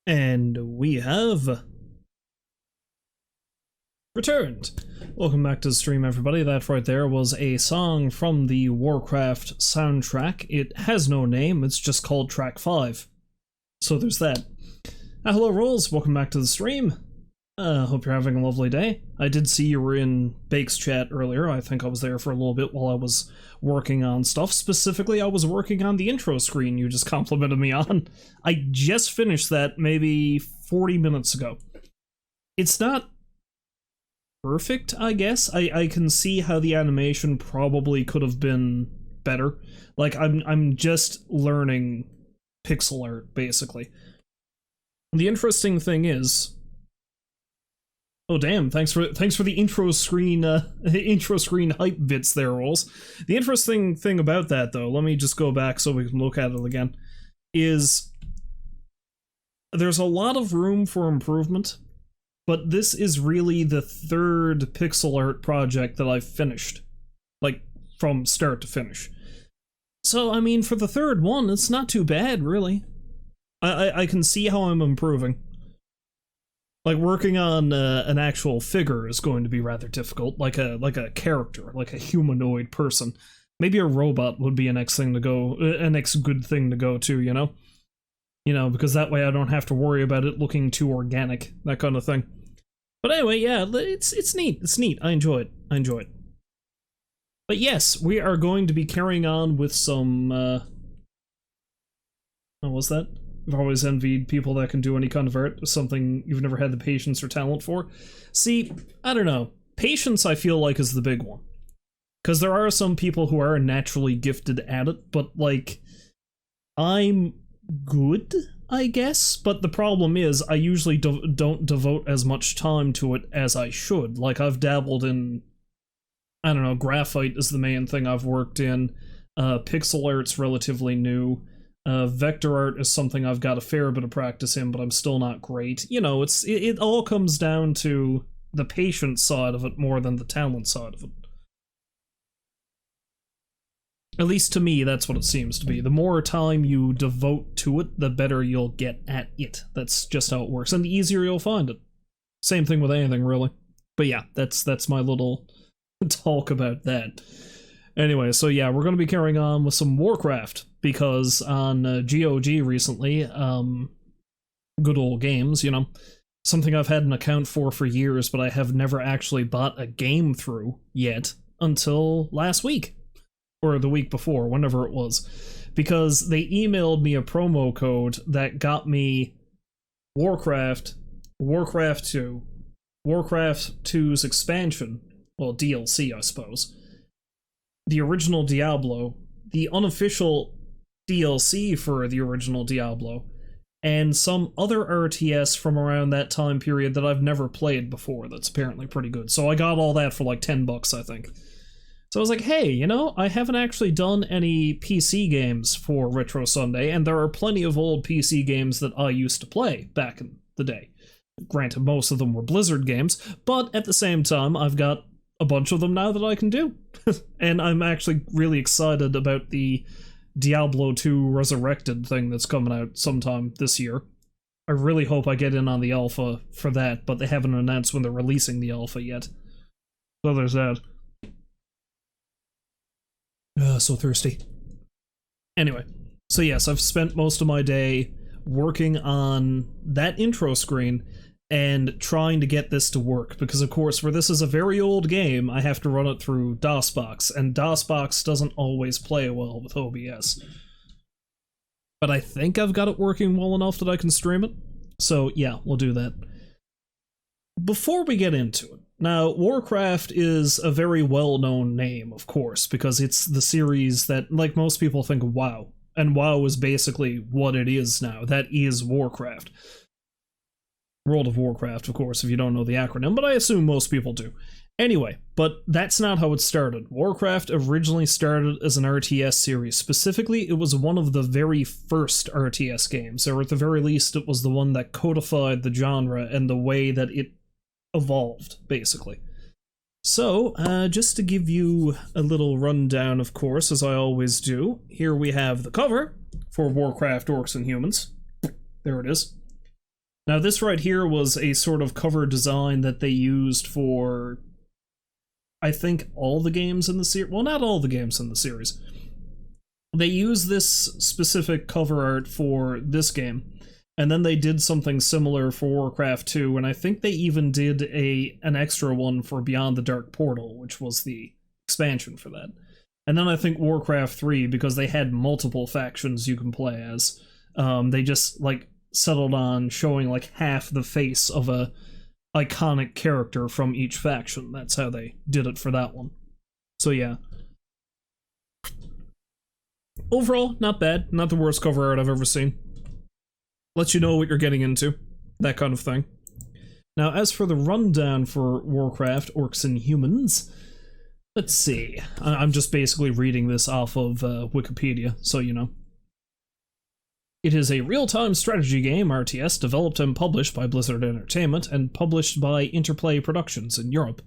And we have returned. Welcome back to the stream, everybody. That right there was a song from the Warcraft soundtrack. It has no name, it's just called Track 5. So there's that. Hello, Rolls. Welcome back to the stream. Hope you're having a lovely day. I did see you were in Bake's chat earlier. I think I was there for a little bit while I was working on stuff. Specifically, I was working on the intro screen you just complimented me on. I just finished that maybe 40 minutes ago. It's not perfect, I guess. I can see how the animation probably could have been better. Like, I'm just learning pixel art, basically. The interesting thing is... Oh damn! Thanks for the intro screen hype bits there, Rolls. The interesting thing about that, though, let me just go back so we can look at it again, is there's a lot of room for improvement, but this is really the third pixel art project that I've finished, like from start to finish. So I mean, for the third one, it's not too bad, really. I can see how I'm improving. Like, working on an actual figure is going to be rather difficult, like a character, like a humanoid person. Maybe a robot would be a next thing to go, a next good thing to go to, you know? You know, because that way I don't have to worry about it looking too organic, that kind of thing. But anyway, yeah, it's neat, it's neat, I enjoy it, But yes, we are going to be carrying on with some, what was that? I've always envied people that can do any kind of art, something you've never had the patience or talent for. See, I don't know. Patience, I feel like, is the big one. Because there are some people who are naturally gifted at it, but, like, I'm good, I guess? But the problem is, I usually don't devote as much time to it as I should. Like, I've dabbled in, I don't know, graphite is the main thing I've worked in. Pixel art's relatively new. Vector art is something I've got a fair bit of practice in, but I'm still not great. You know, it all comes down to the patience side of it more than the talent side of it. At least to me, that's what it seems to be. The more time you devote to it, the better you'll get at it. That's just how it works, and the easier you'll find it. Same thing with anything, really. But yeah, that's my little talk about that. Anyway, so yeah, we're going to be carrying on with some Warcraft, because on GOG recently, good old games, you know, something I've had an account for years, but I have never actually bought a game through yet until last week, or the week before, whenever it was, because they emailed me a promo code that got me Warcraft, Warcraft 2, Warcraft 2's expansion, well, DLC, I suppose, the original Diablo, the unofficial DLC for the original Diablo, and some other RTS from around that time period that I've never played before that's apparently pretty good. So I got all that for like $10, I think. So I was like, hey, you know, I haven't actually done any PC games for Retro Sunday, and there are plenty of old PC games that I used to play back in the day. Granted, most of them were Blizzard games, but at the same time, I've got a bunch of them now that I can do. And I'm actually really excited about the Diablo 2 Resurrected thing that's coming out sometime this year. I really hope I get in on the alpha for that, but they haven't announced when they're releasing the alpha yet. So there's that. So thirsty. Anyway, so yes, I've spent most of my day working on that intro screen and trying to get this to work, because of course, where this is a very old game, I have to run it through DOSBox, and DOSBox doesn't always play well with OBS. But I think I've got it working well enough that I can stream it, so yeah, we'll do that. Before we get into it, now, Warcraft is a very well-known name, of course, because it's the series that, like most people, think of WoW, and WoW is basically what it is now. That is Warcraft. World of Warcraft, of course, if you don't know the acronym, but I assume most people do. Anyway, but that's not how it started. Warcraft originally started as an RTS series. Specifically, it was one of the very first RTS games, or at the very least, it was the one that codified the genre and the way that it evolved, basically. So, just to give you a little rundown, of course, as I always do, here we have the cover for Warcraft Orcs and Humans. There it is. Now this right here was a sort of cover design that they used for, I think, all the games in the series. Well, not all the games in the series. They used this specific cover art for this game, and then they did something similar for Warcraft 2, and I think they even did an extra one for Beyond the Dark Portal, which was the expansion for that. And then I think Warcraft 3, because they had multiple factions you can play as, they just, like, settled on showing, like, half the face of a iconic character from each faction. That's how they did it for that one. So yeah. Overall, not bad. Not the worst cover art I've ever seen. Lets you know what you're getting into. That kind of thing. Now, as for the rundown for Warcraft, Orcs and Humans, let's see. I'm just basically reading this off of Wikipedia, so you know. It is a real-time strategy game, RTS, developed and published by Blizzard Entertainment and published by Interplay Productions in Europe.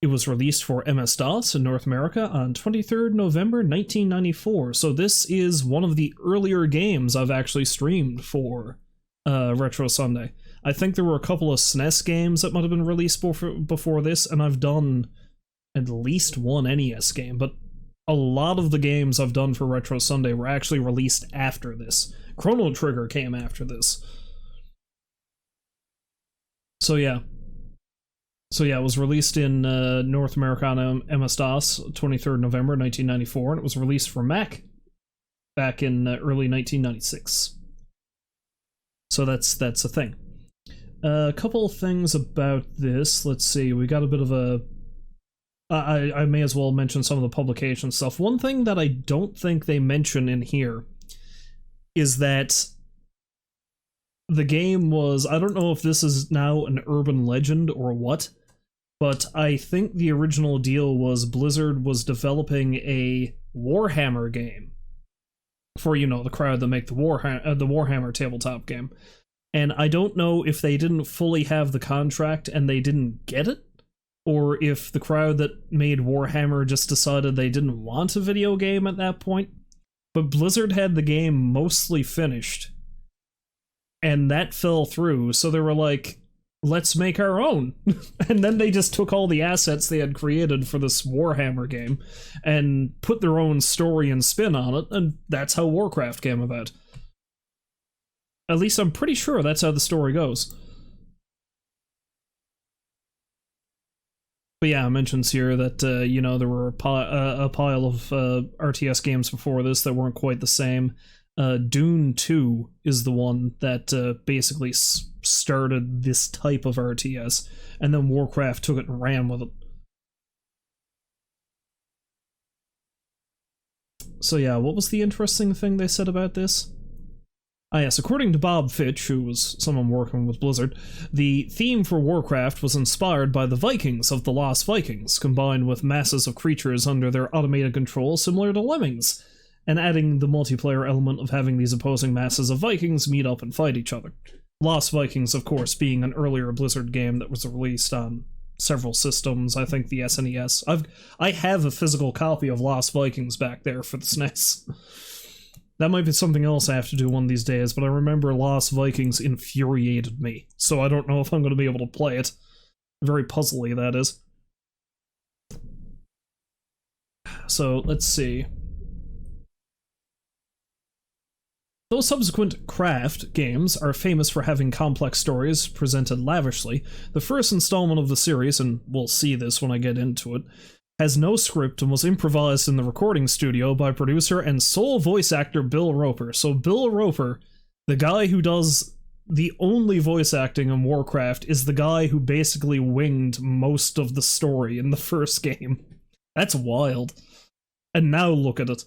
It was released for MS-DOS in North America on 23rd November 1994, so this is one of the earlier games I've actually streamed for Retro Sunday. I think there were a couple of SNES games that might have been released before this, and I've done at least one NES game, but a lot of the games I've done for Retro Sunday were actually released after this. Chrono Trigger came after this. So yeah, it was released in North America on MS-DOS, 23rd November 1994, and it was released for Mac back in early 1996. So that's a thing. A couple of things about this. Let's see, we got a bit of a... I may as well mention some of the publication stuff. One thing that I don't think they mention in here is that the game was... I don't know if this is now an urban legend or what, but I think the original deal was Blizzard was developing a Warhammer game for, you know, the crowd that make the Warhammer tabletop game. And I don't know if they didn't fully have the contract and they didn't get it, or if the crowd that made Warhammer just decided they didn't want a video game at that point. But Blizzard had the game mostly finished, and that fell through, so they were like, let's make our own. And then they just took all the assets they had created for this Warhammer game and put their own story and spin on it, and that's how Warcraft came about. At least I'm pretty sure that's how the story goes. But yeah, it mentions here that, you know, there were a pile of RTS games before this that weren't quite the same. Dune 2 is the one that basically started this type of RTS, and then Warcraft took it and ran with it. So yeah, what was the interesting thing they said about this? Ah yes, according to Bob Fitch, who was someone working with Blizzard, the theme for Warcraft was inspired by the Vikings of the Lost Vikings, combined with masses of creatures under their automated control similar to lemmings, and adding the multiplayer element of having these opposing masses of Vikings meet up and fight each other. Lost Vikings, of course, being an earlier Blizzard game that was released on several systems, I think the SNES. I have a physical copy of Lost Vikings back there for the SNES. That might be something else I have to do one of these days, but I remember Lost Vikings infuriated me, so I don't know if I'm going to be able to play it. Very puzzly, that is. So, let's see. Though subsequent Craft games are famous for having complex stories presented lavishly, the first installment of the series, and we'll see this when I get into it, has no script and was improvised in the recording studio by producer and sole voice actor Bill Roper. So Bill Roper, the guy who does the only voice acting in Warcraft, is the guy who basically winged most of the story in the first game. That's wild. And now look at it.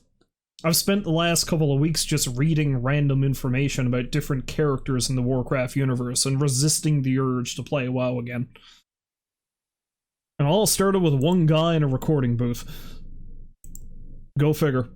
I've spent the last couple of weeks just reading random information about different characters in the Warcraft universe and resisting the urge to play WoW again. And all started with one guy in a recording booth. Go figure.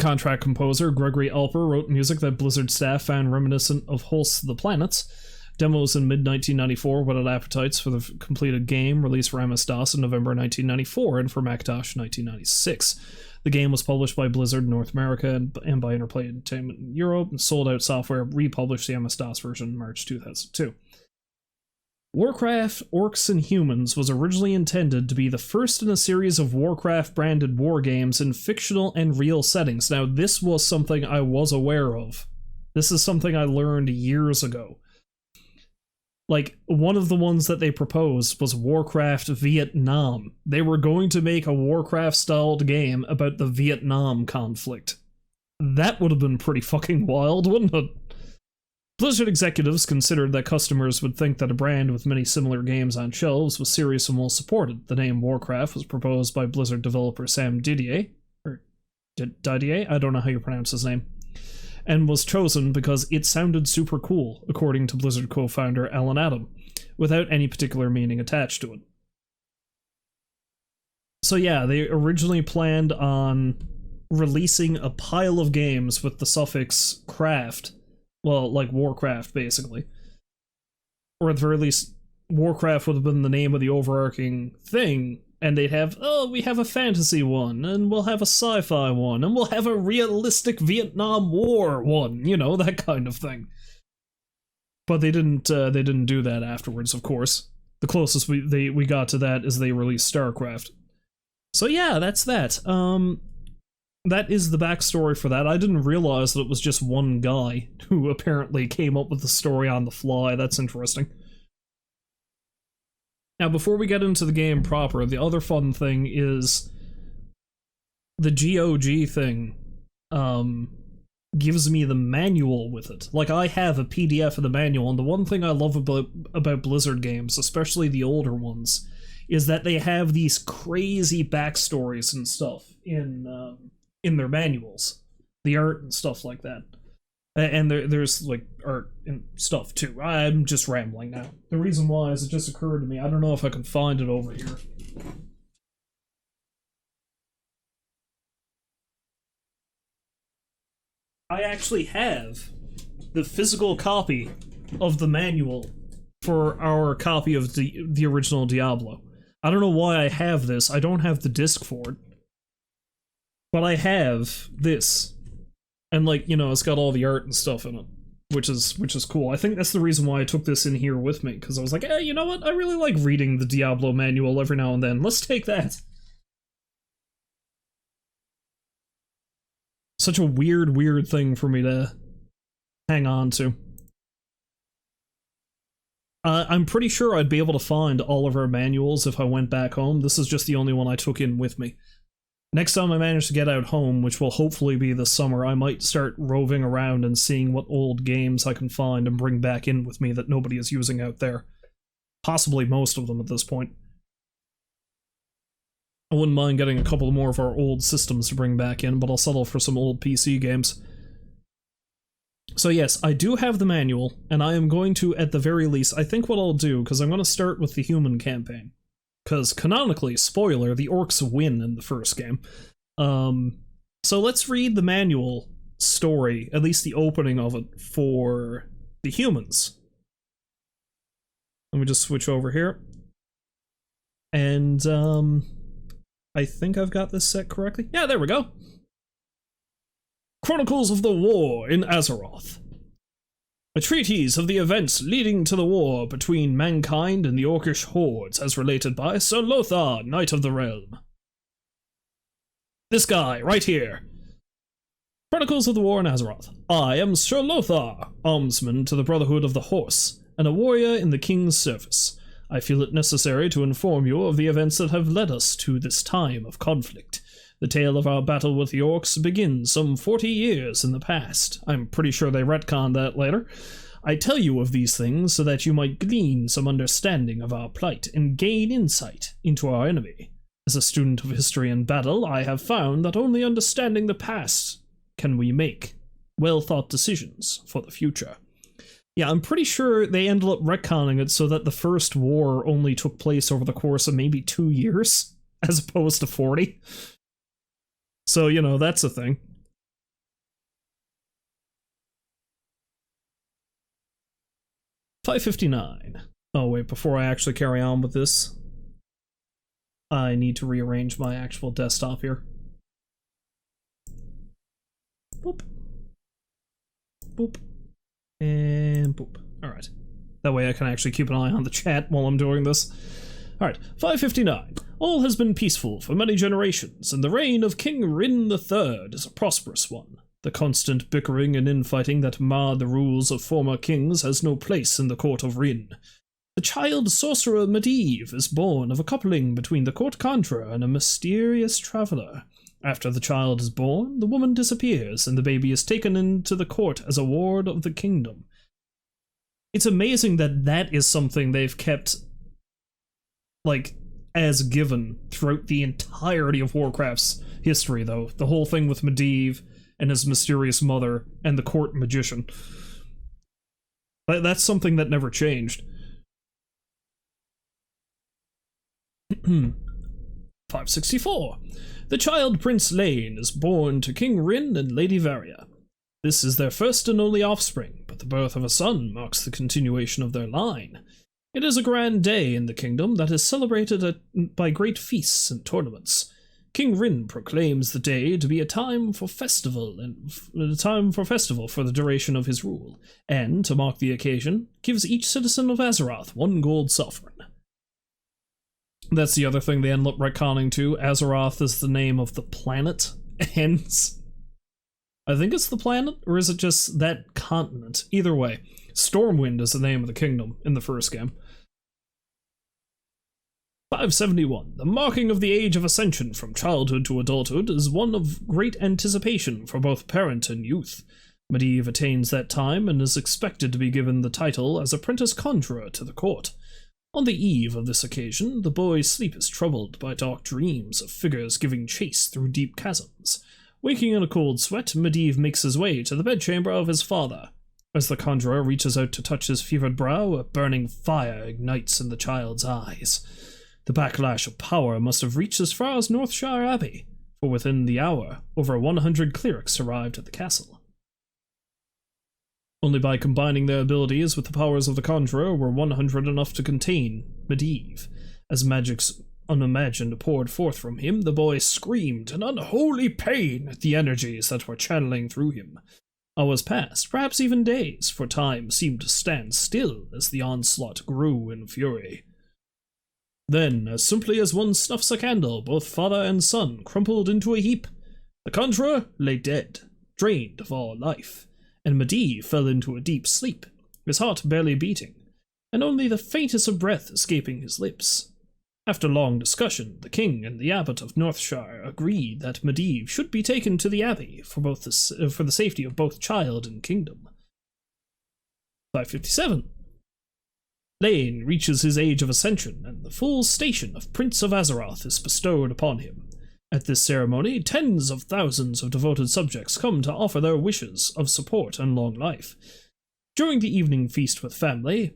Contract composer Gregory Alper wrote music that Blizzard staff found reminiscent of Hosts of the Planets. Demos in mid-1994 whetted appetites for the completed game, released for MS-DOS in November 1994 and for Macintosh 1996. The game was published by Blizzard in North America and by Interplay Entertainment in Europe, and Sold Out Software republished the MS-DOS version in March 2002. Warcraft Orcs and Humans was originally intended to be the first in a series of Warcraft-branded war games in fictional and real settings. Now, this was something I was aware of. This is something I learned years ago. Like, one of the ones that they proposed was Warcraft Vietnam. They were going to make a Warcraft-styled game about the Vietnam conflict. That would have been pretty fucking wild, wouldn't it? Blizzard executives considered that customers would think that a brand with many similar games on shelves was serious and well supported. The name Warcraft was proposed by Blizzard developer Sam Didier, or Didier? I don't know how you pronounce his name, and was chosen because it sounded super cool, according to Blizzard co-founder Alan Adam, without any particular meaning attached to it. So yeah, they originally planned on releasing a pile of games with the suffix craft. Well, like Warcraft, basically. Or at the very least, Warcraft would have been the name of the overarching thing, and they'd have, oh, we have a fantasy one, and we'll have a sci-fi one, and we'll have a realistic Vietnam War one, you know, that kind of thing. But they didn't do that afterwards, of course. The closest we got to that is they released StarCraft. So yeah, that's that. That is the backstory for that. I didn't realize that it was just one guy who apparently came up with the story on the fly. That's interesting. Now, before we get into the game proper, the other fun thing is the GOG thing gives me the manual with it. Like, I have a PDF of the manual, and the one thing I love about Blizzard games, especially the older ones, is that they have these crazy backstories and stuff in their manuals, the art and stuff like that, and there's like art and stuff too. I'm just rambling now. The reason why is it just occurred to me. I don't know if I can find it over here. I actually have the physical copy of the manual for our copy of the original Diablo. I don't know why I have this. I don't have the disc for it. But I have this, and like, you know, it's got all the art and stuff in it, which is cool. I think that's the reason why I took this in here with me, because I was like, hey, you know what? I really like reading the Diablo manual every now and then. Let's take that. Such a weird thing for me to hang on to. I'm pretty sure I'd be able to find all of our manuals if I went back home. This is just the only one I took in with me. Next time I manage to get out home, which will hopefully be this summer, I might start roving around and seeing what old games I can find and bring back in with me that nobody is using out there. Possibly most of them at this point. I wouldn't mind getting a couple more of our old systems to bring back in, but I'll settle for some old PC games. So yes, I do have the manual, and I am going to, at the very least, I think what I'll do, because I'm going to start with the human campaign. Because canonically, spoiler, the orcs win in the first game. So let's read the manual story, at least the opening of it, for the humans. Let me just switch over here. And, I think I've got this set correctly. Yeah, there we go. Chronicles of the War in Azeroth. A treatise of the events leading to the war between mankind and the Orcish hordes, as related by Sir Lothar, Knight of the Realm. This guy, right here. Chronicles of the War in Azeroth. I am Sir Lothar, almsman to the Brotherhood of the Horse, and a warrior in the King's service. I feel it necessary to inform you of the events that have led us to this time of conflict. The tale of our battle with the orcs begins some 40 years in the past. I'm pretty sure they retconned that later. I tell you of these things so that you might glean some understanding of our plight and gain insight into our enemy. As a student of history and battle, I have found that only understanding the past can we make well-thought decisions for the future. Yeah, I'm pretty sure they ended up retconning it so that the first war only took place over the course of maybe 2 years, as opposed to 40. So, you know, that's a thing. $5.59. Oh wait, before I actually carry on with this, I need to rearrange my actual desktop here. Boop. Boop. And boop. Alright. That way I can actually keep an eye on the chat while I'm doing this. Alright, 559. All has been peaceful for many generations, and the reign of King Rin III is a prosperous one. The constant bickering and infighting that marred the rules of former kings has no place in the court of Rin. The child sorcerer Medivh is born of a coupling between the court conjurer and a mysterious traveler. After the child is born, the woman disappears, and the baby is taken into the court as a ward of the kingdom. It's amazing that that is something they've kept, like, as given throughout the entirety of Warcraft's history, though. The whole thing with Medivh and his mysterious mother and the court magician. That's something that never changed. 564. The child Prince Lane is born to King Rin and Lady Varia. This is their first and only offspring, but the birth of a son marks the continuation of their line. It is a grand day in the kingdom that is celebrated by great feasts and tournaments. King Rin proclaims the day to be a time for festival for the duration of his rule, and, to mark the occasion, gives each citizen of Azeroth 1 gold sovereign. That's the other thing they end up retconning too. Azeroth is the name of the planet, and I think it's the planet, or is it just that continent? Either way, Stormwind is the name of the kingdom in the first game. 571. The marking of the age of ascension from childhood to adulthood is one of great anticipation for both parent and youth. Medivh attains that time and is expected to be given the title as apprentice conjurer to the court. On the eve of this occasion, the boy's sleep is troubled by dark dreams of figures giving chase through deep chasms. Waking in a cold sweat, Medivh makes his way to the bedchamber of his father. As the conjurer reaches out to touch his fevered brow, a burning fire ignites in the child's eyes. The backlash of power must have reached as far as Northshire Abbey, for within the hour, over 100 clerics arrived at the castle. Only by combining their abilities with the powers of the conjurer were 100 enough to contain Medivh. As magic's unimagined poured forth from him, the boy screamed in unholy pain at the energies that were channeling through him. Hours passed, perhaps even days, for time seemed to stand still as the onslaught grew in fury. Then, as simply as one snuffs a candle, both father and son crumpled into a heap. The conjurer lay dead, drained of all life, and Medivh fell into a deep sleep, his heart barely beating, and only the faintest of breath escaping his lips. After long discussion, the king and the abbot of Northshire agreed that Medivh should be taken to the abbey for the safety of both child and kingdom. 557. Lane reaches his age of ascension, and the full station of Prince of Azeroth is bestowed upon him. At this ceremony, tens of thousands of devoted subjects come to offer their wishes of support and long life. During the evening feast with family,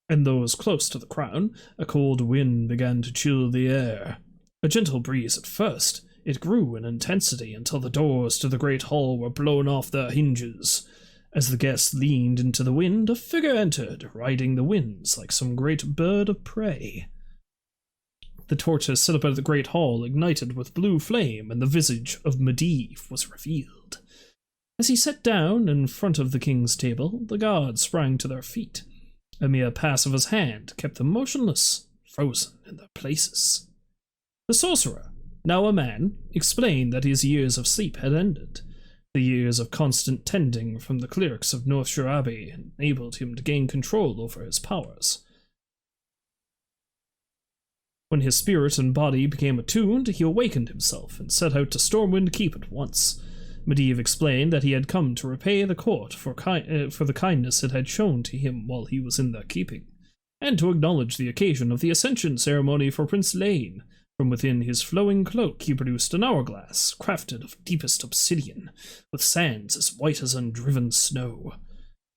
and those close to the crown, a cold wind began to chill the air. A gentle breeze at first, it grew in intensity until the doors to the great hall were blown off their hinges. As the guests leaned into the wind, a figure entered, riding the winds like some great bird of prey. The torches set up at the great hall ignited with blue flame, and the visage of Medivh was revealed. As he sat down in front of the king's table, the guards sprang to their feet. A mere pass of his hand kept them motionless, frozen in their places. The sorcerer, now a man, explained that his years of sleep had ended. The years of constant tending from the clerics of Northshire Abbey enabled him to gain control over his powers. When his spirit and body became attuned, he awakened himself and set out to Stormwind Keep at once. Medivh explained that he had come to repay the court for the kindness it had shown to him while he was in their keeping, and to acknowledge the occasion of the ascension ceremony for Prince Lane. From within his flowing cloak he produced an hourglass, crafted of deepest obsidian, with sands as white as undriven snow.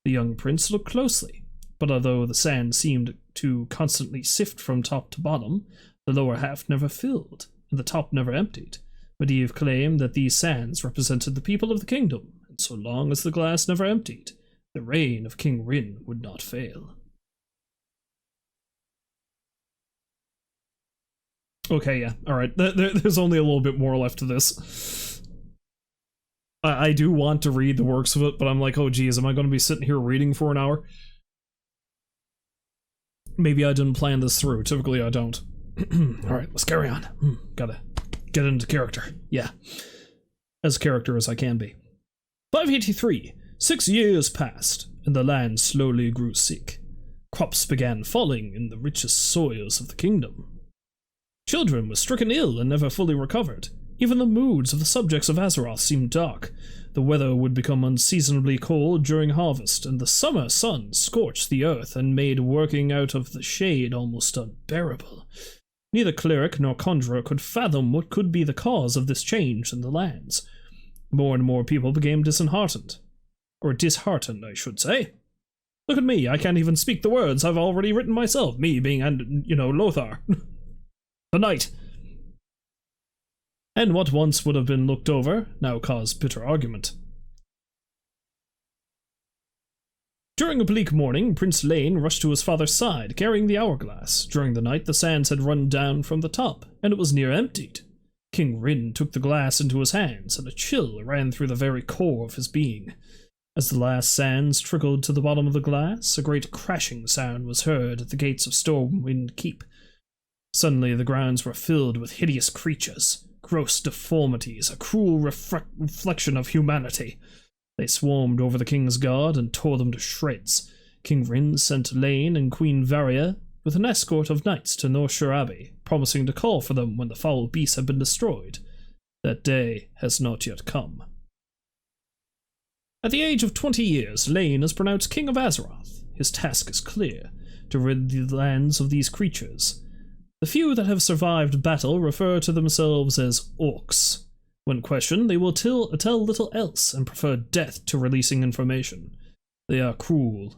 The young prince looked closely, but although the sand seemed to constantly sift from top to bottom, the lower half never filled, and the top never emptied. Medivh claimed that these sands represented the people of the kingdom, and so long as the glass never emptied, the reign of King Rin would not fail. Okay, yeah, alright. There's only a little bit more left to this. I do want to read the works of it, but I'm like, oh geez, am I going to be sitting here reading for an hour? Maybe I didn't plan this through. Typically I don't. Alright, let's carry on. Gotta get into character. Yeah. As character as I can be. 583. 6 years passed, and the land slowly grew sick. Crops began falling in the richest soils of the kingdom. Children were stricken ill and never fully recovered. Even the moods of the subjects of Azeroth seemed dark. The weather would become unseasonably cold during harvest, and the summer sun scorched the earth and made working out of the shade almost unbearable. Neither cleric nor conjurer could fathom what could be the cause of this change in the lands. More and more people became disheartened. Or disheartened, I should say. Look at me, I can't even speak the words I've already written myself, me being, Lothar. The knight. And what once would have been looked over now caused bitter argument. During a bleak morning, Prince Lane rushed to his father's side, carrying the hourglass. During the night, the sands had run down from the top, and it was near emptied. King Rin took the glass into his hands, and a chill ran through the very core of his being. As the last sands trickled to the bottom of the glass, a great crashing sound was heard at the gates of Stormwind Keep. Suddenly the grounds were filled with hideous creatures, gross deformities, a cruel reflection of humanity. They swarmed over the king's guard and tore them to shreds. King Rin sent Lane and Queen Varia with an escort of knights to Northshire Abbey, promising to call for them when the foul beasts had been destroyed. That day has not yet come. At the age of 20 years, Lane is pronounced King of Azeroth. His task is clear, to rid the lands of these creatures. The few that have survived battle refer to themselves as orcs. When questioned, they will tell little else and prefer death to releasing information. They are cruel,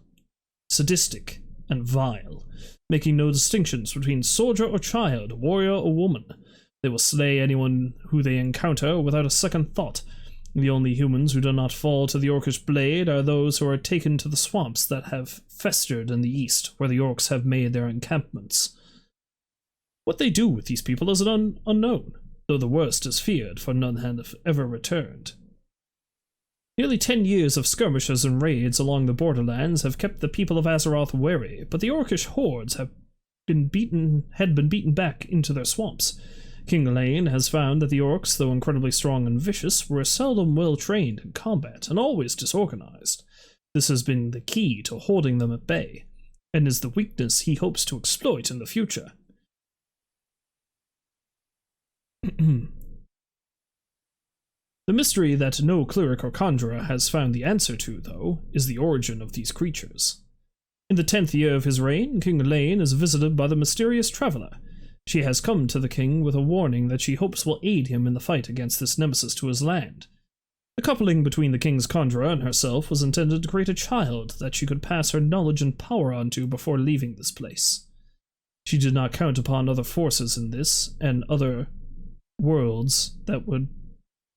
sadistic, and vile, making no distinctions between soldier or child, warrior or woman. They will slay anyone who they encounter without a second thought. The only humans who do not fall to the Orcish blade are those who are taken to the swamps that have festered in the east, where the orcs have made their encampments. What they do with these people is unknown, though the worst is feared, for none have ever returned. Nearly 10 years of skirmishes and raids along the borderlands have kept the people of Azeroth wary, but the Orcish hordes had been beaten back into their swamps. King Lane has found that the orcs, though incredibly strong and vicious, were seldom well trained in combat and always disorganized. This has been the key to holding them at bay, and is the weakness he hopes to exploit in the future. The mystery that no cleric or conjurer has found the answer to, though, is the origin of these creatures. In the 10th year of his reign, King Lane is visited by the mysterious traveler. She has come to the king with a warning that she hopes will aid him in the fight against this nemesis to his land. The coupling between the king's conjurer and herself was intended to create a child that she could pass her knowledge and power onto before leaving this place. She did not count upon other forces in this and other worlds that would...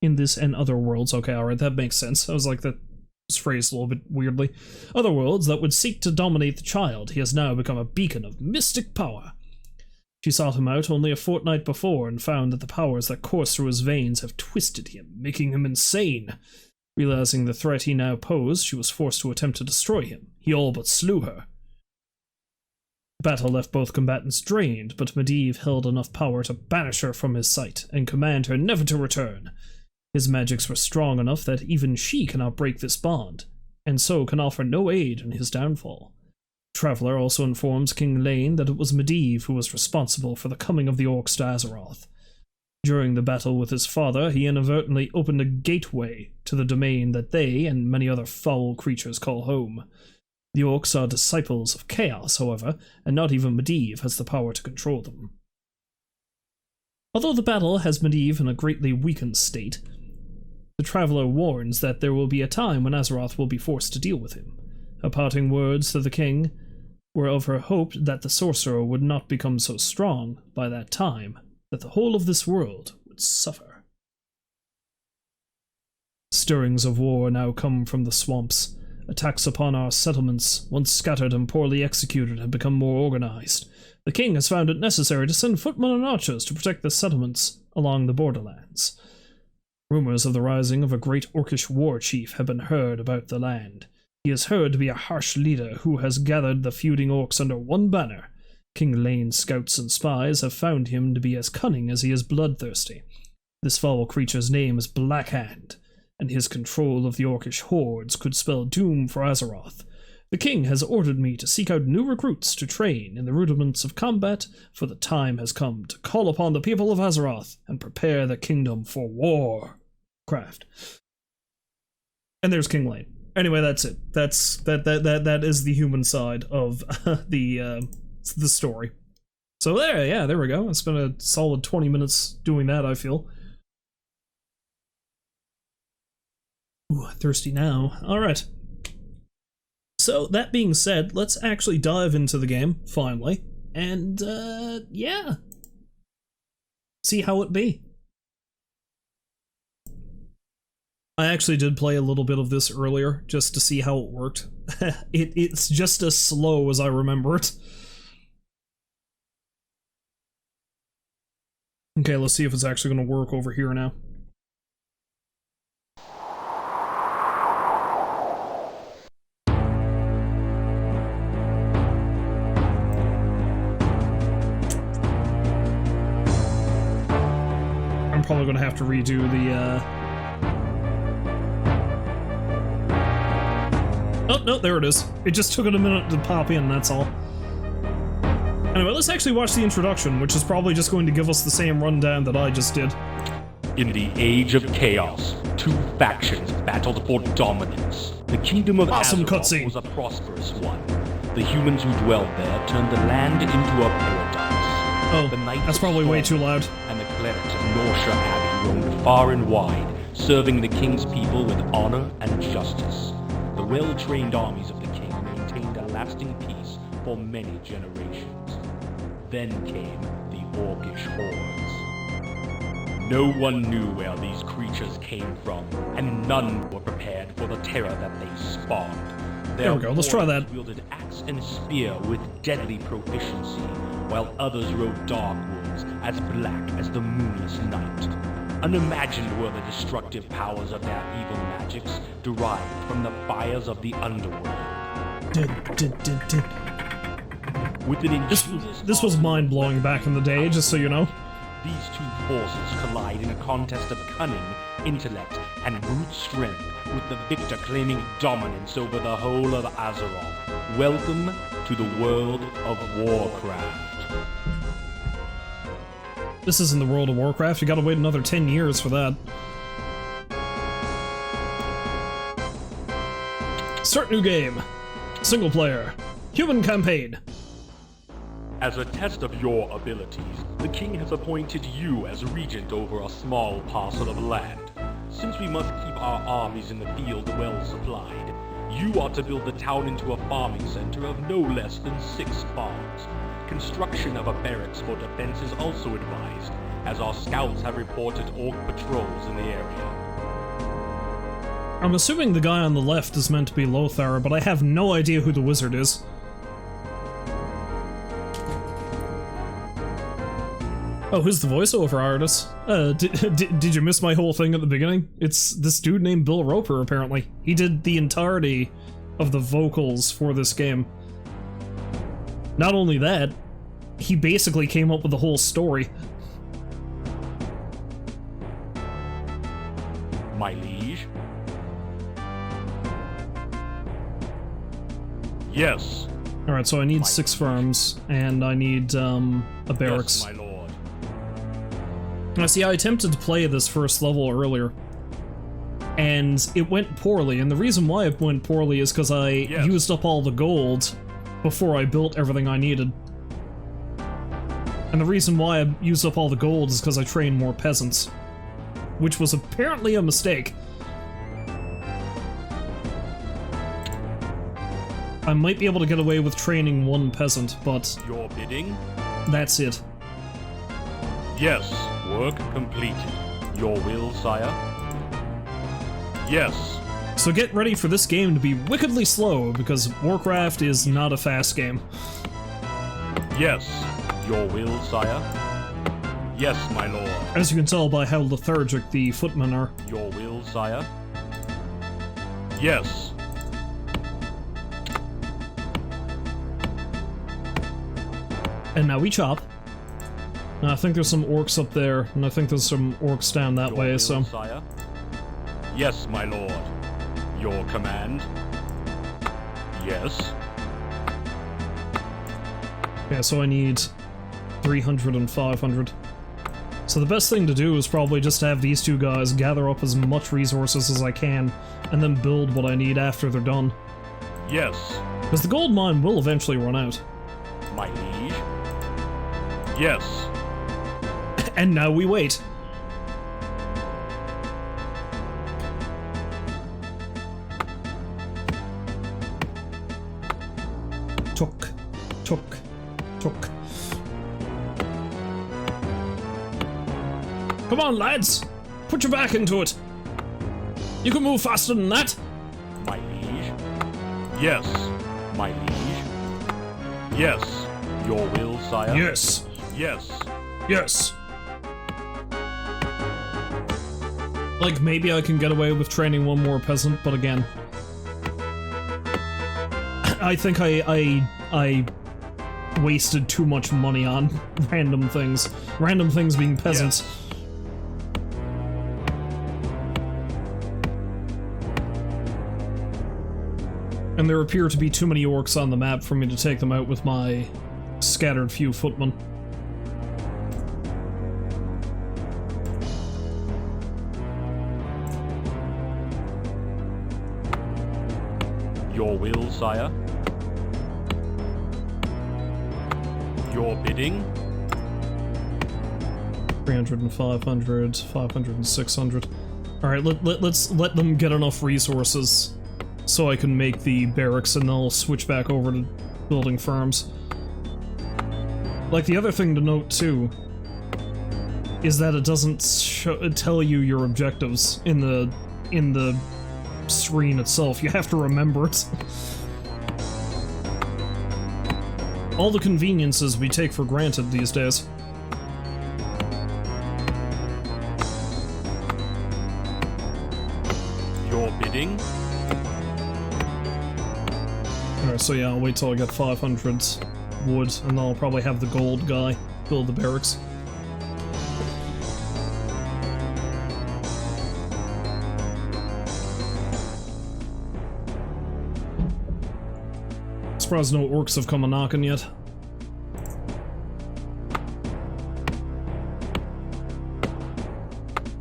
okay, alright, that makes sense. I was like, that was phrased a little bit weirdly. Other worlds that would seek to dominate the child. He has now become a beacon of mystic power. She sought him out only a fortnight before and found that the powers that course through his veins have twisted him, making him insane. Realizing the threat he now posed, she was forced to attempt to destroy him. He all but slew her. The battle left both combatants drained, but Medivh held enough power to banish her from his sight and command her never to return. His magics were strong enough that even she cannot break this bond, and so can offer no aid in his downfall. Traveler also informs King Lane that it was Medivh who was responsible for the coming of the orcs to Azeroth. During the battle with his father, he inadvertently opened a gateway to the domain that they and many other foul creatures call home. The orcs are disciples of chaos, however, and not even Medivh has the power to control them. Although the battle has Medivh in a greatly weakened state, the traveler warns that there will be a time when Azeroth will be forced to deal with him. Her parting words to the king were of her hope that the sorcerer would not become so strong by that time that the whole of this world would suffer. Stirrings of war now come from the swamps. Attacks upon our settlements, once scattered and poorly executed, have become more organized. The king has found it necessary to send footmen and archers to protect the settlements along the borderlands. Rumors of the rising of a great Orcish war chief have been heard about the land. He is heard to be a harsh leader who has gathered the feuding orcs under one banner. King Lane's scouts and spies have found him to be as cunning as he is bloodthirsty. This foul creature's name is Blackhand, and his control of the Orcish hordes could spell doom for Azeroth. The king has ordered me to seek out new recruits to train in the rudiments of combat, for the time has come to call upon the people of Azeroth and prepare the kingdom for Warcraft. And there's King Lane. Anyway, that's it. That is the human side of the story. So there we go. I spent a solid 20 minutes doing that, I feel. Ooh, thirsty now. Alright. So, that being said, let's actually dive into the game, finally. And, yeah. See how it be. I actually did play a little bit of this earlier, just to see how it worked. It's just as slow as I remember it. Okay, let's see if it's actually going to work over here now. I'm probably going to have to redo the, Oh, no, there it is. It just took it a minute to pop in, that's all. Anyway, let's actually watch the introduction, which is probably just going to give us the same rundown that I just did. In the Age of Chaos, two factions battled for dominance. The kingdom of Azeroth was a prosperous one. The humans who dwelled there turned the land into a paradise. Oh, that's probably way too loud. And the clerics of Norsha Abbey roamed far and wide, serving the king's people with honor and justice. The well-trained armies of the king maintained a lasting peace for many generations. Then came the Orcish hordes. No one knew where these creatures came from, and none were prepared for the terror that they spawned. There we go, let's try that. Wielded axe and spear with deadly proficiency, while others rode dark wolves as black as the moonless night. Unimagined were the destructive powers of their evil magics, derived from the fires of the underworld. This was mind-blowing back in the day, just so you know. These two forces collide in a contest of cunning, intellect, and brute strength, with the victor claiming dominance over the whole of Azeroth. Welcome to the world of Warcraft. This isn't the world of Warcraft, you gotta wait another 10 years for that. Start new game. Single player. Human campaign. As a test of your abilities, the king has appointed you as regent over a small parcel of land. Since we must keep our armies in the field well supplied, you are to build the town into a farming center of no less than 6 farms. Construction of a barracks for defense is also advised, as our scouts have reported orc patrols in the area. I'm assuming the guy on the left is meant to be Lothar, but I have no idea who the wizard is. Oh, who's the voiceover artist? Did you miss my whole thing at the beginning? It's this dude named Bill Roper, apparently. He did the entirety of the vocals for this game. Not only that, he basically came up with the whole story. My liege? Yes. Alright, so I need 6 farms, and I need, a barracks. Yes, my lord. Now see, I attempted to play this first level earlier, and it went poorly, and the reason why it went poorly is because I used up all the gold before I built everything I needed. And the reason why I used up all the gold is because I trained more peasants, which was apparently a mistake. I might be able to get away with training 1 peasant, but your bidding? That's it. Yes, work completed. Your will, sire? Yes. So get ready for this game to be wickedly slow, because Warcraft is not a fast game. Yes. Your will, sire? Yes, my lord. As you can tell by how lethargic the footmen are. Your will, sire? Yes. And now we chop. I think there's some orcs up there, and I think there's some orcs down that way, will, so... Sire? Yes, my lord. Your command? Yes. Yeah, so I need 300 and 500. So the best thing to do is probably just to have these two guys gather up as much resources as I can, and then build what I need after they're done. Yes. Because the gold mine will eventually run out. My liege? Yes. And now we wait. Tuk, tuk, tuk. Come on, lads! Put your back into it! You can move faster than that! My liege? Yes. My liege? Yes. Your will, sire? Yes! Yes. Yes! Like, maybe I can get away with training one more peasant, but again... I think I wasted too much money on random things. Random things being peasants. Yes. And there appear to be too many orcs on the map for me to take them out with my scattered few footmen. Your will, sire? Your bidding? 300 and 500, 500 and 600. Alright, let's let them get enough resources so I can make the barracks and they'll switch back over to building farms. Like, the other thing to note, too, is that it doesn't tell you your objectives in the screen itself. You have to remember it. All the conveniences we take for granted these days. Your bidding? Alright, so yeah, I'll wait till I get 500 wood, and then I'll probably have the gold guy build the barracks. Surprised no orcs have come a-knocking yet.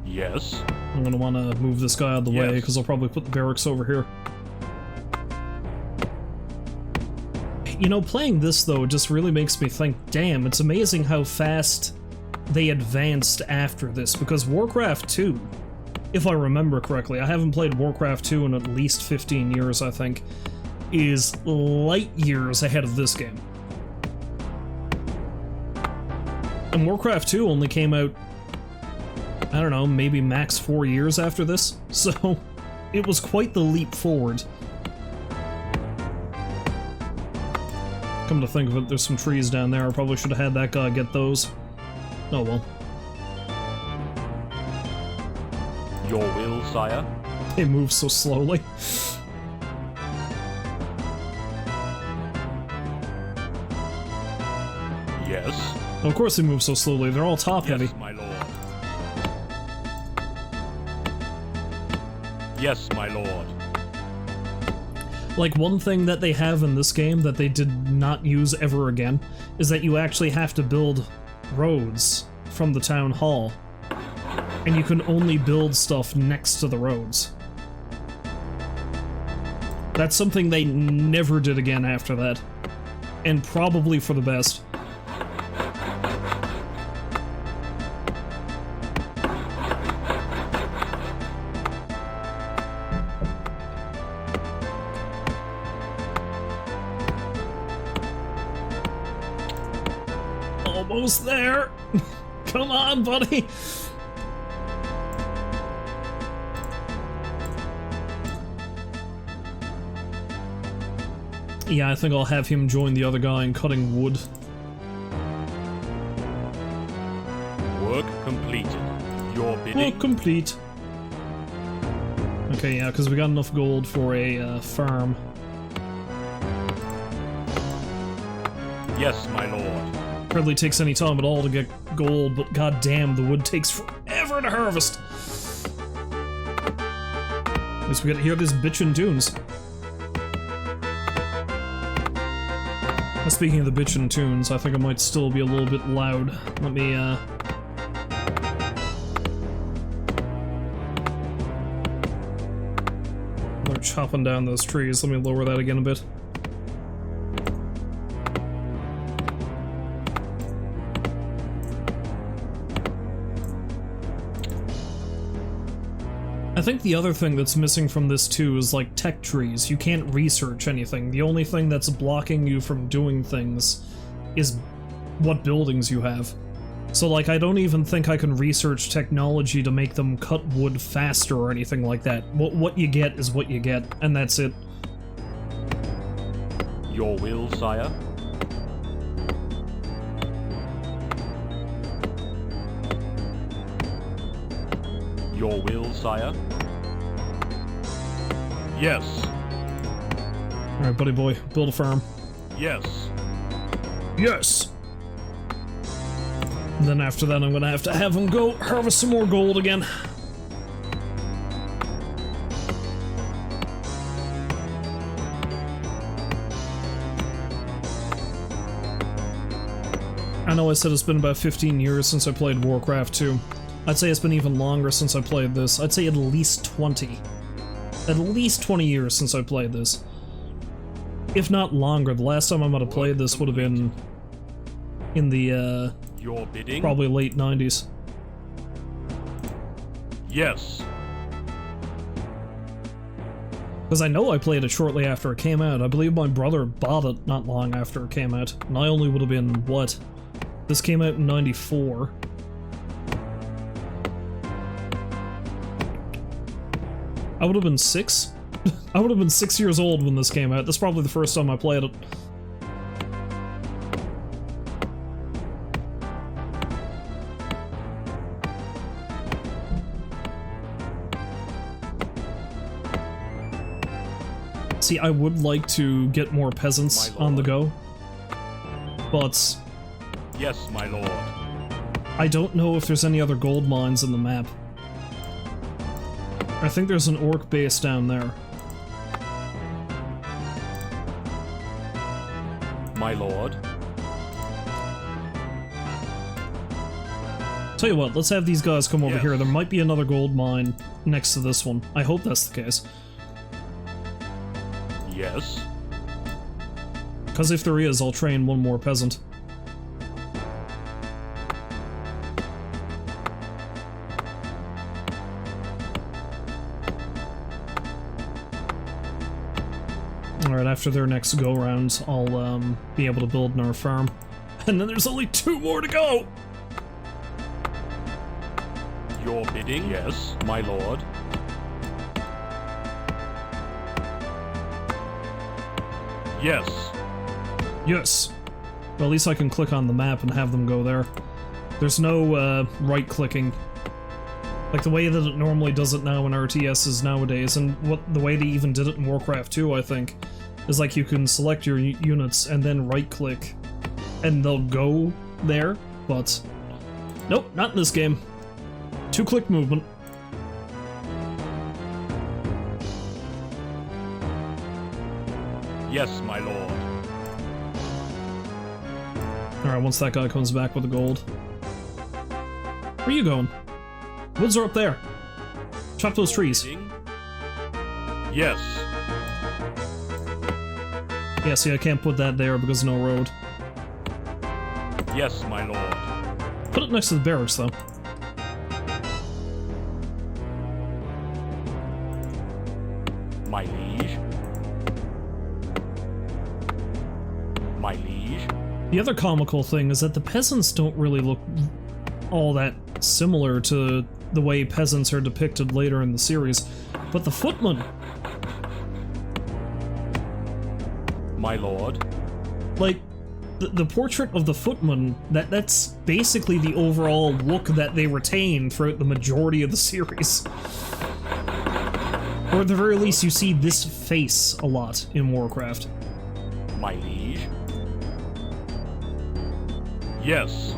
Yes. I'm gonna wanna move this guy out of the way, Yes. because I'll probably put the barracks over here. You know, playing this, though, just really makes me think, damn, it's amazing how fast they advanced after this, because Warcraft 2, if I remember correctly, I haven't played Warcraft 2 in at least 15 years, I think, is light years ahead of this game. And Warcraft 2 only came out, I don't know, maybe max 4 years after this, so it was quite the leap forward. Come to think of it, there's some trees down there. I probably should have had that guy get those. Oh well. Your will, sire? They move so slowly. Yes. Of course they move so slowly, they're all top-heavy. Yes, my lord. Yes, my lord. Like, one thing that they have in this game that they did not use ever again is that you actually have to build roads from the town hall. And you can only build stuff next to the roads. That's something they never did again after that. And probably for the best. Almost there! Come on, buddy! Yeah, I think I'll have him join the other guy in cutting wood. completed. Your bidding? Well, complete. Okay, yeah, because we got enough gold for a farm. Yes, my lord. Hardly takes any time at all to get gold, but goddamn, the wood takes forever to harvest. At least we get to hear this bitchin' tunes. Speaking of the bitchin' tunes, I think it might still be a little bit loud. Let me, they're chopping down those trees. Let me lower that again a bit. I think the other thing that's missing from this too is like tech trees. You can't research anything. The only thing that's blocking you from doing things is what buildings you have. So like I don't even think I can research technology to make them cut wood faster or anything like that. What you get is what you get, and that's it. Your will, sire? Your will, sire? Yes. Alright, buddy boy, build a farm. Yes. Yes! And then after that I'm gonna have him go harvest some more gold again. I know I said it's been about 15 years since I played Warcraft 2. I'd say it's been even longer since I played this. I'd say at least 20. At least 20 years since I played this. If not longer. The last time I might have played this would have been in the, Your bidding? probably late 90s. Yes. Because I know I played it shortly after it came out. I believe my brother bought it not long after it came out. And I only would have been, what? This came out in 94. I would have been 6? I would have been 6 years old when this came out. That's probably the first time I played it. See, I would like to get more peasants on the go, but Yes, my lord. I don't know if there's any other gold mines in the map. I think there's an orc base down there. My lord. Tell you what, let's have these guys come over Yes. here. There might be another gold mine next to this one. I hope that's the case. Yes. Because if there is, I'll train one more peasant. Alright, after their next go-round, I'll be able to build in our farm. And then there's only 2 more to go! Your bidding? Yes, my lord. Yes. Yes! Well, at least I can click on the map and have them go there. There's no, right-clicking. Like the way that it normally does it now in RTSs nowadays, and the way they even did it in Warcraft 2, I think, is like you can select your units and then right-click, and they'll go there, but nope, not in this game. 2-click movement. Yes, my lord. Alright, once that guy comes back with the gold. Where are you going? Woods are up there. Chop those trees. Bidding? Yes. Yeah, see, I can't put that there because no road. Yes, my lord. Put it next to the barracks, though. My liege. My liege. The other comical thing is that the peasants don't really look all that similar to the way peasants are depicted later in the series, but the footmen, My lord. like, the portrait of the footman, that's basically the overall look that they retain throughout the majority of the series. Or at the very least, you see this face a lot in Warcraft. My liege? Yes.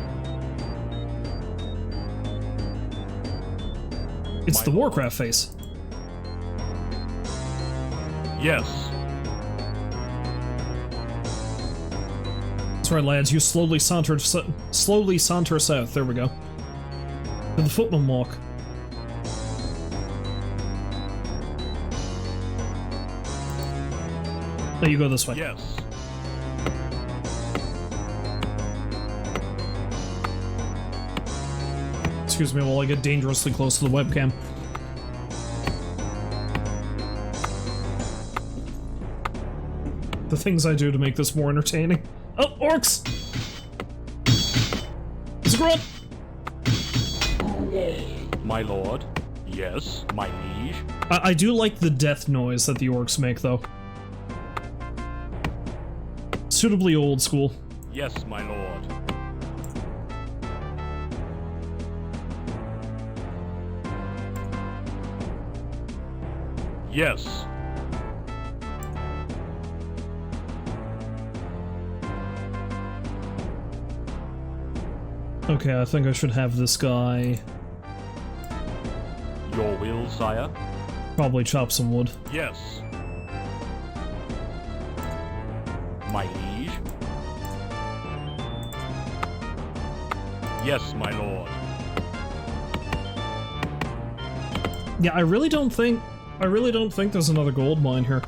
It's the Warcraft face. Yes. That's right, lads. You slowly saunter south. There we go. To the footman walk. There you go this way. Yes. Excuse me while I get dangerously close to the webcam. The things I do to make this more entertaining. Oh, orcs! It's a grunt! My lord? Yes, my liege? I do like the death noise that the orcs make, though. Suitably old school. Yes, my lord. Yes. Okay, I think I should have this guy Your will, sire? probably chop some wood. Yes. My liege? Yes, my lord. Yeah, I really don't think there's another gold mine here.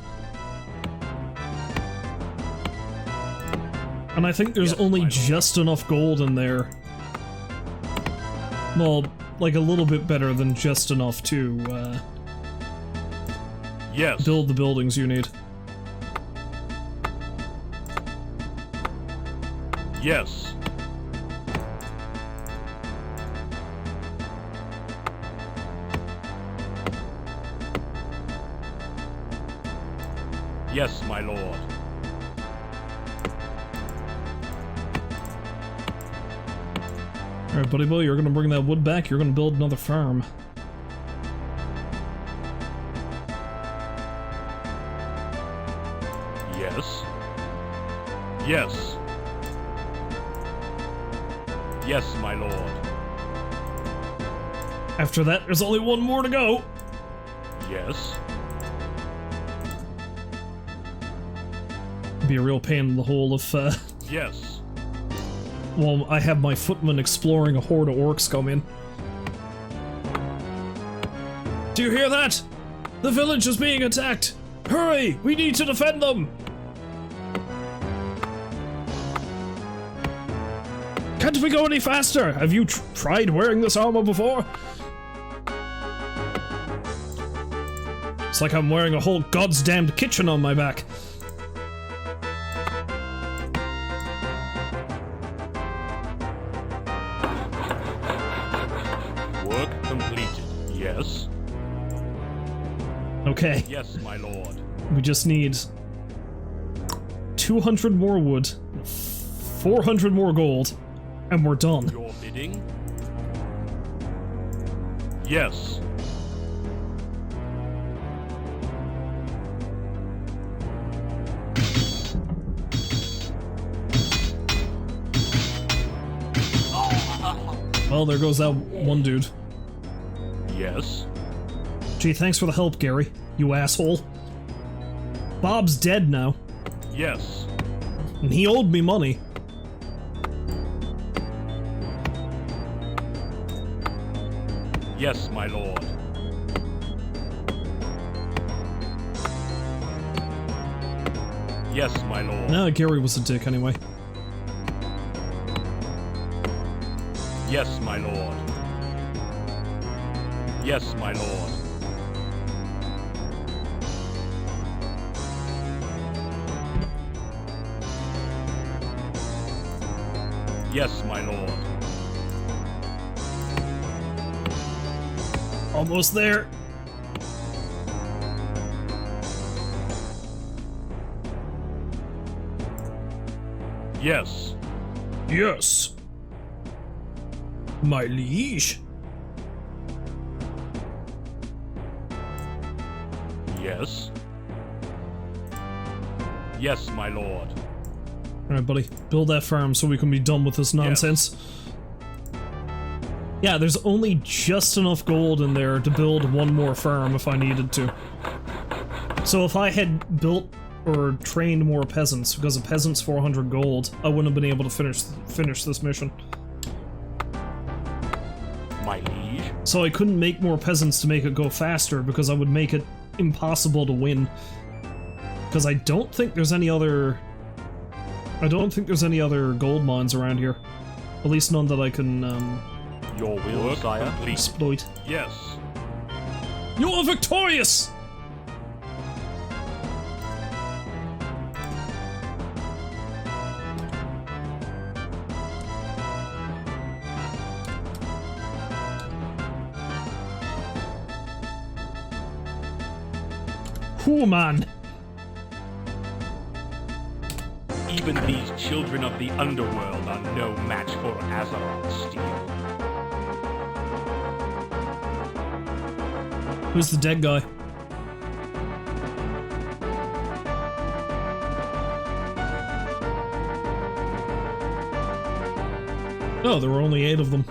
And I think there's Yes, only my lord. just enough gold in there. Well, like a little bit better than just enough to Yes. build the buildings you need. Yes. Yes, my lord. Alright, buddy boy, you're gonna bring that wood back, you're gonna build another farm. Yes. Yes. Yes, my lord. After that, there's only one more to go! Yes. Be a real pain in the hole if, Yes. well, I have my footman exploring a horde of orcs come in. Do you hear that? The village is being attacked! Hurry! We need to defend them! Can't we go any faster? Have you tried wearing this armor before? It's like I'm wearing a whole goddamned kitchen on my back. Work completed. Yes. Okay, Yes, my lord. we just need 200 more wood, 400 more gold, and we're done. Your bidding? Yes. Well, there goes that one dude. Yes. Gee, thanks for the help, Gary, you asshole. Bob's dead now, Yes. and he owed me money. Yes, my lord. Yes, my lord. Nah, Gary was a dick anyway. Yes, my lord. Yes, my lord. Yes, my lord. Almost there. Yes. Yes. My liege. Yes. Yes, my lord. Alright, buddy. Build that farm so we can be done with this nonsense. Yeah, there's only just enough gold in there to build one more farm if I needed to. So if I had built or trained more peasants, because a peasant's 400 gold, I wouldn't have been able to finish this mission. My liege. So I couldn't make more peasants to make it go faster, because I would make it impossible to win. Because I don't think there's any other gold mines around here. At least none that I can Your will, sire. exploit. Yes. You are victorious! Whew, man. Even these children of the underworld are no match for Azeroth's steel. Who's the dead guy? Oh, there were only 8 of them.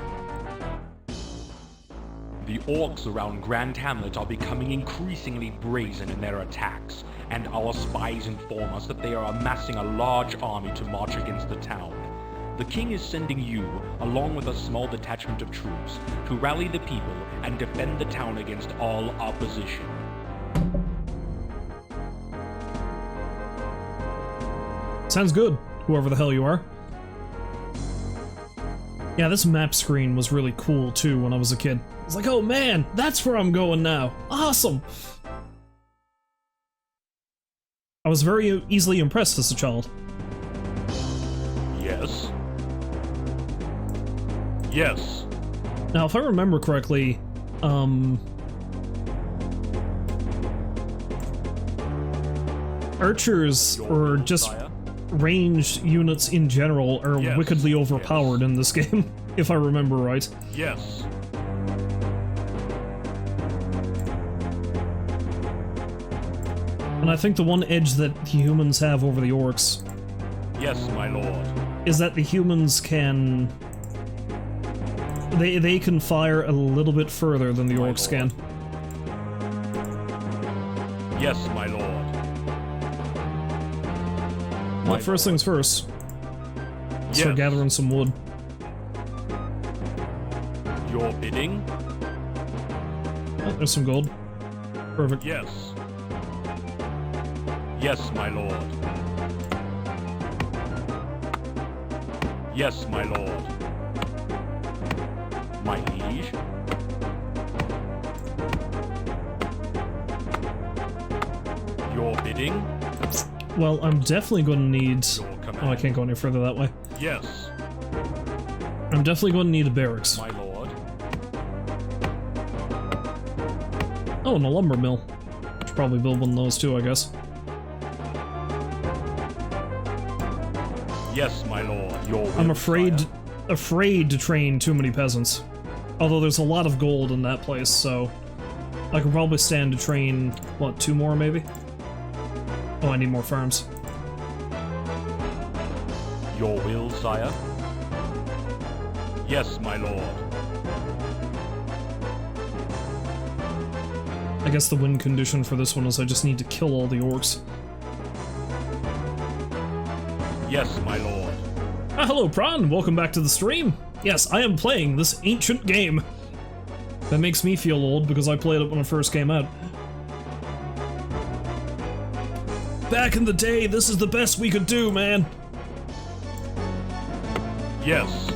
The orcs around Grand Hamlet are becoming increasingly brazen in their attacks, and our spies inform us that they are amassing a large army to march against the town. The king is sending you, along with a small detachment of troops, to rally the people and defend the town against all opposition. Sounds good, whoever the hell you are. Yeah, this map screen was really cool too when I was a kid. I was like, oh man, that's where I'm going now. Awesome! I was very easily impressed as a child. Yes. Yes. Now, if I remember correctly, archers, or just ranged units in general, are wickedly overpowered in this game, if I remember right. Yes. And I think the one edge that the humans have over the orcs Yes, my lord. is that the humans can... They can fire a little bit further than the orcs can. Yes, my lord. But first things first, start gathering some wood. Your bidding? Oh, there's some gold. Perfect. Yes. Yes, my lord. Yes, my lord. My liege? Your bidding? Well, I'm definitely going to need... Oh, I can't go any further that way. Yes. I'm definitely going to need a barracks. My lord. Oh, and a lumber mill. Should probably build one of those too, I guess. Yes, my lord. Your will, I'm afraid sire. to train too many peasants. Although there's a lot of gold in that place, so I could probably stand to train, what, 2 more maybe? Oh, I need more farms. Your will, sire? Yes, my lord. I guess the win condition for this one is I just need to kill all the orcs. Yes, my lord. Ah, hello, Prawn! Welcome back to the stream! Yes, I am playing this ancient game. That makes me feel old because I played it when it first came out. Back in the day, this is the best we could do, man! Yes.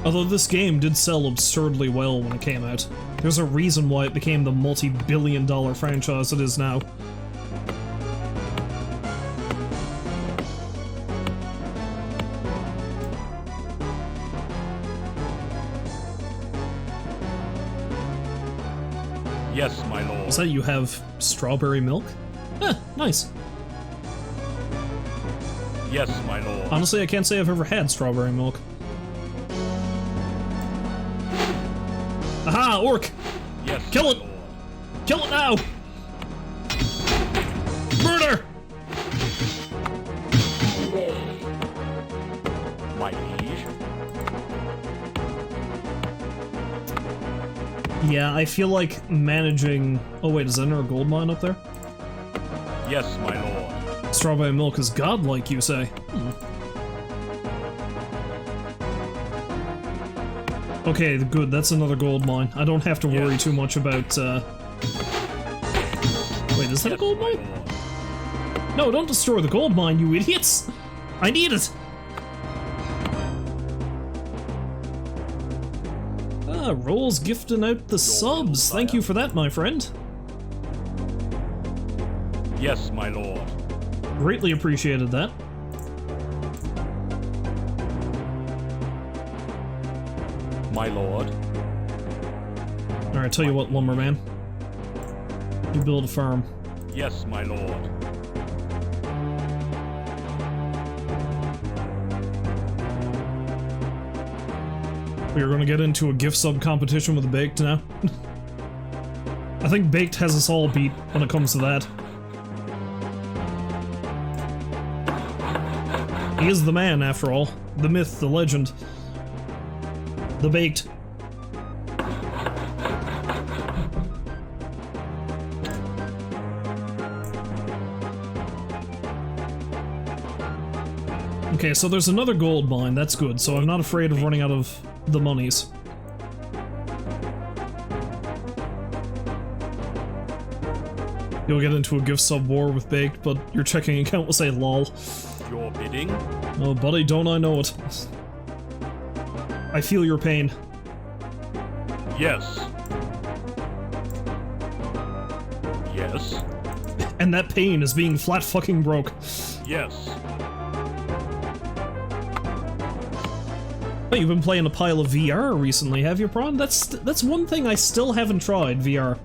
Although this game did sell absurdly well when it came out. There's a reason why it became the multi-billion-dollar franchise it is now. Yes, my lord. Is that you have strawberry milk? Huh, nice. Yes, my lord. Honestly, I can't say I've ever had strawberry milk. Aha, orc! Yes, Kill it! my lord. Kill it now! Murder! My liege. Yeah, I feel like managing... Oh wait, is there another gold mine up there? Yes, my lord. Strawberry milk is godlike, you say? Okay, good, that's another gold mine. I don't have to worry too much about, Wait, is that a gold mine? No, don't destroy the gold mine, you idiots! I need it! Ah, Roll's gifting out the subs. Thank you for that, my friend. Yes, my lord. Greatly appreciated that. My lord. Alright, tell you what, Lumberman. You build a farm. Yes, my lord. We're gonna get into a gift sub competition with Baked now. I think Baked has us all beat when it comes to that. He is the man, after all. The myth, the legend. The Baked. Okay, so there's another gold mine, that's good, so I'm not afraid of running out of the monies. You'll get into a gift sub war with Baked, but your checking account will say lol. Your bidding? Oh, buddy, don't I know it. I feel your pain. Yes. Yes. And that pain is being flat fucking broke. Yes. Oh, you've been playing a pile of VR recently, have you, Prawn? That's one thing I still haven't tried, VR.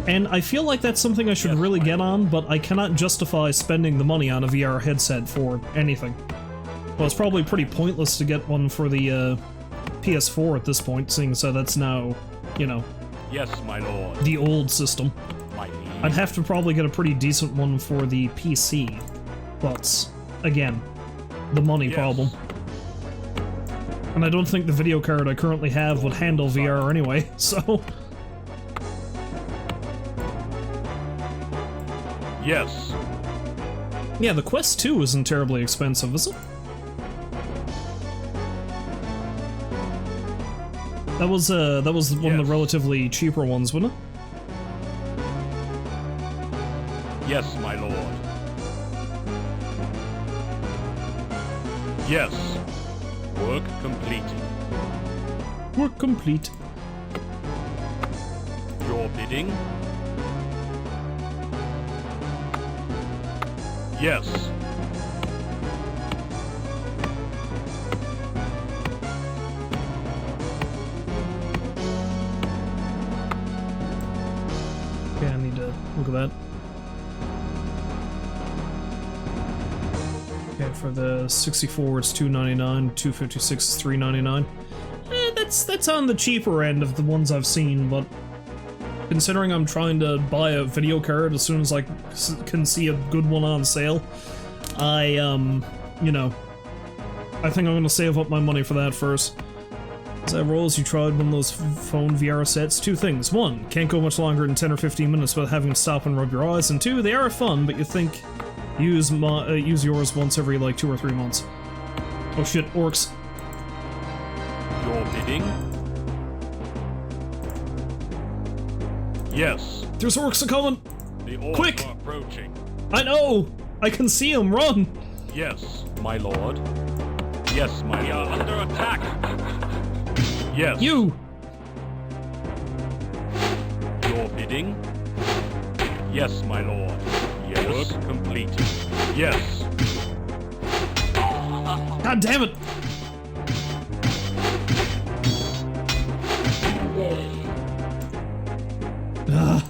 And I feel like that's something I should really get on, but I cannot justify spending the money on a VR headset for anything. Well, it's probably pretty pointless to get one for the PS4 at this point, seeing so that's now, you know... Yes, my lord. The old system. My liege. I'd have to probably get a pretty decent one for the PC. But, again, the money problem. And I don't think the video card I currently have would handle VR anyway, so... Yes. Yeah, the Quest 2 isn't terribly expensive, is it? That was one of the relatively cheaper ones, wasn't it? Yes, my lord. Yes. Work completed. Work complete. Your bidding? Yes. Okay, I need to look at that. Okay, for the 64 it's $2.99, 256 is $3.99. That's on the cheaper end of the ones I've seen, but considering I'm trying to buy a video card as soon as I can see a good one on sale, you know, I think I'm gonna save up my money for that first. As that rolls, you tried one of those phone VR sets. Two things. One, can't go much longer than 10 or 15 minutes without having to stop and rub your eyes. And two, they are fun, but you think use yours once every like 2 or 3 months. Oh shit, orcs. Your bidding? Yes. There's orcs a-coming! The orcs Quick! are approaching. I know! I can see them, run! Yes, my lord. Yes, my lord. We are under attack. Yes. You! Your bidding? Yes, my lord. Yes. Work completed. Yes. God damn it! Ugh.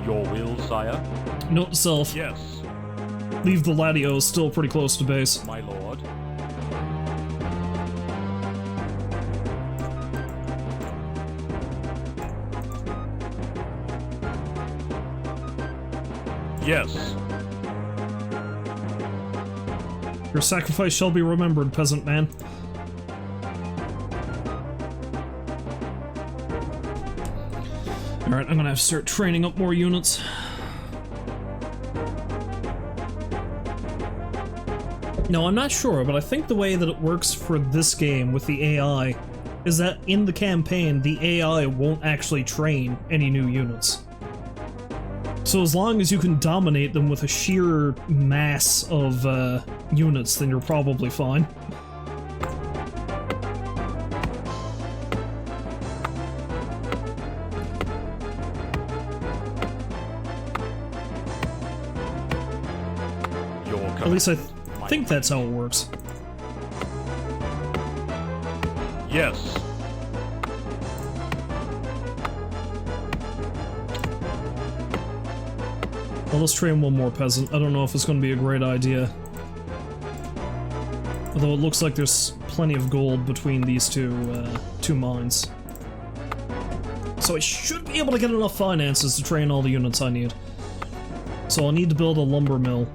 Your will, sire? Note to self. Yes. leave the Latios still pretty close to base. My lord. Yes. Your sacrifice shall be remembered, peasant man. Alright, I'm gonna have to start training up more units. No, I'm not sure, but I think the way that it works for this game with the AI is that in the campaign, the AI won't actually train any new units. So as long as you can dominate them with a sheer mass of units, then you're probably fine. At least I think that's how it works. Yes. Well, let's train one more peasant. I don't know if it's going to be a great idea. Although it looks like there's plenty of gold between these two mines. So I should be able to get enough finances to train all the units I need. So I'll need to build a lumber mill.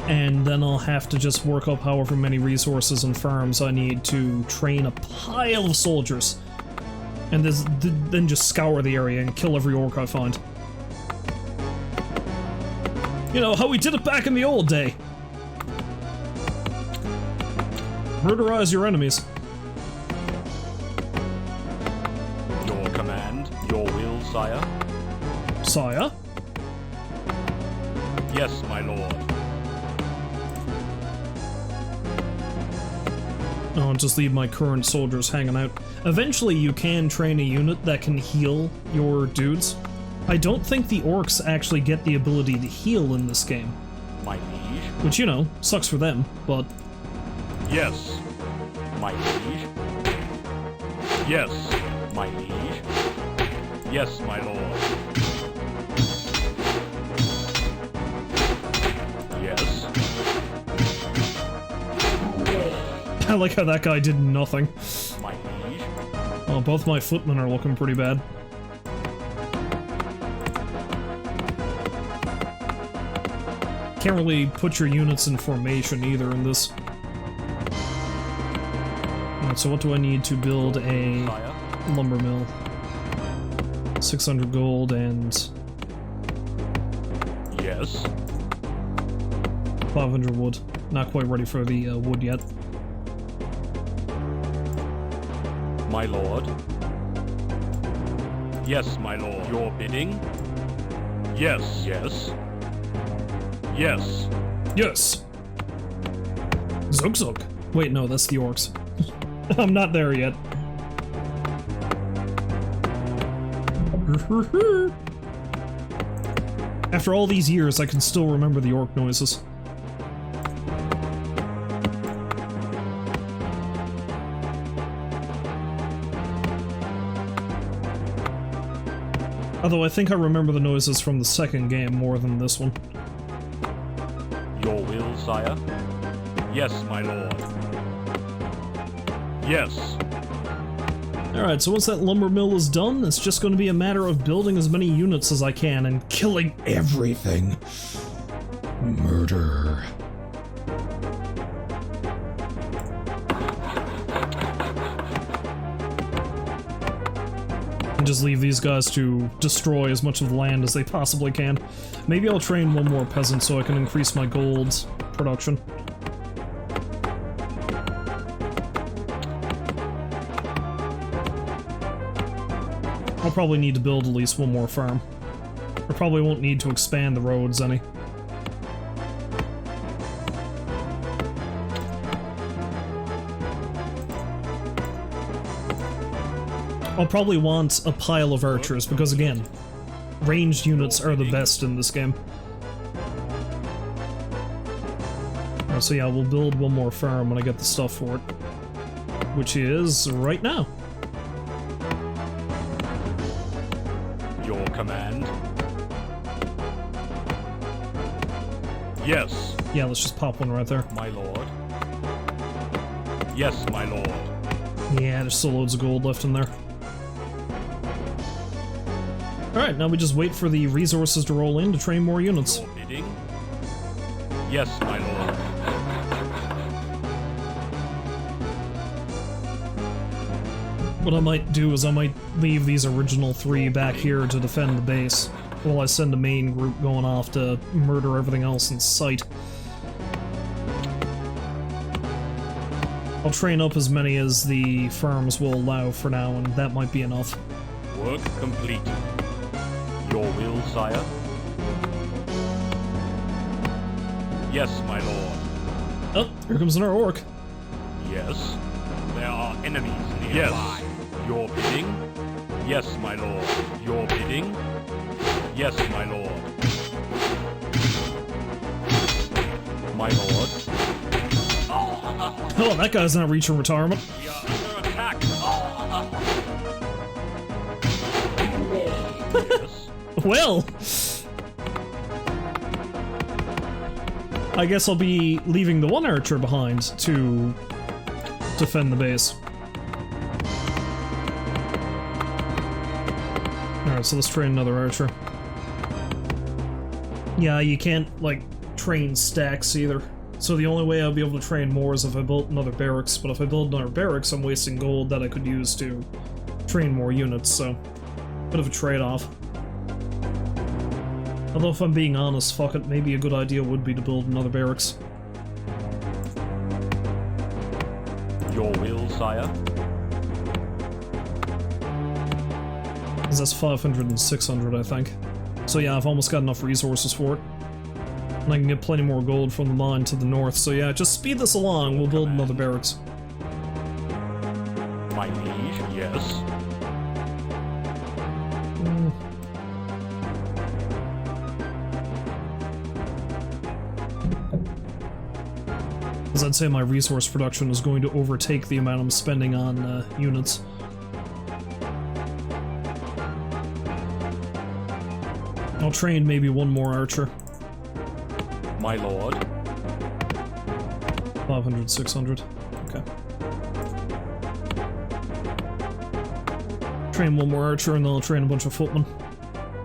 And then I'll have to just work up however many resources and farms I need to train a pile of soldiers. And then just scour the area and kill every orc I find. You know, how we did it back in the old day. Murderize your enemies. Your command, your will, sire. Sire? Yes, my lord. I'll just leave my current soldiers hanging out. Eventually you can train a unit that can heal your dudes. I don't think the orcs actually get the ability to heal in this game. My liege. Which, you know, sucks for them, but... Yes, my liege. Yes, my liege. Yes, my lord. Yes. I like how that guy did nothing. My liege. Oh, both my footmen are looking pretty bad. Can't really put your units in formation either in this. Alright, so what do I need to build a lumber mill? 600 gold and... Yes. 500 wood. Not quite ready for the wood yet. My lord. Yes, my lord. Your bidding? Yes, yes. Yes. Yes! Zug zug. Wait, no, that's the orcs. I'm not there yet. After all these years, I can still remember the orc noises. Although I think I remember the noises from the second game more than this one. Your will, sire? Yes, my lord. Yes. Alright, so once that lumber mill is done, it's just going to be a matter of building as many units as I can and killing everything. Murder. And just leave these guys to destroy as much of the land as they possibly can. Maybe I'll train one more peasant so I can increase my gold production. I'll probably need to build at least one more farm. I probably won't need to expand the roads any. I'll probably want a pile of archers, because again, ranged units are the best in this game. So yeah, we'll build one more farm when I get the stuff for it. Which is right now. Your command. Yes. Yeah, let's just pop one right there. My lord. Yes, my lord. Yeah, there's still loads of gold left in there. Alright, now we just wait for the resources to roll in to train more units. Your bidding? Yes, my lord. What I might do is I might leave these original 3 back here to defend the base, while I send a main group going off to murder everything else in sight. I'll train up as many as the farms will allow for now, and that might be enough. Work complete. Your will, sire? Yes, my lord. Oh, here comes another orc. Yes. There are enemies nearby. Yes. Your bidding? Yes, my lord. Your bidding? Yes, my lord. My lord. Oh, that guy's not reaching retirement. We are under attack. Yes. Well, I guess I'll be leaving the one archer behind to defend the base. Alright, so let's train another archer. Yeah, you can't, like, train stacks either. So the only way I'll be able to train more is if I built another barracks, but if I build another barracks, I'm wasting gold that I could use to train more units, so bit of a trade-off. Although if I'm being honest, fuck it, maybe a good idea would be to build another barracks. Your will, sire? Because that's 500 and 600, I think. So yeah, I've almost got enough resources for it. And I can get plenty more gold from the mine to the north, so yeah, just speed this along, we'll build another barracks. My liege, yes. As I'd say my resource production is going to overtake the amount I'm spending on units. I'll train maybe one more archer. My lord. 500, 600. Okay. Train one more archer and then I'll train a bunch of footmen.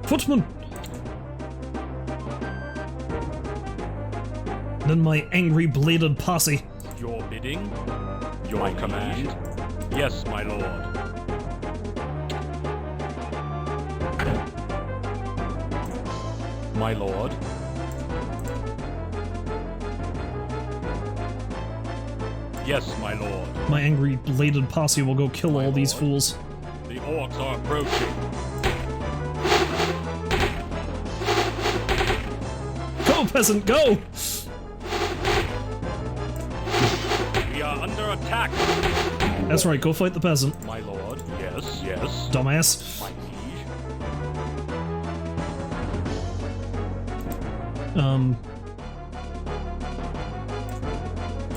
Footmen! Then my angry bladed posse. Your bidding? Your command? Yes, my lord. My lord. Yes, my lord. My angry bladed posse will go kill all these fools. The orcs are approaching. Go, peasant, go! We are under attack. That's right, go fight the peasant. My lord. Yes, yes. Dumbass. My liege.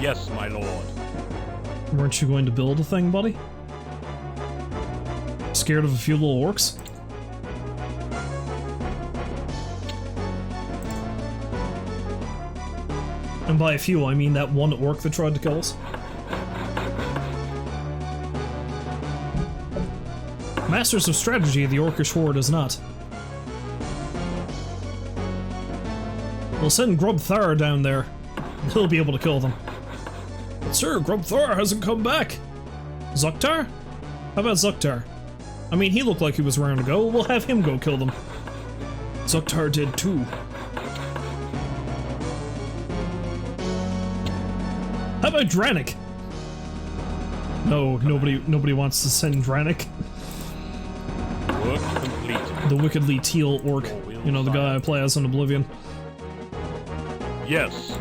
Yes, my lord. Weren't you going to build a thing, buddy? Scared of a few little orcs? And by a few, I mean that one orc that tried to kill us. Masters of strategy, the Orcish horde is not. We'll send Grubthar down there. He'll be able to kill them. But sir, Grubthar hasn't come back. Zuktar? How about Zuktar? I mean, he looked like he was around to go. We'll have him go kill them. Zuktar did too. How about Dranik? No, nobody wants to send Dranik. Work complete. The wickedly teal orc. You know, the guy I play as in Oblivion. Yes.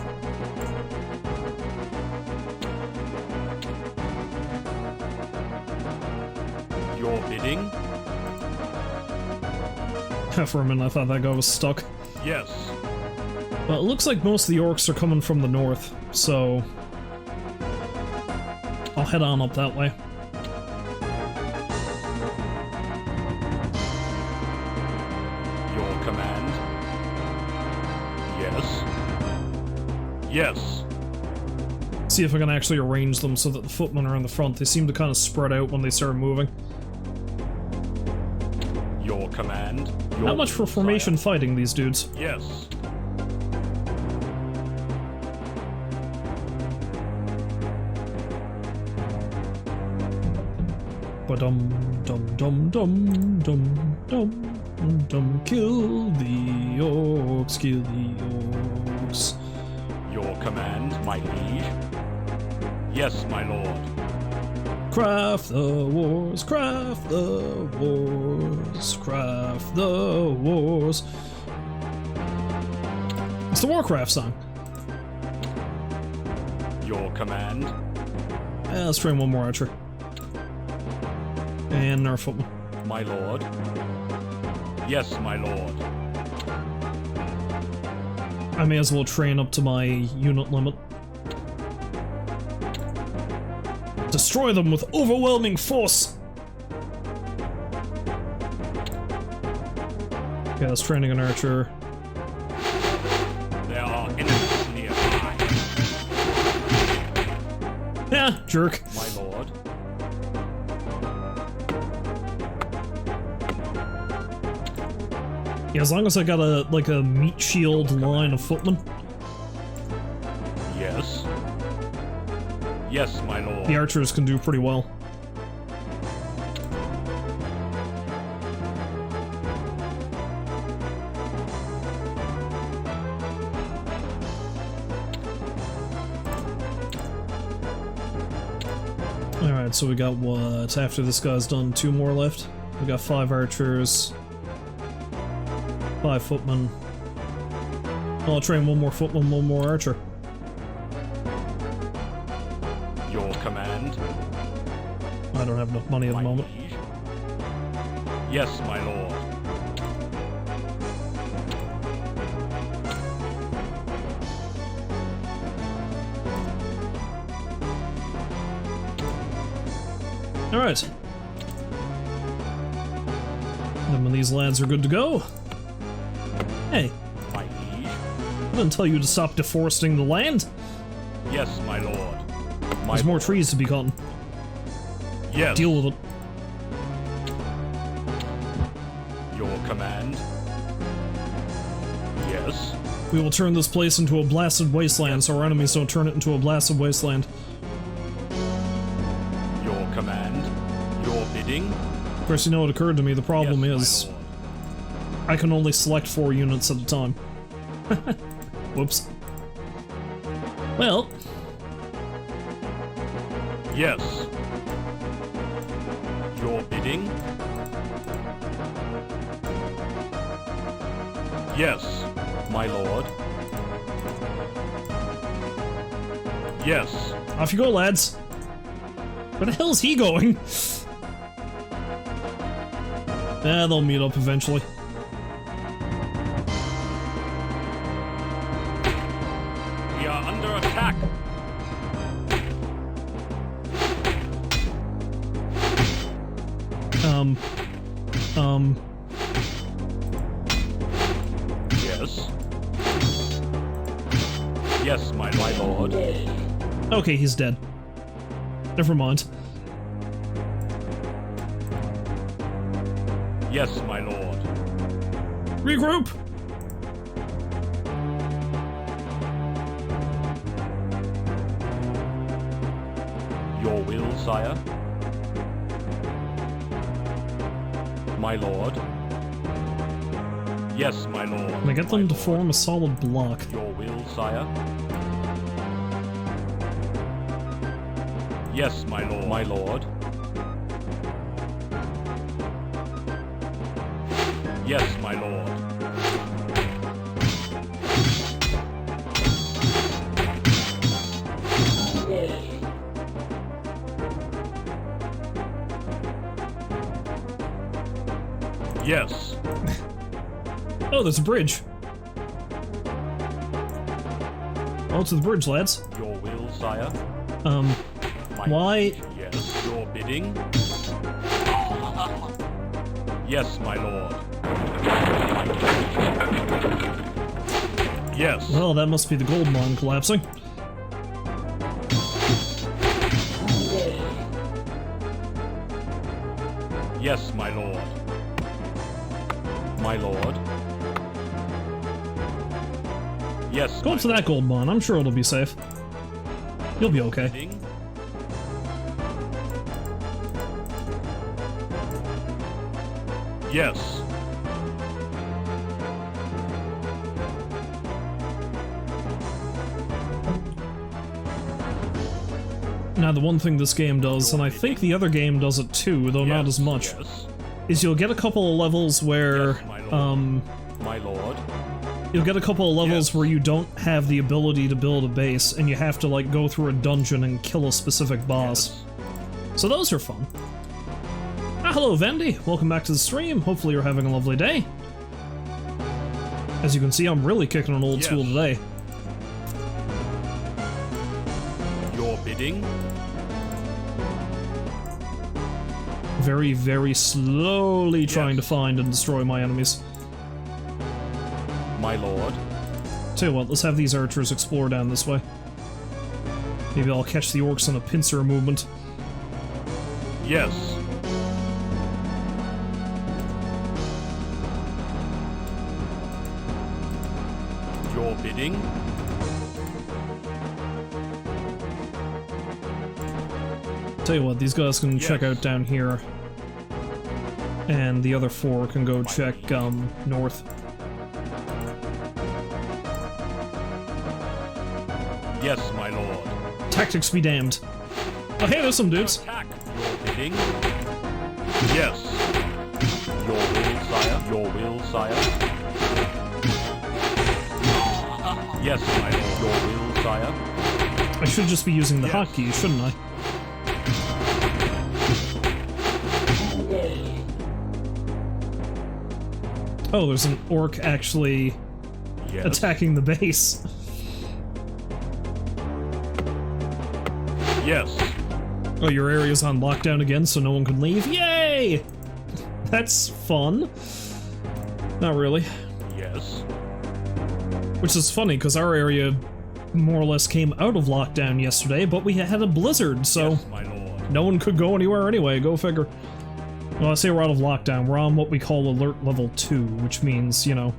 Your bidding? For a minute I thought that guy was stuck. Yes. Well, it looks like most of the orcs are coming from the north, so I'll head on up that way. Your command? Yes. Yes. See if I can actually arrange them so that the footmen are in the front. They seem to kind of spread out when they start moving. Your command. Not much for formation fighting, these dudes. Yes. Ba-dum, dum, dum, dum, dum, dum, dum, kill the orcs, kill the orcs. Your command, my liege. Yes, my lord. Craft the wars, craft the wars, craft the wars. It's the Warcraft song. Your command. Let's train one more archer. And our footman. My lord. Yes, my lord. I may as well train up to my unit limit. Destroy them with overwhelming force! Okay, that's training an archer. There are enemies nearby. Yeah, jerk. My lord. Yeah, as long as I got a, like a meat shield line of footmen. Yes. Yes, my lord. The archers can do pretty well. Alright, so we got what? After this guy's done, 2 more left. We got 5 archers. 5 footmen. I'll train 1 more footman, 1 more archer. Your command. I don't have enough money at the moment. Liege. Yes, my lord. Alright. Then when these lads are good to go. Hey, My liege. I didn't tell you to stop deforesting the land. Yes, my lord. There's more trees to be cutting. Yes. Deal with it. Your command. Yes. We will turn this place into a blasted wasteland so our enemies don't turn it into a blasted wasteland. Your command. Your bidding. Of course, you know what occurred to me. The problem Yes, is my lord. I can only select 4 units at a time. Whoops. Well, Yes. Your bidding. Yes, my lord. Yes. off you go, lads. Where the hell's he going? They'll meet up eventually. We are under attack. Yes. Yes, my lord. Okay, he's dead. Never mind. Yes, my lord. Regroup! Your will, sire. My lord. Yes, my lord. Can I get them to form a solid block? Your will, sire. Yes, my lord. My lord. Yes, my lord. Yes. Oh, there's a bridge. Oh, to the bridge, lads. Your will, sire. My Why? Yes, your bidding. Yes, my lord. Yes. Well, that must be the gold mine collapsing. Yes, my lord. My lord. Yes. Go up to that gold mine. I'm sure it'll be safe. You'll be okay. Yes. Now, the one thing this game does, and I think the other game does it too, though not as much, is you'll get a couple of levels where, my lord. You'll get a couple of levels where you don't have the ability to build a base, and you have to, like, go through a dungeon and kill a specific boss. So those are fun. Hello, Vendy! Welcome back to the stream. Hopefully you're having a lovely day. As you can see, I'm really kicking on old school today. Your bidding? Very, very slowly trying to find and destroy my enemies. My lord. Tell you what, let's have these archers explore down this way. Maybe I'll catch the orcs in a pincer movement. Yes. Your bidding? Tell you what, these guys can check out down here. And the other four can go check, north. Yes, my lord. Tactics be damned. Oh, hey, there's some dudes. Attack. Your bidding? Yes. Your will, sire. Your will, sire. Yes, my lord. Your will, sire. I should just be using the hotkey, shouldn't I? Oh, there's an orc actually attacking the base. Yes. Oh, your area's on lockdown again, so no one can leave? Yay! That's fun. Not really. Yes. Which is funny, because our area more or less came out of lockdown yesterday, but we had a blizzard, so yes, my lord. No one could go anywhere anyway, go figure. Well, I say we're out of lockdown, we're on what we call alert level 2, which means, you know,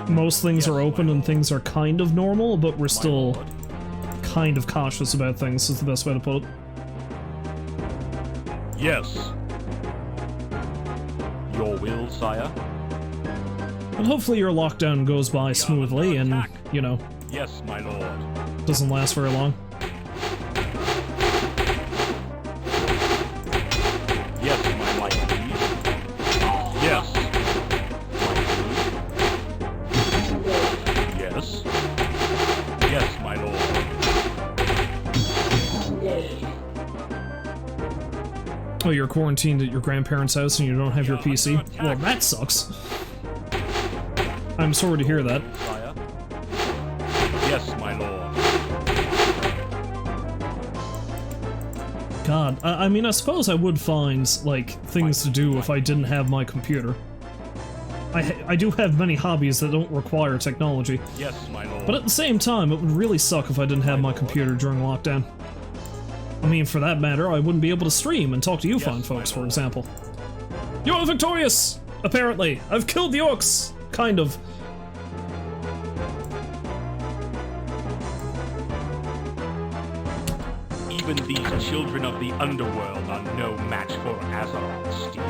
most things are open and things are kind of normal, but we're still kind of cautious about things, is the best way to put it. Yes. Your will, sire. And hopefully your lockdown goes by smoothly and, you know, yes, my lord. Doesn't last very long. Yes, my light, please. Yes. Yes. Yes, my lord. Oh, you're quarantined at your grandparents' house and you don't have your PC? Well, that sucks. I'm sorry to hear that. Yes, my lord. God, I mean, I suppose I would find, like, things to do if I didn't have my computer. I do have many hobbies that don't require technology. Yes, my lord. But at the same time, it would really suck if I didn't have my computer during lockdown. I mean, for that matter, I wouldn't be able to stream and talk to you fine folks, for example. You are victorious! Apparently. I've killed the orcs! Kind of. Even these children of the underworld are no match for Azeroth steel.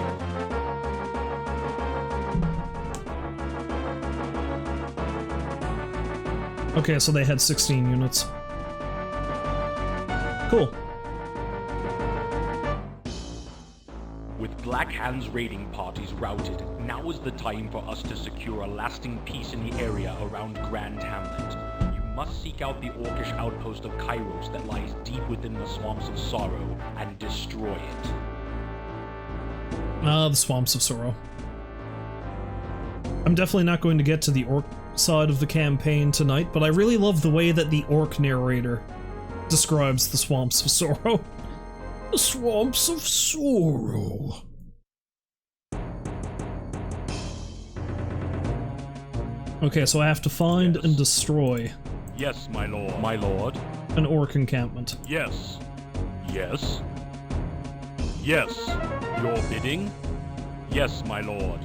Okay, so they had 16 units. Cool. With Black Hand's raiding parties routed, now is the time for us to secure a lasting peace in the area around Grand Hamlet. You must seek out the Orcish outpost of Kairos that lies deep within the Swamps of Sorrow and destroy it. The Swamps of Sorrow. I'm definitely not going to get to the orc side of the campaign tonight, but I really love the way that the orc narrator describes the Swamps of Sorrow. The Swamps of Sorrow. Okay, so I have to find and destroy Yes, my lord. My lord. an orc encampment. Yes. Yes. Yes. Your bidding? Yes, my lord.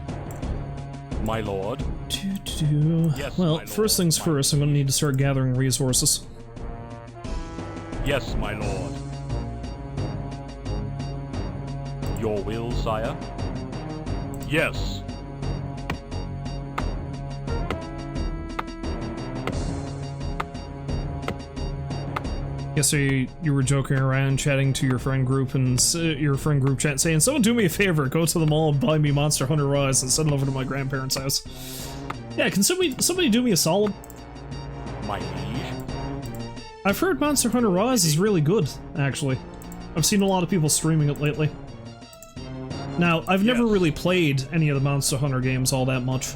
My lord. Well, Yes, my lord. first things first, I'm gonna need to start gathering resources. Yes, my lord. Your will, sire? Yes. Yeah, so you were joking around, chatting to your friend group, and your friend group chat saying, "Someone do me a favor, go to the mall and buy me Monster Hunter Rise and send it over to my grandparents' house." Yeah, can somebody do me a solid? My liege? I've heard Monster Hunter Rise is really good, actually. I've seen a lot of people streaming it lately. Now, I've never really played any of the Monster Hunter games all that much.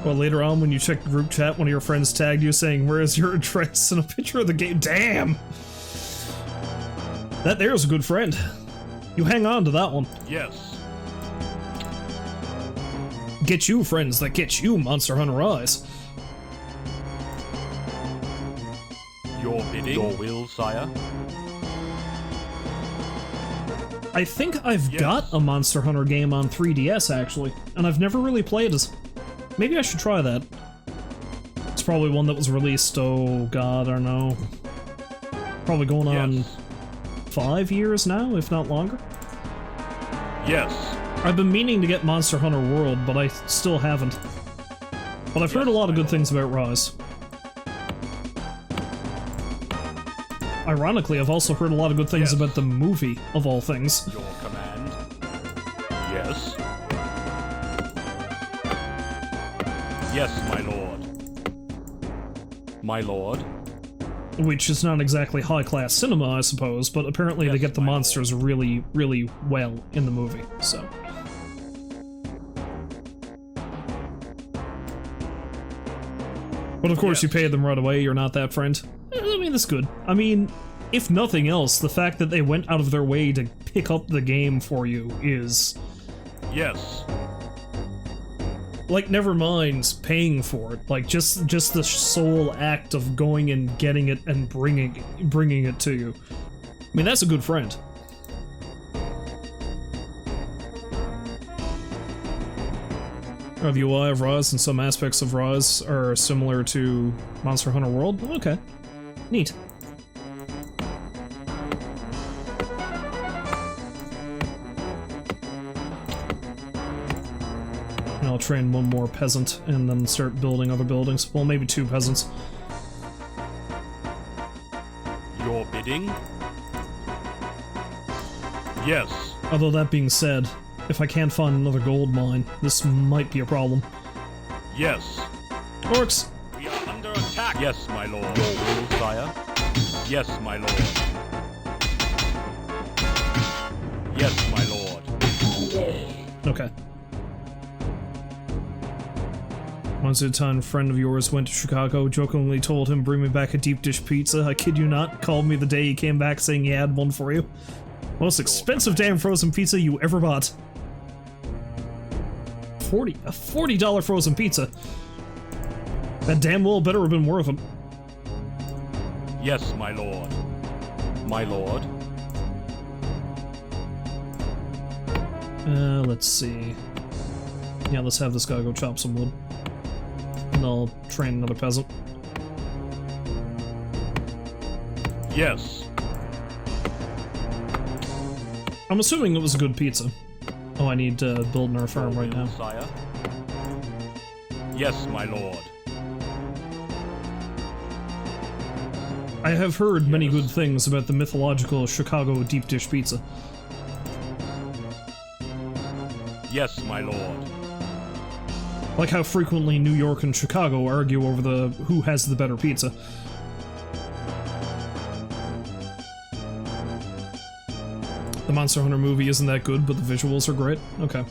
Well, later on, when you check the group chat, one of your friends tagged you saying, "Where is your address?" and a picture of the game. Damn! That there's a good friend. You hang on to that one. Yes. Get you friends that get you Monster Hunter Rise. Your bidding? Your will, sire? I think I've got a Monster Hunter game on 3DS, actually, and I've never really played it. Maybe I should try that. It's probably one that was released, oh god, I don't know. Probably going on 5 years now, if not longer. Yes. I've been meaning to get Monster Hunter World, but I still haven't. But I've heard a lot of good things about Rise. Ironically, I've also heard a lot of good things about the movie, of all things. Your command? Yes. Yes, my lord. My lord. Which is not exactly high-class cinema, I suppose, but apparently they get the monsters really, really well in the movie, so... But of course you pay them right away, you're not that friend. I mean, that's good. I mean, if nothing else, the fact that they went out of their way to pick up the game for you is... Yes. Like, never mind paying for it. Like, just the sole act of going and getting it and bringing it to you. I mean, that's a good friend. The UI of Rise and some aspects of Rise are similar to Monster Hunter World? Okay. Neat. And I'll train one more peasant and then start building other buildings. Well, maybe 2 peasants. Your bidding? Yes. Although that being said, if I can't find another gold mine, this might be a problem. Yes. Orcs! We are under attack. Yes, my lord. Your will, sire? Yes, my lord. Yes, my lord. Okay. Once a time, a friend of yours went to Chicago, jokingly told him, "Bring me back a deep dish pizza." I kid you not, called me the day he came back saying he had one for you. Most expensive damn frozen pizza you ever bought. A $40 frozen pizza. That damn well better have been worth it. Yes, my lord. My lord. Let's see. Yeah, let's have this guy go chop some wood. And I'll train another peasant. Yes. I'm assuming it was a good pizza. Oh, I need to build another farm right now. Sire? Yes, my lord. I have heard many good things about the mythological Chicago deep dish pizza. Yes, my lord. Like how frequently New York and Chicago argue over who has the better pizza. The Monster Hunter movie isn't that good, but the visuals are great. Okay.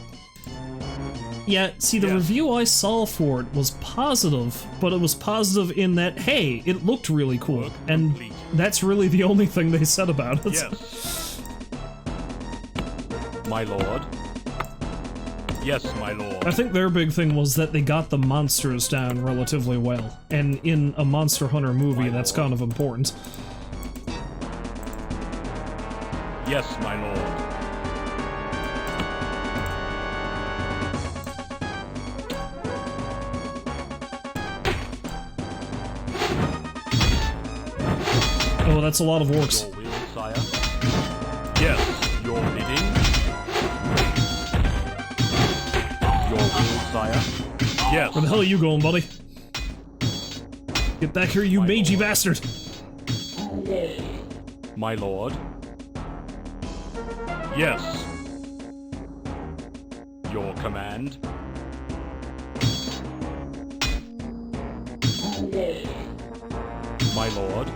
Yeah, see, the review I saw for it was positive, but it was positive in that, hey, it looked really cool, and that's really the only thing they said about it. Yes. My lord. Yes, my lord. I think their big thing was that they got the monsters down relatively well, and in a Monster Hunter movie, that's kind of important. Yes, my lord. Oh, that's a lot of orcs. Your will, sire. Yes, your bidding. Your will, sire. Yes. Where the hell are you going, buddy? Get back here, you mangy bastard! My lord. Yes. Your command. My lord.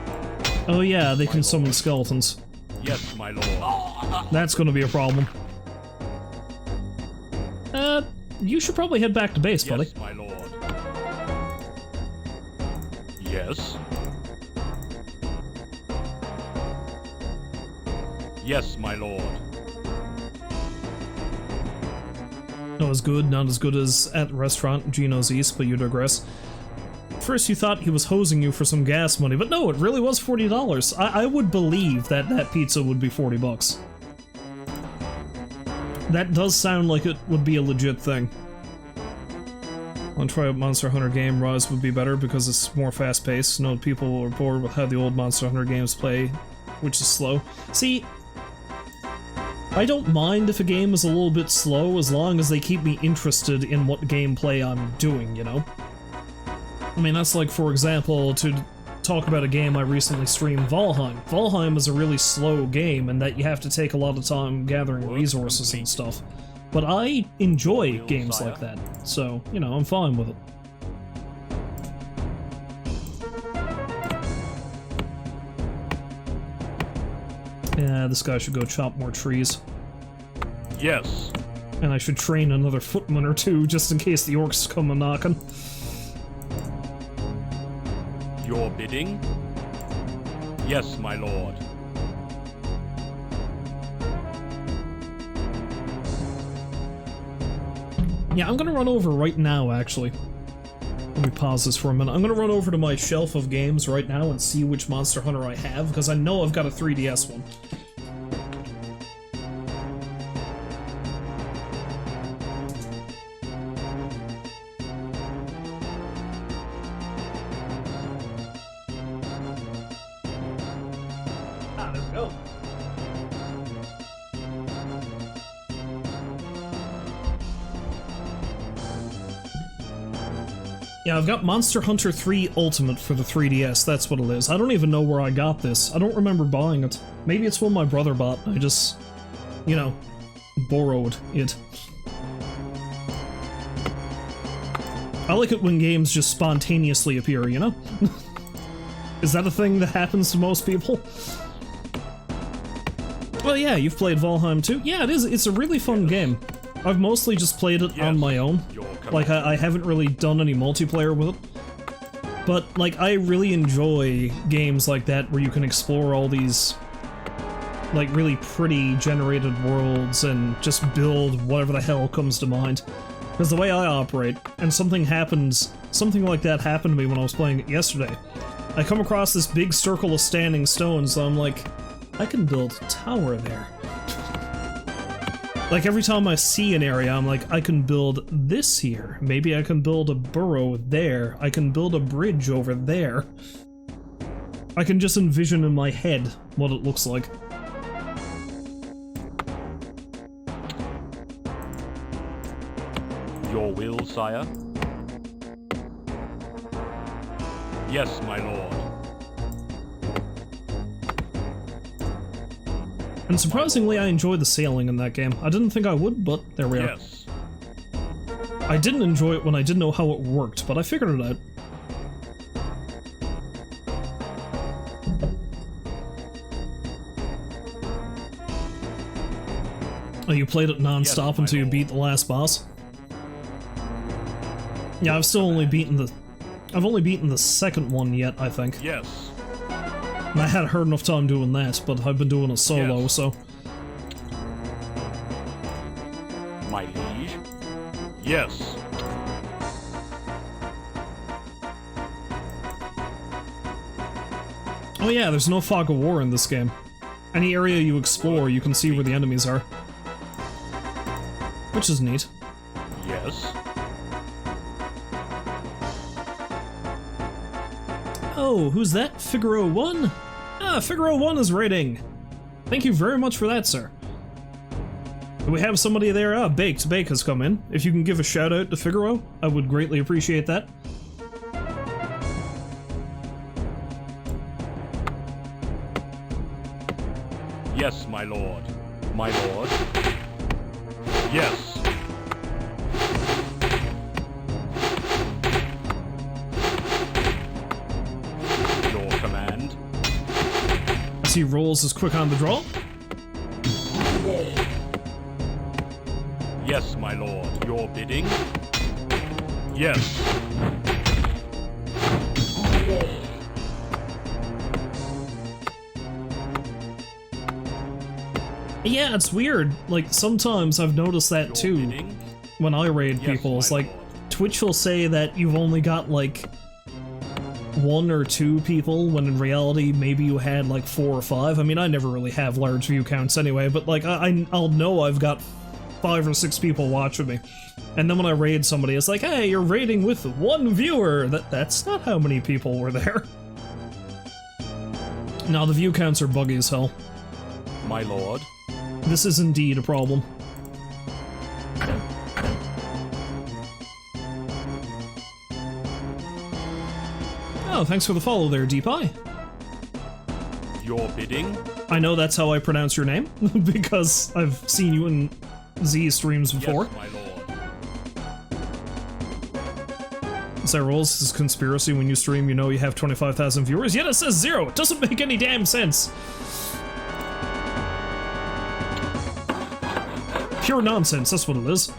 Oh yeah, they can summon skeletons. Yes, my lord. That's gonna be a problem. You should probably head back to base, buddy. Yes, my lord. Yes. Yes, my lord. Not as good, not as good as at the restaurant, Gino's East, but you digress. First you thought he was hosing you for some gas money, but no, it really was $40. I would believe that that pizza would be 40 bucks. That does sound like it would be a legit thing. I'll try out Monster Hunter game. Rise would be better because it's more fast-paced. No, people are bored with how the old Monster Hunter games play, which is slow. See, I don't mind if a game is a little bit slow as long as they keep me interested in what gameplay I'm doing, you know? I mean, that's like, for example, to talk about a game I recently streamed, Valheim. Valheim is a really slow game in that you have to take a lot of time gathering resources and stuff. But I enjoy games like that, so, you know, I'm fine with it. Yeah, this guy should go chop more trees. Yes. And I should train another footman or two just in case the orcs come a-knocking. Your bidding? Yes, my lord. Yeah, I'm gonna run over right now, actually. Let me pause this for a minute. I'm gonna run over to my shelf of games right now and see which Monster Hunter I have, because I know I've got a 3DS one. Ah, there we go. Yeah, I've got Monster Hunter 3 Ultimate for the 3DS, that's what it is. I don't even know where I got this. I don't remember buying it. Maybe it's one my brother bought. I just, you know, borrowed it. I like it when games just spontaneously appear, you know? Is that a thing that happens to most people? Well, yeah, you've played Valheim too. Yeah, it is. It's a really fun game. I've mostly just played it on my own. Like, I haven't really done any multiplayer with it. But, like, I really enjoy games like that where you can explore all these, like, really pretty generated worlds and just build whatever the hell comes to mind. Because the way I operate, and something like that happened to me when I was playing it yesterday. I come across this big circle of standing stones, so I'm like, I can build a tower there. Like, every time I see an area, I'm like, I can build this here. Maybe I can build a burrow there. I can build a bridge over there. I can just envision in my head what it looks like. Your will, sire? Yes, my lord. And surprisingly, I enjoyed the sailing in that game. I didn't think I would, but there we are. Yes. I didn't enjoy it when I didn't know how it worked, but I figured it out. Oh, you played it non-stop until you beat the last boss? Yeah, I've still only beaten the... I've only beaten the second one yet, I think. Yes. And I hadn't heard enough time doing that, but I've been doing it solo, Yes. so... My liege? Yes. Oh yeah, there's no fog of war in this game. Any area you explore, you can see where the enemies are. Which is neat. Yes. Oh, who's that? Figaro 1? Ah, Figaro 1 is raiding. Thank you very much for that, sir. Do we have somebody there? Ah, Baked. Bake has come in. If you can give a shout out to Figaro, I would greatly appreciate that. Yes, my lord. My lord. Yes. Your command. I see Rolls is quick on the draw. Yes, my lord. Your bidding. Yes. Yeah, it's weird. Like, sometimes I've noticed that too when I raid people. It's like, Twitch will say that you've only got like 1 or 2 people, when in reality maybe you had like 4 or 5. I mean, I never really have large view counts anyway, but like I'll know I've got 5 or 6 people watching me. And then when I raid somebody, it's like, hey, you're raiding with 1 viewer. That's not how many people were there. No, the view counts are buggy as hell. My lord. This is indeed a problem. Oh, thanks for the follow there, Deepeye. Your bidding? I know that's how I pronounce your name, because I've seen you in Z streams before. Yes, my lord. Is that Rolls? This is conspiracy. When you stream, you know you have 25,000 viewers, yet it says 0! It doesn't make any damn sense! Pure nonsense, that's what it is.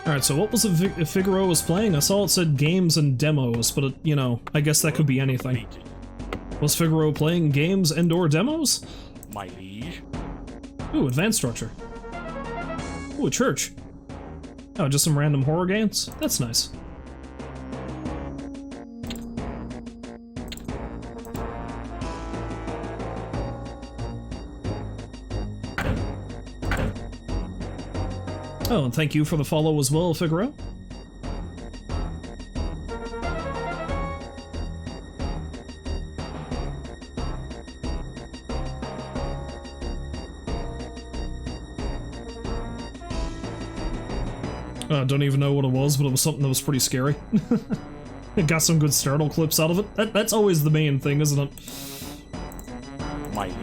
Alright, so what was the Figaro was playing? I saw it said games and demos, but it, you know, I guess that could be anything. Was Figaro playing games and/or demos? My liege. Ooh, advanced structure. Ooh, a church. Oh, just some random horror games? That's nice. Oh, and thank you for the follow as well, Figaro. I don't even know what it was, but it was something that was pretty scary. It got some good startle clips out of it. That's always the main thing, isn't it? My liege.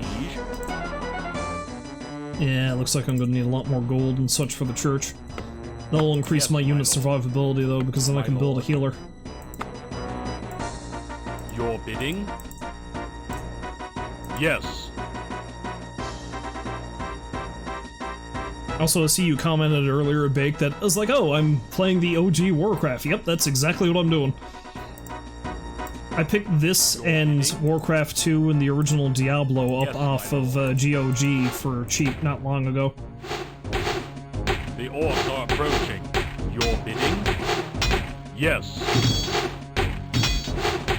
Yeah, it looks like I'm gonna need a lot more gold and such for the church. That'll increase my unit survivability though, because then I can build a healer. Your bidding? Yes. Also, I see you commented earlier, Bake, that I was like, oh, I'm playing the OG Warcraft. Yep, that's exactly what I'm doing. I picked this and Warcraft 2 and the original Diablo up off of GOG for cheap not long ago. The orcs are approaching. Your bidding? Yes.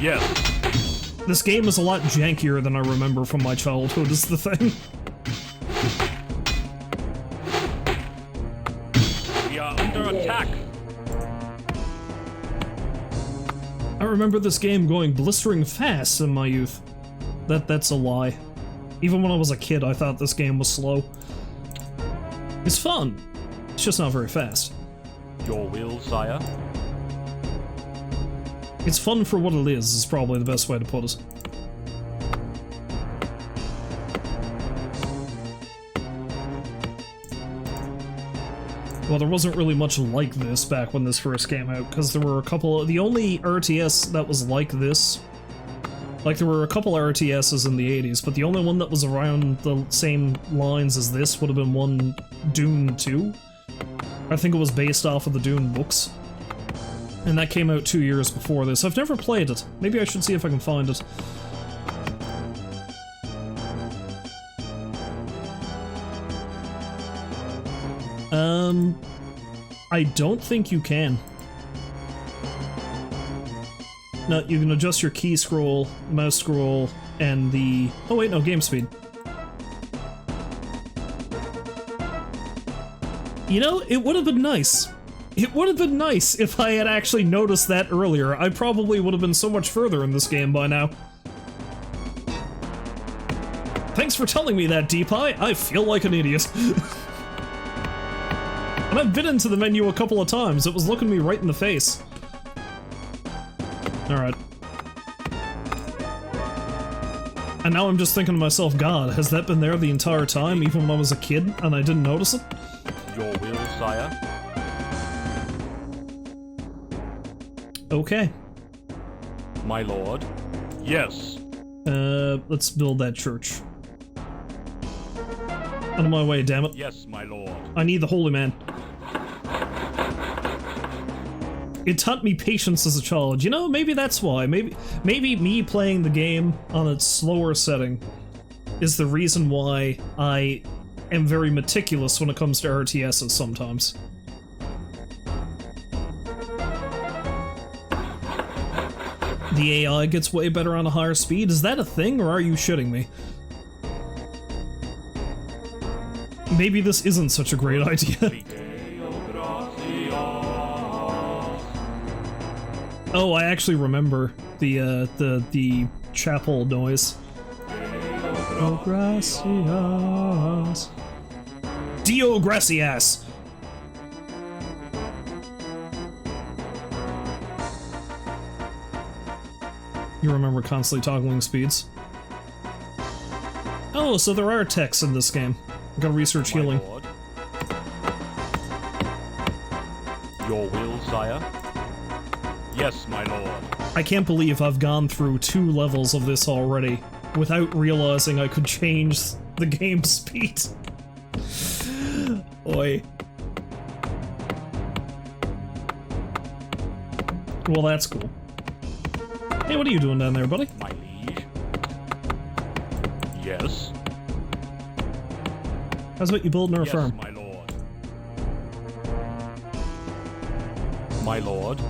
Yes. This game is a lot jankier than I remember from my childhood, is the thing. We are under attack. I remember this game going blistering fast in my youth. That's a lie. Even when I was a kid, I thought this game was slow. It's fun. It's just not very fast. Your will, sire? It's fun for what it is probably the best way to put it. Well, there wasn't really much like this back when this first came out, because there were a couple of... The only RTS that was like this... Like, there were a couple RTSs in the 80s, but the only one that was around the same lines as this would have been one Dune 2. I think it was based off of the Dune books. And that came out 2 years before this. I've never played it. Maybe I should see if I can find it. I don't think you can. No, you can adjust your key scroll, mouse scroll, and the... Oh wait, no, game speed. You know, it would have been nice. It would have been nice if I had actually noticed that earlier. I probably would have been so much further in this game by now. Thanks for telling me that, Deepie. I feel like an idiot. And I've been into the menu a couple of times. It was looking me right in the face. Alright. And now I'm just thinking to myself, God, has that been there the entire time, even when I was a kid, and I didn't notice it? Your will, sire. Okay. My lord. Yes. Let's build that church. Out of my way, damn it. Yes, my lord. I need the holy man. It taught me patience as a child. You know, maybe that's why. Maybe me playing the game on its slower setting is the reason why I am very meticulous when it comes to RTSs sometimes. The AI gets way better on a higher speed. Is that a thing, or are you shitting me? Maybe this isn't such a great idea. Oh, I actually remember the chapel noise. Oh, gracias. Dio gracias. You remember constantly toggling speeds? Oh, so there are techs in this game. I gotta research healing. Lord. Your will, sire. Yes, my lord. I can't believe I've gone through 2 levels of this already without realizing I could change the game speed. Oi. Well, that's cool. Hey, what are you doing down there, buddy? My liege. Yes. How's about you building our farm? My lord. My lord.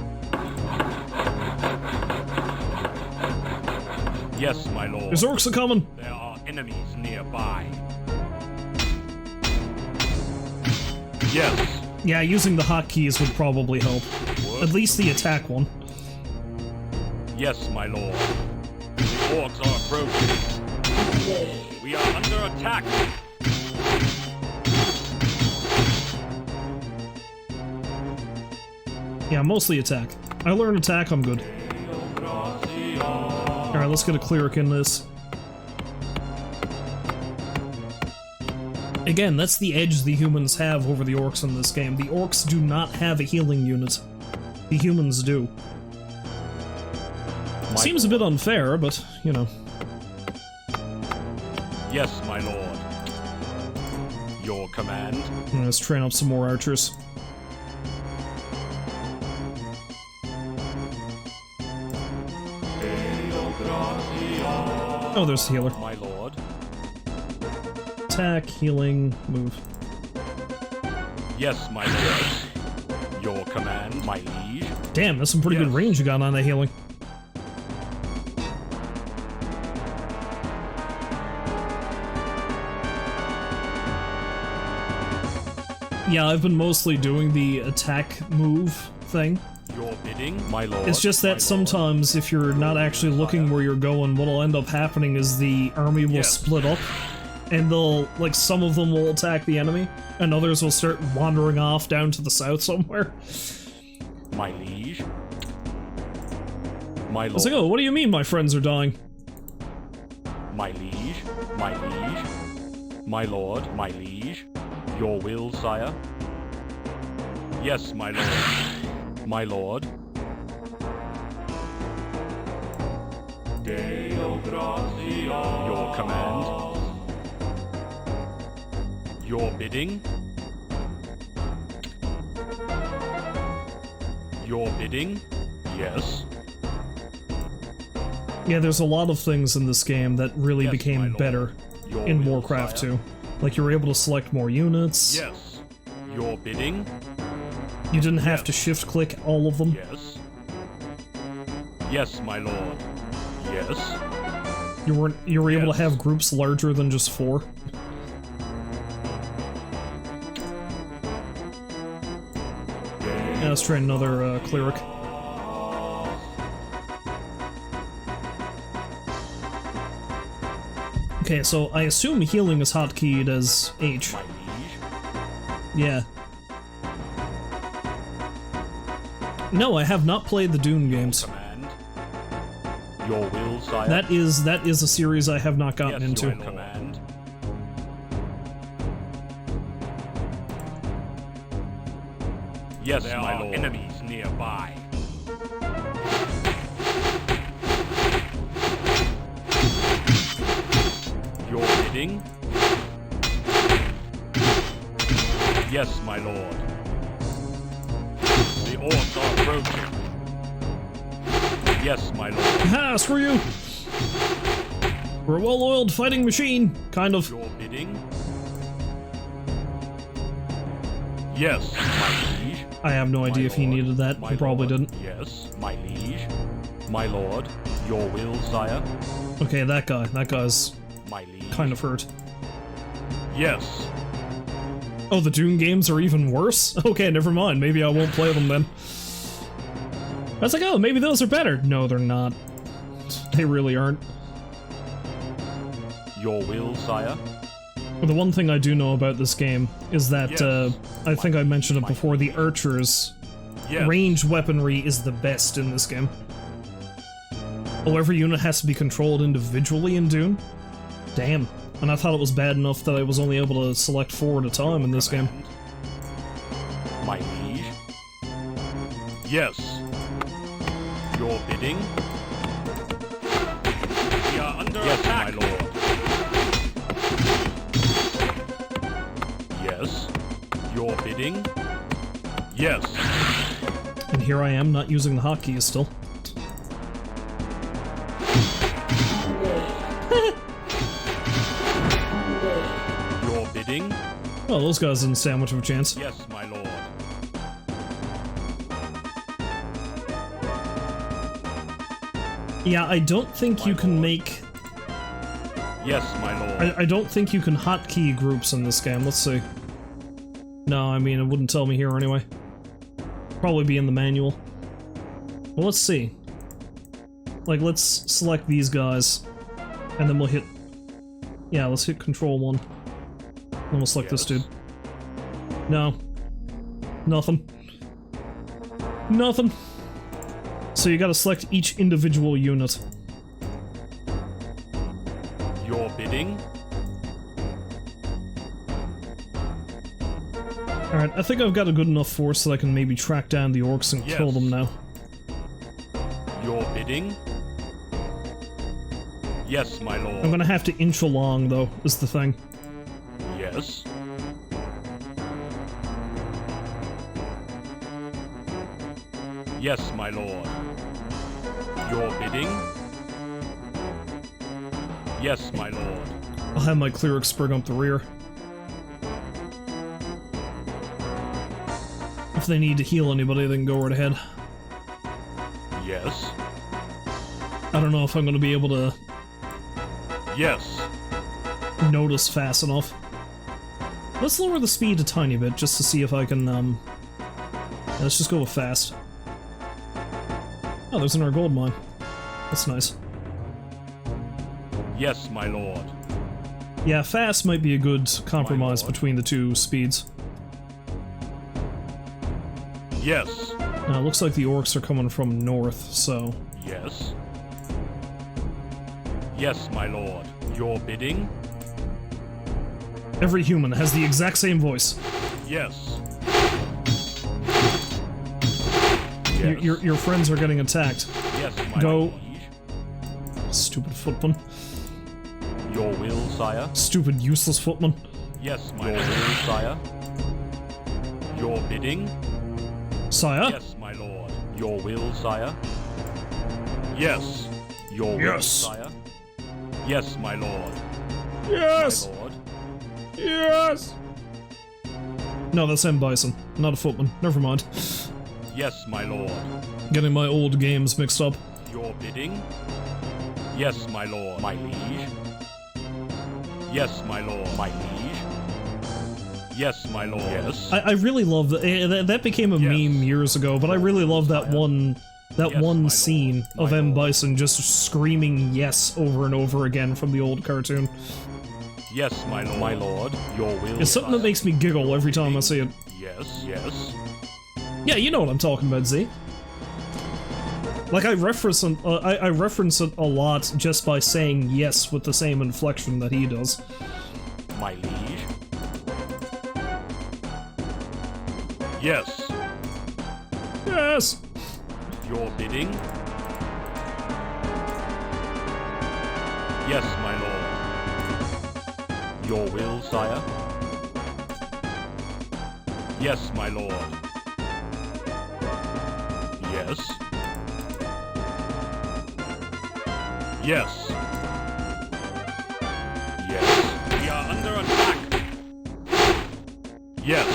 Yes, my lord. There's orcs a-coming! There are enemies nearby. Yes. Yeah, using the hotkeys would probably help. At least the attack one. Yes, my lord. The orcs are approaching. We are under attack. Yeah, mostly attack. I learn attack, I'm good. Alright, let's get a cleric in this. Again, that's the edge the humans have over the orcs in this game. The orcs do not have a healing unit. The humans do. Seems a bit unfair, but, you know. Yes, my lord. Your command. Let's train up some more archers. Oh, there's the healer. My lord. Attack, healing, move. Yes, my lord. Your command, my liege. Damn, that's some pretty good range you got on that healing. Yeah, I've been mostly doing the attack move thing. Your bidding, my lord. It's just that sometimes, if you're not actually looking where you're going, what'll end up happening is the army will split up, and they'll, like, some of them will attack the enemy, and others will start wandering off down to the south somewhere. My liege. My lord. I was like, oh, what do you mean my friends are dying? My liege. My liege. My lord. My liege. Your will, sire. Yes, my lord. My lord. Your command. Your bidding. Your bidding? Yes. Yeah, there's a lot of things in this game that really Yes, my became lord. better Your in will, Warcraft sire. 2. Like, you were able to select more units. Yes. Your bidding? You didn't have Yes. to shift-click all of them. Yes. Yes, my lord. Yes. You were able Yes. to have groups larger than just 4. Yeah, let's try another cleric. Okay, so I assume healing is hotkeyed as H. My liege? Yeah. No, I have not played the Dune games. Command. Your will, sire? That is a series I have not gotten yes, into. your command. Yes, There my are lord. enemies nearby. Your bidding? Yes, my lord. The orcs are approaching. Yes, my lord. Ha! Screw you! We're a well-oiled fighting machine, kind of. Your bidding? Yes, my liege. I have no idea if he lord. needed that. My He probably lord. didn't. Yes, my liege. My lord. Your will, sire. Okay, that guy's My liege. kind of hurt. Yes. Oh, the Dune games are even worse? Okay, never mind. Maybe I won't play them then. I was like, oh, maybe those are better. No, they're not. They really aren't. Your will, sire. The one thing I do know about this game is that, Yes. I think I mentioned it before, the archers' Yes. ranged weaponry is the best in this game. Oh, every unit has to be controlled individually in Dune? Damn. And I thought it was bad enough that I was only able to select 4 at a time in this game. My liege. Yes. Your bidding? We are under Yes, attack. my lord. Yes. Your bidding? Yes. And here I am, not using the hotkeys still. Your bidding? Well, those guys didn't stand much of a chance. Yes, my lord. Yeah, I don't think you can make... Yes, my lord. I don't think you can hotkey groups in this game. Let's see. No, I mean, it wouldn't tell me here anyway. Probably be in the manual. Well, let's see. Like, let's select these guys, and then we'll hit... Yeah, let's hit Control 1. Then we'll select this dude. No. Nothing. Nothing. So you gotta select each individual unit. Your bidding? Alright, I think I've got a good enough force that I can maybe track down the orcs and kill Yes. them now. Your bidding? Yes, my lord. I'm gonna have to inch along, though, is the thing. Yes. Yes, my lord. Your bidding? Yes, my lord. I'll have my cleric spring up the rear. If they need to heal anybody, they can go right ahead. Yes. I don't know if I'm gonna be able to Yes. notice fast enough. Let's lower the speed a tiny bit, just to see if I can, let's just go with fast. Oh, there's another gold mine. That's nice. Yes, my lord. Yeah, fast might be a good compromise lord. between the two speeds. Yes. Now, it looks like the orcs are coming from north, so... Yes. Yes, my lord. Your bidding? Every human has the exact same voice. Yes. Your, your friends are getting attacked. Yes, my Go. liege. Stupid footman. Your will, sire. Stupid, useless footman. Yes, my will, sire. Your bidding? Sire? Yes, my lord. Your will, sire? Yes. Your will, Yes. sire? Yes, my lord. Yes! My lord. Yes! No, that's M. Bison, not a footman. Never mind. Yes, my lord. Getting my old games mixed up. Your bidding? Yes, my lord. My liege? Yes, my lord. My liege? Yes, my lord. Yes. I really love that. That became a Yes. meme years ago, but I really love that one. That Yes, one my scene lord. of My M. lord. Bison just screaming "yes" over and over again from the old cartoon. Yes, my lord. My lord. Your will, It's something that sire? makes me giggle every time I see it. Yes, yes. Yeah, you know what I'm talking about, Z. Like I reference it a lot just by saying yes with the same inflection that he does. My liege? Yes. Yes. Your bidding? Yes, my lord. Your will, sire? Yes, my lord. Yes. Yes. Yes. We are under attack. Yes.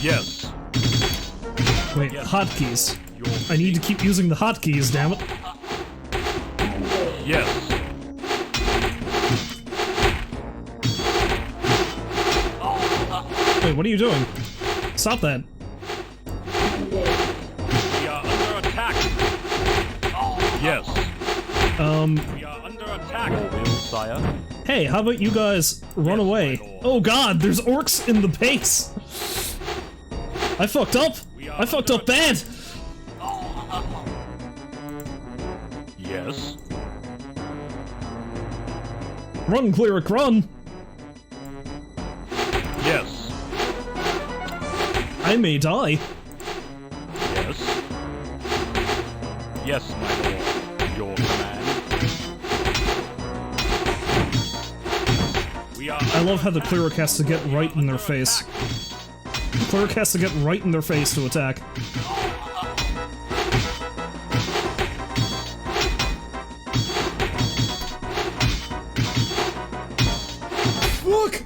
Yes. Wait, Yes. hotkeys. Your I need to keep using the hotkeys, damn it. Yes. Wait, what are you doing? Stop that. We are under attack. Yes. We are under attack. Your will, sire? Hey, how about you guys run Yes, away? my lord. Oh god, there's orcs in the base! I fucked up! I fucked up bad! Yes. Run, cleric, run! Yes. I may die. Yes. Yes, my lord. Your command. We are I love how the cleric has to get right in their face. The cleric has to get right in their face to attack. Fuck!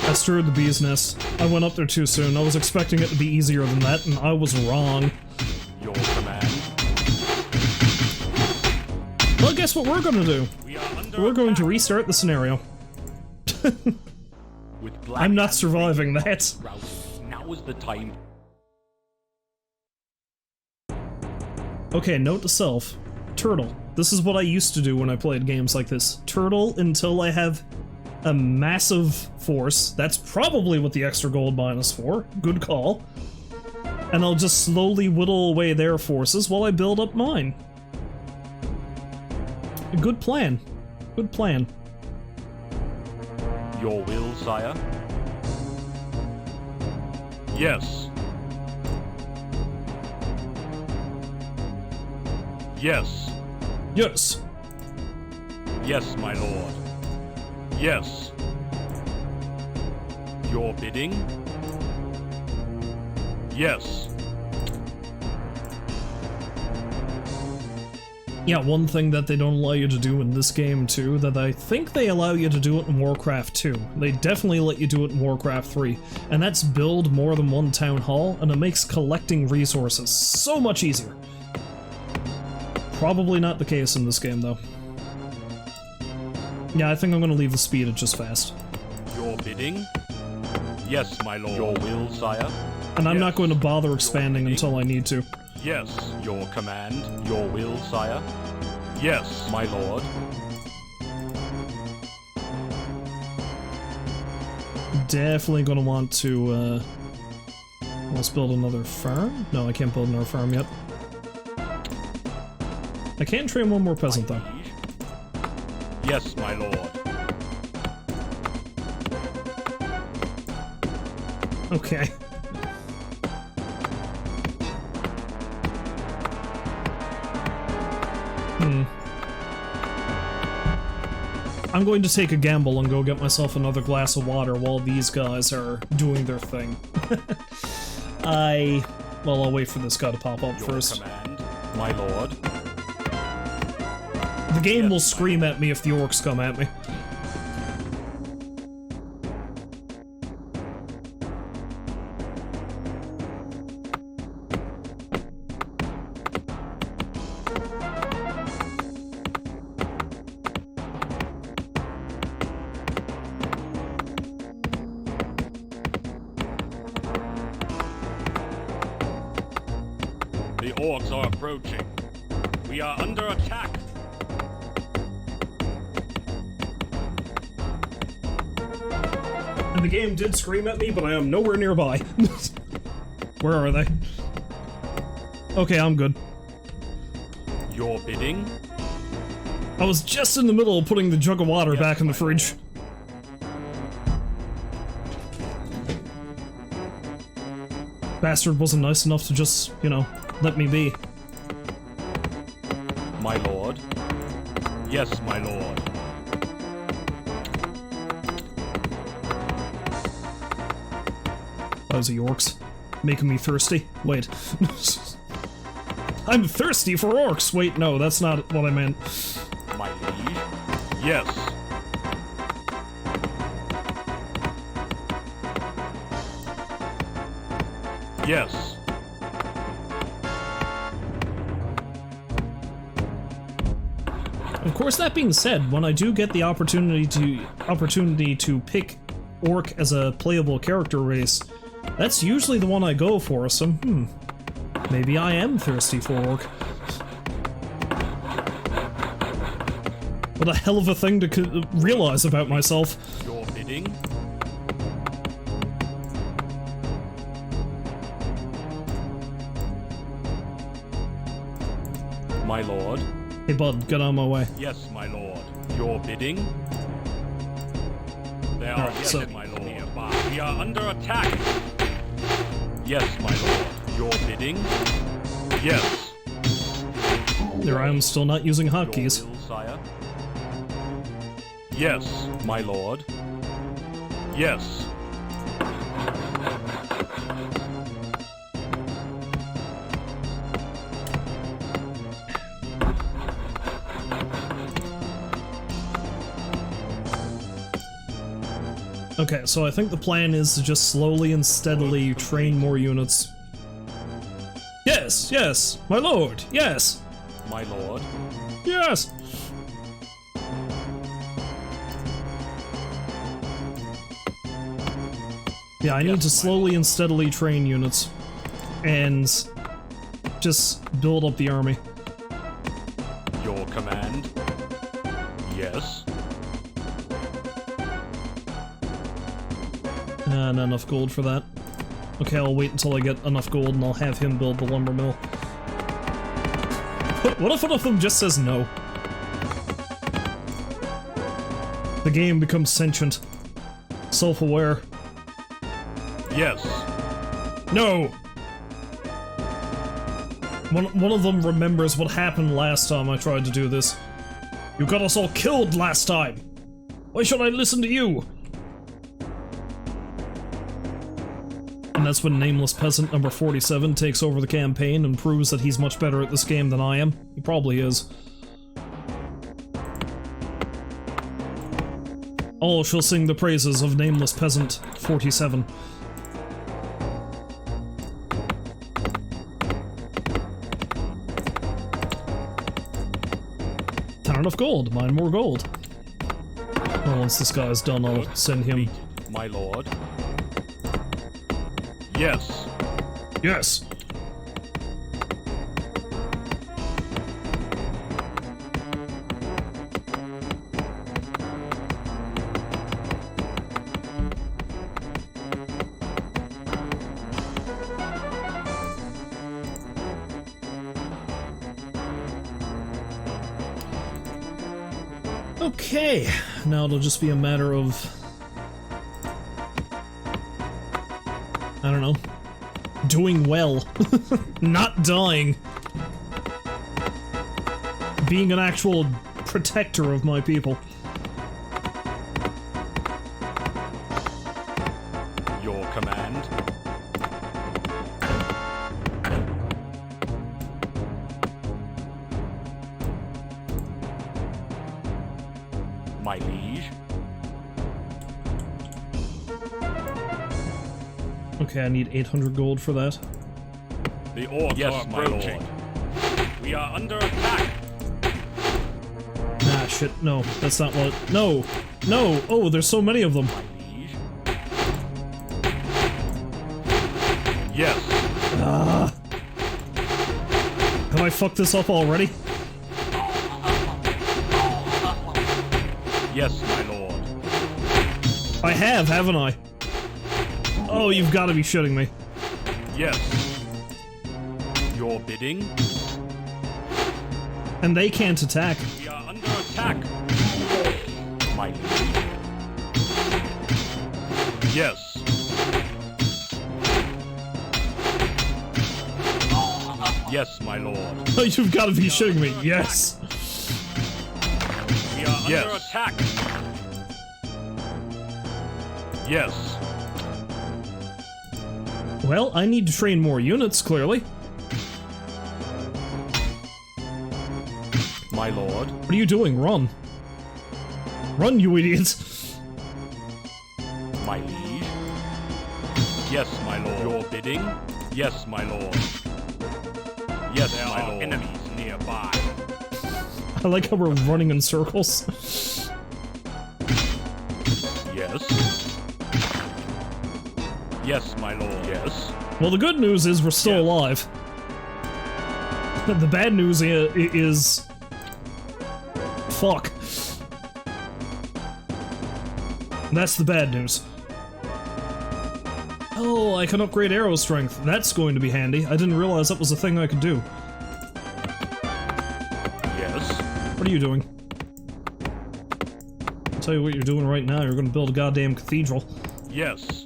I stirred the bee's nest. I went up there too soon. I was expecting it to be easier than that, and I was wrong. Your command. Well, guess what we're gonna do? We are under We're going to attack. restart the scenario. With black I'm not and surviving green that. routed. Now is the time. Okay, note to self. Turtle. This is what I used to do when I played games like this. Turtle until I have a massive force. That's probably what the extra gold mine is for. Good call. And I'll just slowly whittle away their forces while I build up mine. A good plan. Good plan. Your will, sire? Yes. Yes. Yes. Yes, my lord. Yes. Your bidding? Yes. Yeah, one thing that they don't allow you to do in this game too, that I think they allow you to do it in Warcraft 2. They definitely let you do it in Warcraft 3. And that's build more than one town hall, and it makes collecting resources so much easier. Probably not the case in this game though. Yeah, I think I'm gonna leave the speed at just fast. Your bidding? Yes, my lord. Your will, sire? And I'm Yes. not going to bother expanding until I need to. Yes. Your command? Your will, sire? Yes, my lord. Definitely gonna want to, let's build another farm? No, I can't build another farm yet. I can train one more peasant though. Yes, my lord. Okay. I'm going to take a gamble and go get myself another glass of water while these guys are doing their thing. Well, I'll wait for this guy to pop up first. Command, my lord. The game will scream at me if the orcs come at me. The orcs are approaching. We are under attack. And the game did scream at me, but I am nowhere nearby. Where are they? Okay, I'm good. Your bidding? I was just in the middle of putting the jug of water back in the fridge. Bastard wasn't nice enough to just, you know, let me be. My lord. Yes, my lord. Those are orcs. Making me thirsty. Wait. I'm thirsty for orcs! Wait, no, that's not what I meant. My liege? Yes. Yes. Of course, that being said, when I do get the opportunity to pick orc as a playable character race, that's usually the one I go for, so maybe I am thirsty for orc. What a hell of a thing to realize about myself. Your bidding? My lord. Hey bud, get on my way. Yes, my lord. Your bidding? They are Alright, so my lord. Nearby. We are under attack. Yes, my lord. Your bidding? Yes. there I am, still not using Your hotkeys. will, sire? Yes, my lord. Yes. Okay, so I think the plan is to just slowly and steadily train more units. Yes, yes, my lord, yes, My lord. yes! Yeah, I need to slowly and steadily train units. And just build up the army. Your command? Yes. Not enough gold for that. Okay, I'll wait until I get enough gold and I'll have him build the lumber mill. What if one of them just says no? The game becomes sentient. Self-aware. Yes. No! One of them remembers what happened last time I tried to do this. You got us all killed last time! Why should I listen to you? And that's when Nameless Peasant number 47 takes over the campaign and proves that he's much better at this game than I am. He probably is. All shall sing the praises of Nameless Peasant 47. Enough gold, mine more gold. Well, once this guy's done, I'll send him. My lord. Yes. Yes. Okay, now it'll just be a matter of, I don't know, doing well, not dying, being an actual protector of my people. My liege. Okay, I need 800 gold for that. The orcs Yes, are my approaching. lord. We are under attack. Ah, shit, no, that's not what- No! No! Oh, there's so many of them! My liege. Yes. Have I fucked this up already? Yes, my lord. I have, haven't I? Oh, you've got to be shitting me. Yes. Your bidding? And they can't attack. We are under attack. My liege. Yes. Yes, my lord. Oh, you've got to be shitting me. Yes. We are under Yes. attack. Yes. Well, I need to train more units, clearly. My lord. What are you doing? Run. Run, you idiots. My liege. Yes, my lord. Your bidding? Yes, my lord. Yes, There my are lord. enemies nearby. I like how we're running in circles. Yes. Yes, my lord. Yes. Well, the good news is we're still alive. The bad news is... Fuck. That's the bad news. Oh, I can upgrade arrow strength. That's going to be handy. I didn't realize that was a thing I could do. Yes. What are you doing? I'll tell you what you're doing right now. You're gonna build a goddamn cathedral. Yes.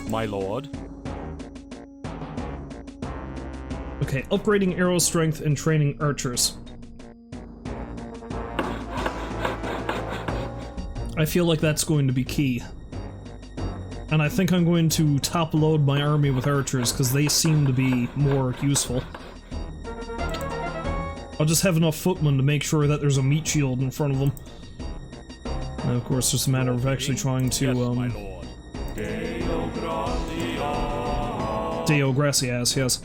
My lord. Okay, upgrading arrow strength and training archers. I feel like that's going to be key. And I think I'm going to top load my army with archers, because they seem to be more useful. I'll just have enough footmen to make sure that there's a meat shield in front of them. And of course, it's a matter of actually trying to, Yes, my lord. Deo Gracias, yes.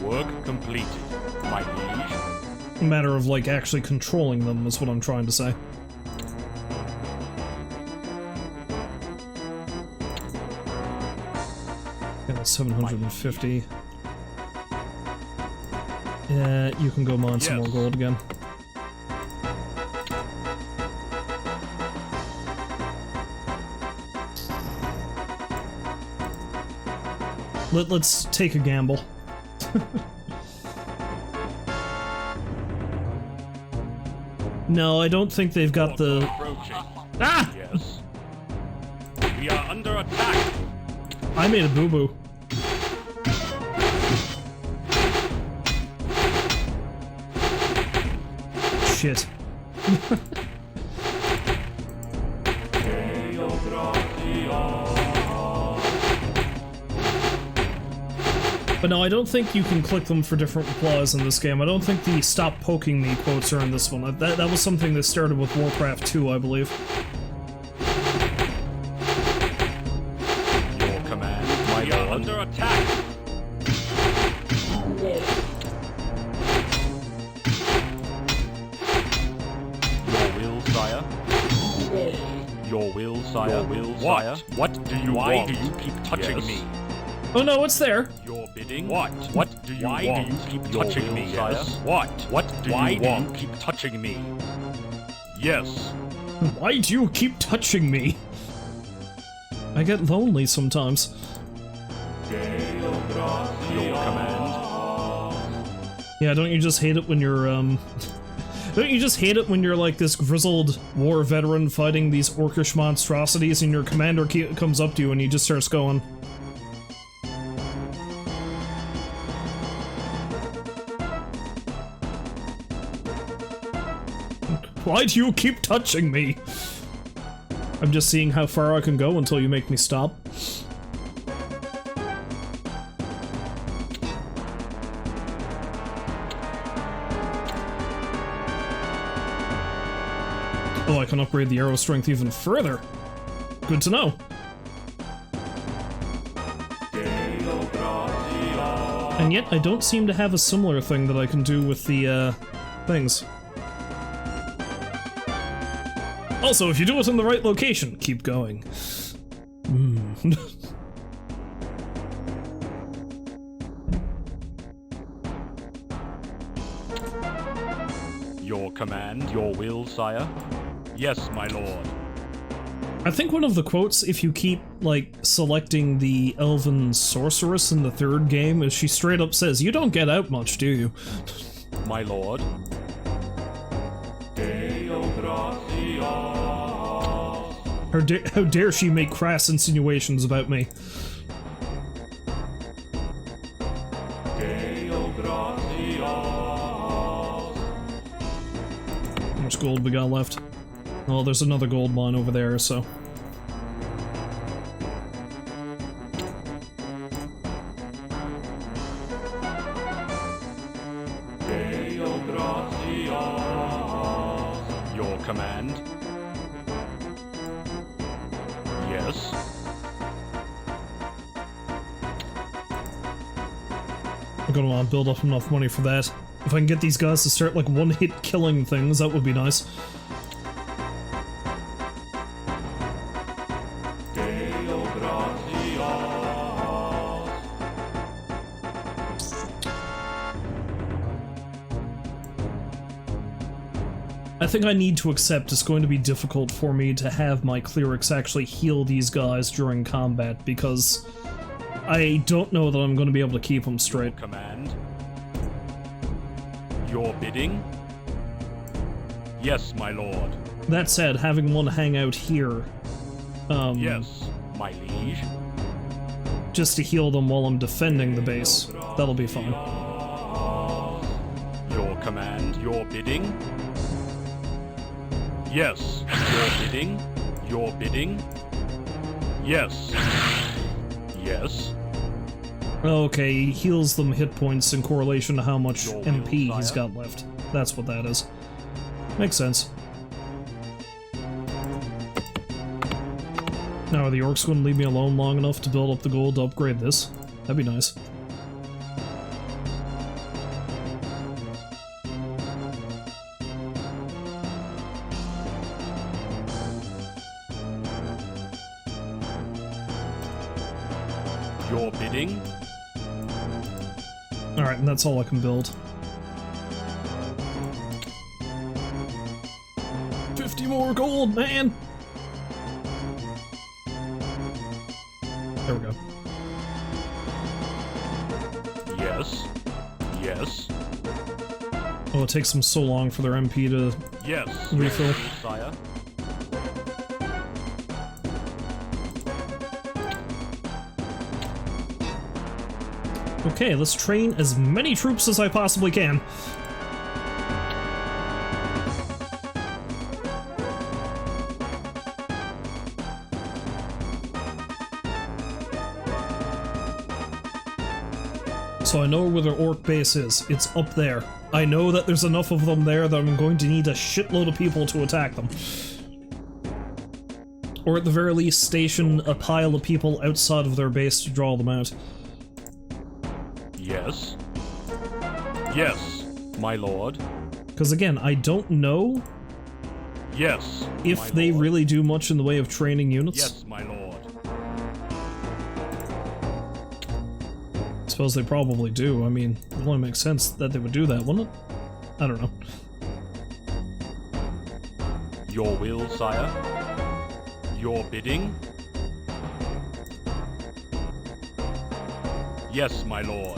Work completed. My liege. A matter of, like, actually controlling them is what I'm trying to say. Yeah, that's 750. Yeah, you can go mine some more Yes. gold again. Let's take a gamble. No, I don't think they've got the... Approaching. Ah! Yes. We are under attack. I made a boo-boo. Shit. But no, I don't think you can click them for different replies in this game. I don't think the stop poking me quotes are in this one. That was something that started with Warcraft 2, I believe. Your command. My We are lord. under attack. Your will, sire. Your will, sire. Your will, What? sire. What do you Why want? do you keep touching Yes. me? Oh no, it's there! Your bidding? What? What do you Why want? do you keep Your touching will, me? sire? Yes. What? What do Why you do want? you keep touching me? Yes. Why do you keep touching me? I get lonely sometimes. Your command. Yeah, don't you just hate it when you're, Don't you just hate it when you're like this grizzled war veteran fighting these orcish monstrosities and your commander comes up to you and he just starts going... Why do you keep touching me? I'm just seeing how far I can go until you make me stop. Oh, I can upgrade the arrow strength even further. Good to know. And yet, I don't seem to have a similar thing that I can do with the, things. Also, if you do it in the right location, keep going. Your command, your will, sire? Yes, my lord. I think one of the quotes, if you keep, like, selecting the elven sorceress in the third game, is she straight up says, "You don't get out much, do you?" My lord. How dare she make crass insinuations about me? How much gold we got left? Well, there's another gold mine over there, so... Your command? Yes. I'm gonna want to build up enough money for that. If I can get these guys to start, like, one-hit killing things, that would be nice. I think I need to accept it's going to be difficult for me to have my clerics actually heal these guys during combat, because I don't know that I'm going to be able to keep them straight. Command. Your bidding? Yes, my lord. That said, having one hang out here, Yes, my liege. just to heal them while I'm defending the base, that'll be fine. Your command, your bidding? Yes, your bidding? Your bidding? Yes. Yes. Okay, he heals them hit points in correlation to how much Your will, MP he's sire. got left. That's what that is. Makes sense. Now, are the orcs going to leave me alone long enough to build up the gold to upgrade this? That'd be nice. Your bidding? Alright, and that's all I can build. 50 more gold, man! There we go. Yes. Yes. Oh, it takes them so long for their MP to... Yes. Refill. Sire. Okay, let's train as many troops as I possibly can. So I know where their orc base is. It's up there. I know that there's enough of them there that I'm going to need a shitload of people to attack them. Or at the very least, station a pile of people outside of their base to draw them out. Yes. Yes, my lord. Because again, I don't know Yes. if my they lord. really do much in the way of training units. Yes, my lord. I suppose they probably do. I mean, it only makes sense that they would do that, wouldn't it? I don't know. Your will, sire. Your bidding? Yes, my lord.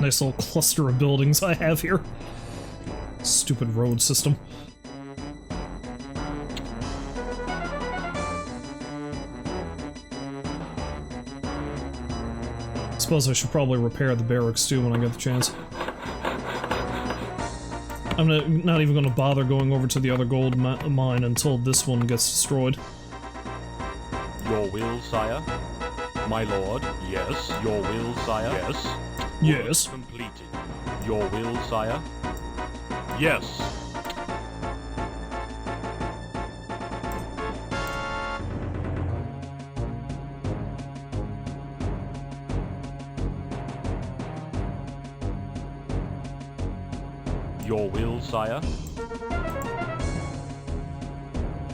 Nice little cluster of buildings I have here. Stupid road system. Suppose I should probably repair the barracks too when I get the chance. I'm not even going to bother going over to the other gold mine until this one gets destroyed. Your will, sire. My lord. Yes. Your will, sire. Yes. Yes. Work completed. Your will, sire? Yes. Your will, sire?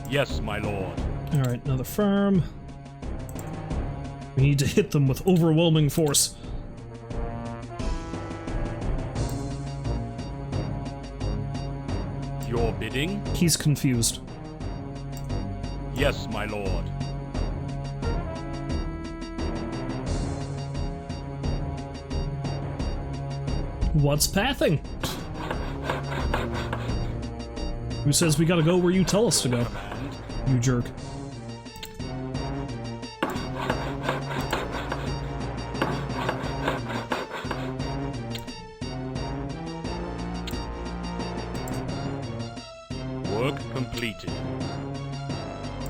Yes, my lord. Alright, another farm. We need to hit them with overwhelming force. Your bidding? He's confused. Yes, my lord. What's pathing? Who says we gotta go where you tell us to go? You jerk. Work completed.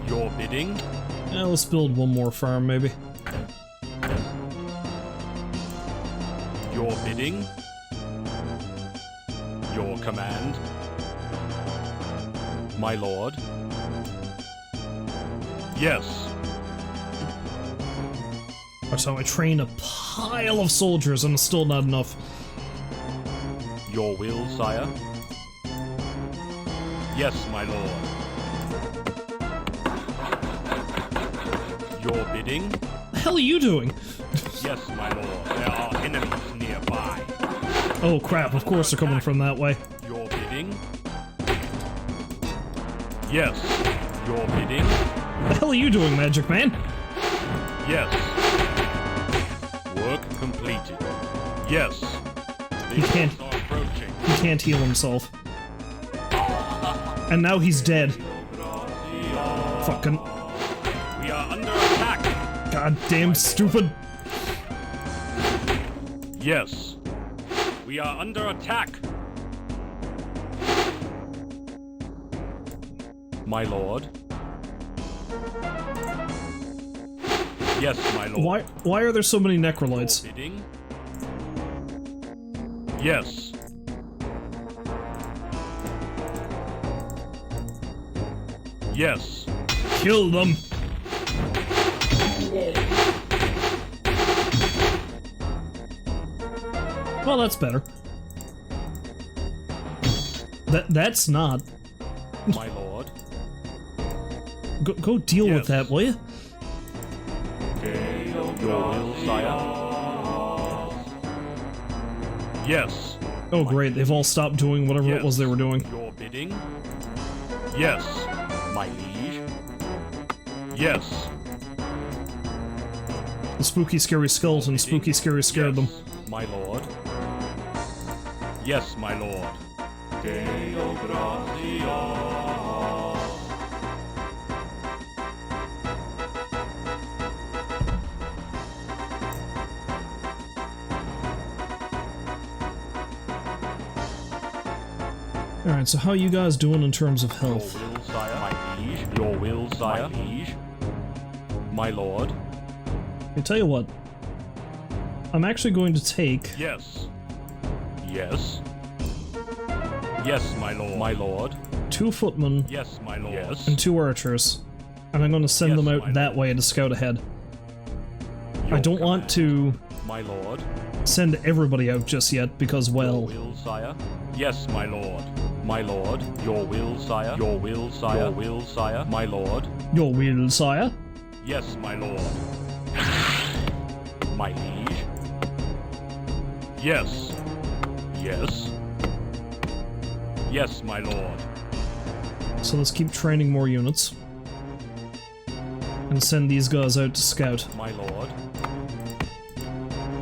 Your bidding? Yeah, let's build one more farm, maybe. Your bidding? Your command? My lord? Yes. So I train a pile of soldiers and it's still not enough. Your will, sire? Yes, my lord. Your bidding? What the hell are you doing? Yes, my lord. There are enemies nearby. Oh crap, of course they're coming from that way. Your bidding? Yes. Your bidding? What the hell are you doing, Magic Man? Yes. Work completed. Yes. The He can't- orcs are approaching. He can't heal himself. And now he's dead. Fucking We are under attack. goddamn stupid. Yes. We are under attack. My lord. Yes, my lord. Why are there so many Your necrolites? bidding? Yes. Yes. Kill them. Well, that's better. That's not. My lord. Go deal with Yes. that, will you? Your will, sire? Yes. Oh great, they've all stopped doing whatever it Yes. was they were doing. Your bidding? Yes. My liege? Yes. The spooky scary skeleton, spooky scary scared them. Yes, my lord. Yes, my lord. Alright, so how you guys doing in terms of Your health? will, sire. My liege. Your will, sire. My liege. My lord. I tell you what. I'm actually going to take Yes. Yes. Yes, my lord. My lord. 2 footmen Yes, my lord. Yes. and 2 archers, and I'm going to send Yes, them my out that lord. way to scout ahead. Your I don't want command. to My lord. send everybody out just yet, because, Your well, will, sire. Yes, my lord. My lord. Your will, sire. Your will, sire. Your will, sire. My lord. your will, sire. Yes, my lord. My liege. Yes. Yes. Yes, my lord. So let's keep training more units. And send these guys out to scout. My lord.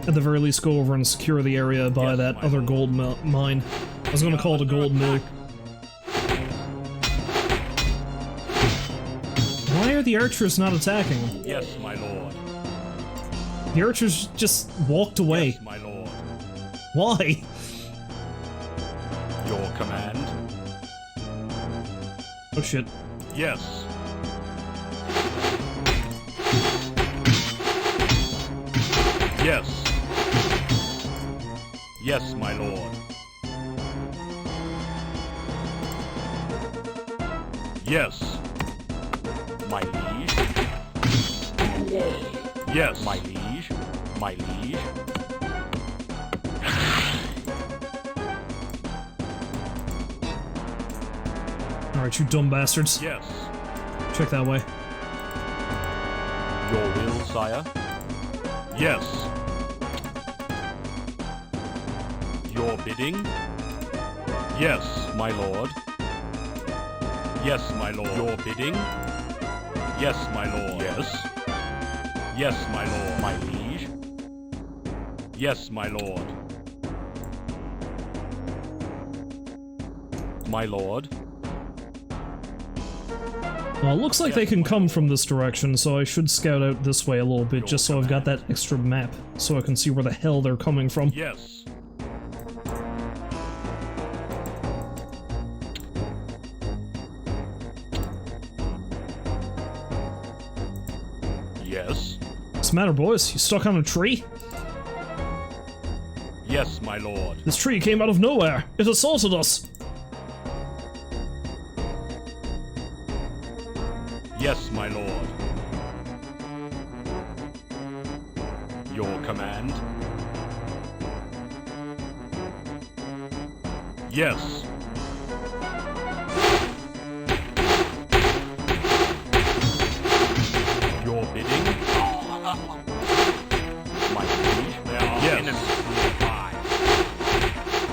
At the very least, go over and secure the area by Yes, that my other lord. gold mine. I was going to call it a gold mill. Why are the archers not attacking them? Yes, my lord. The archers just walked away. Yes, my lord. Why? Your command. Oh shit. Yes. Yes. Yes, my lord. Yes. My liege. Yes. My liege. My liege. Alright, you dumb bastards. Yes. Check that way. Your will, sire? Yes. Your bidding? Yes, my lord. Yes, my lord. Your bidding? Yes, my lord. Yes. Yes, my lord. My liege? Yes, my lord. My lord. Well, it looks like they can come from this direction, so I should scout out this way a little bit, just so I've got that extra map, so I can see where the hell they're coming from. Yes. Yes. What's the matter, boys? You stuck on a tree? Yes, my lord. This tree came out of nowhere. It assaulted us. Yes, my lord. Your command? Yes. Your bidding? My liege? There are Yes. enemies nearby.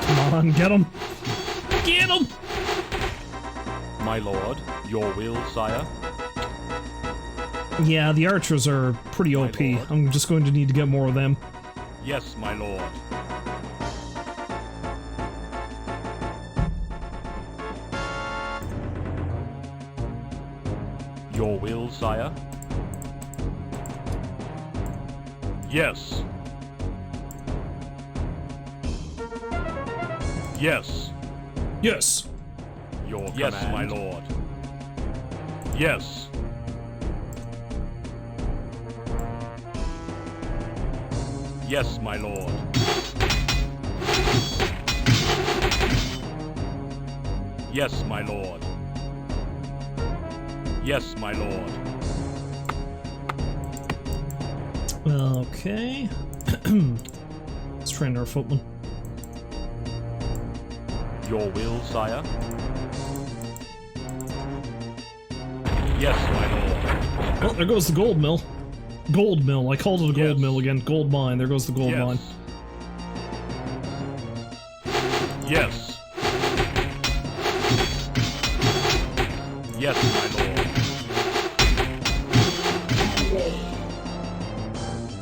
Come on, get him. Get him! My lord, your will, sire? Yeah, the archers are pretty OP. lord. I'm just going to need to get more of them. Yes, my lord. Your will, sire? Yes. Yes. Yes. Your yes, command. My lord. Yes. Yes, my lord. Yes, my lord. Yes, my lord. Okay. Let's train our footman. Your will, sire? Yes, my lord. Oh, there goes the gold mill. Gold mill. I called it a gold Yes. mill again. Gold mine. There goes the gold mine. Yes. Yes, my lord.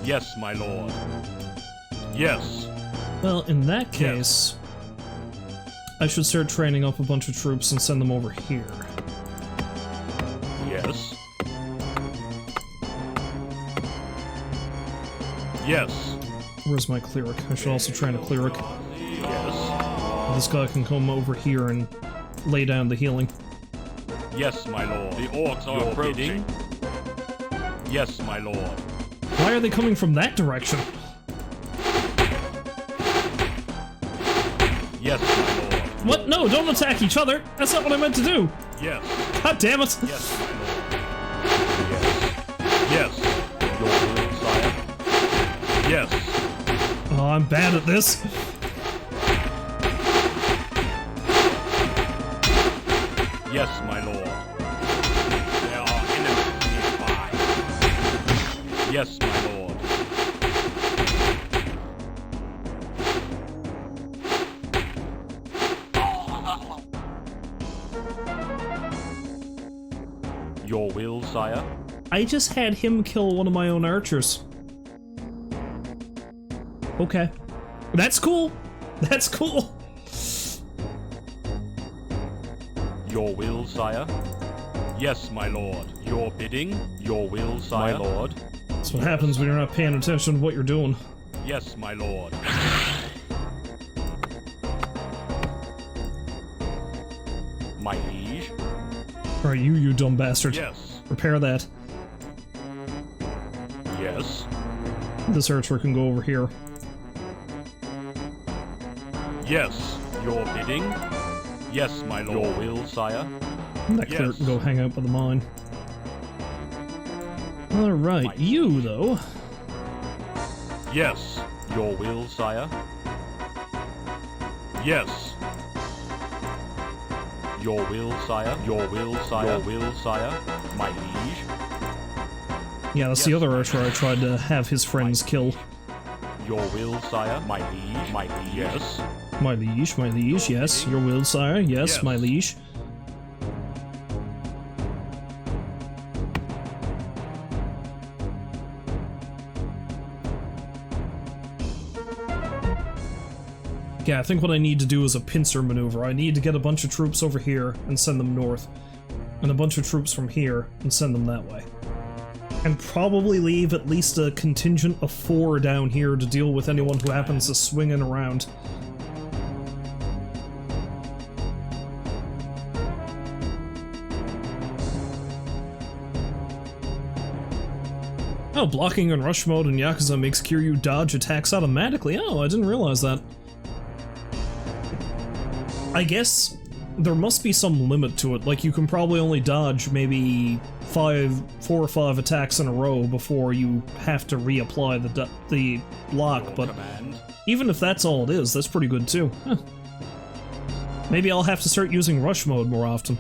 Yes, my lord. Yes. Well, in that case, I should start training up a bunch of troops and send them over here. Yes. Yes. Where's my cleric? I should also train a cleric. Yes. This guy can come over here and lay down the healing. Yes, my lord. The orcs are approaching. Yes, my lord. Why are they coming from that direction? Yes, my lord. What? No, don't attack each other! That's not what I meant to do! Yes. God damn it! Yes, my lord. Yes. Yes. Your will, sire. Yes. Oh, I'm bad at this. Yes, my lord. There are enemies nearby. Yes, my lord. Your will, sire? I just had him kill one of my own archers. Okay. That's cool. That's cool. Your will, sire? Yes, my lord. Your bidding? Your will, sire? My lord? That's what happens when you're not paying attention to what you're doing. Yes, my lord. My liege? Alright, you dumb bastard. Yes. Repair that. Yes. This archer can go over here. Yes. Your bidding? Yes, my lord. Your will, sire? And that cleric can go hang out by the mine. Alright, you, though. Yes. Your will, sire. Yes. Your will, sire. Your will, sire. Your will, sire. My liege. Yeah, that's the other archer I tried to have his friends kill. Your will, sire. My liege. My liege. Yes. My liege, yes. Your will, sire. Yes, my liege. Yeah, I think what I need to do is a pincer maneuver. I need to get a bunch of troops over here and send them north. And a bunch of troops from here and send them that way. And probably leave at least a contingent of 4 down here to deal with anyone who happens to swing in around. Oh, blocking in rush mode in Yakuza makes Kiryu dodge attacks automatically. Oh, I didn't realize that. I guess there must be some limit to it. Like, you can probably only dodge maybe 4 or 5 attacks in a row before you have to reapply the block, but even if that's all it is, that's pretty good too. Huh. Maybe I'll have to start using rush mode more often.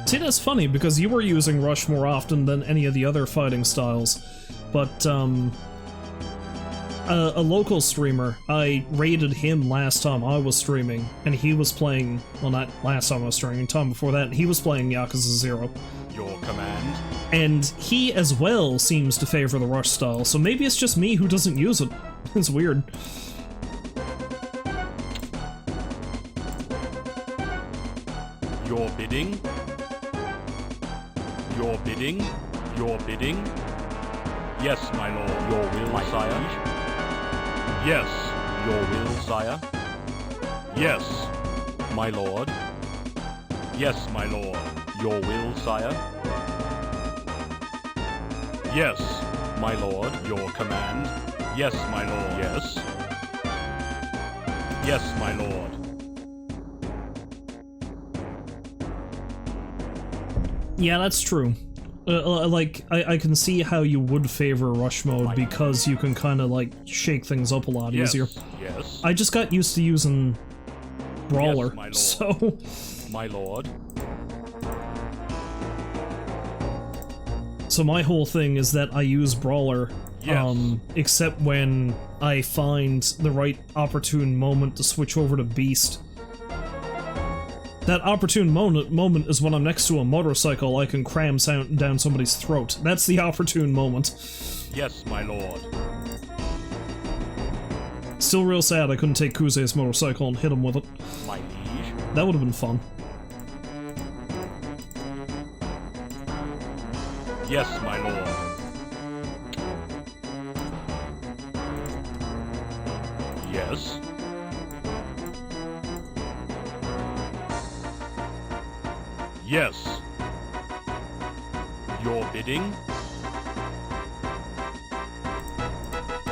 See, that's funny, because you were using rush more often than any of the other fighting styles. But, a local streamer, I raided him last time I was streaming, and he was playing, well, not last time I was streaming, time before that, he was playing Yakuza 0. Your command. And he, as well, seems to favor the rush style, so maybe it's just me who doesn't use it. It's weird. Your bidding. Your bidding. Your bidding. Yes, my lord. Your will, my sire. Yes, your will, sire. Yes, my lord. Yes, my lord. Your will, sire. Yes, my lord. Your command. Yes, my lord. Yes. Yes, my lord. Yeah, that's true. Like, I can see how you would favor rush mode because you can kind of, like, shake things up a lot easier. Yes. I just got used to using Brawler, yes, my lord. so... My lord. So my whole thing is that I use Brawler, except when I find the right opportune moment to switch over to Beast. That opportune moment is when I'm next to a motorcycle I can cram down somebody's throat. That's the opportune moment. Yes, my lord. Still real sad I couldn't take Kuze's motorcycle and hit him with it. My liege. That would have been fun. Yes, my lord. Yes. Yes. Your bidding?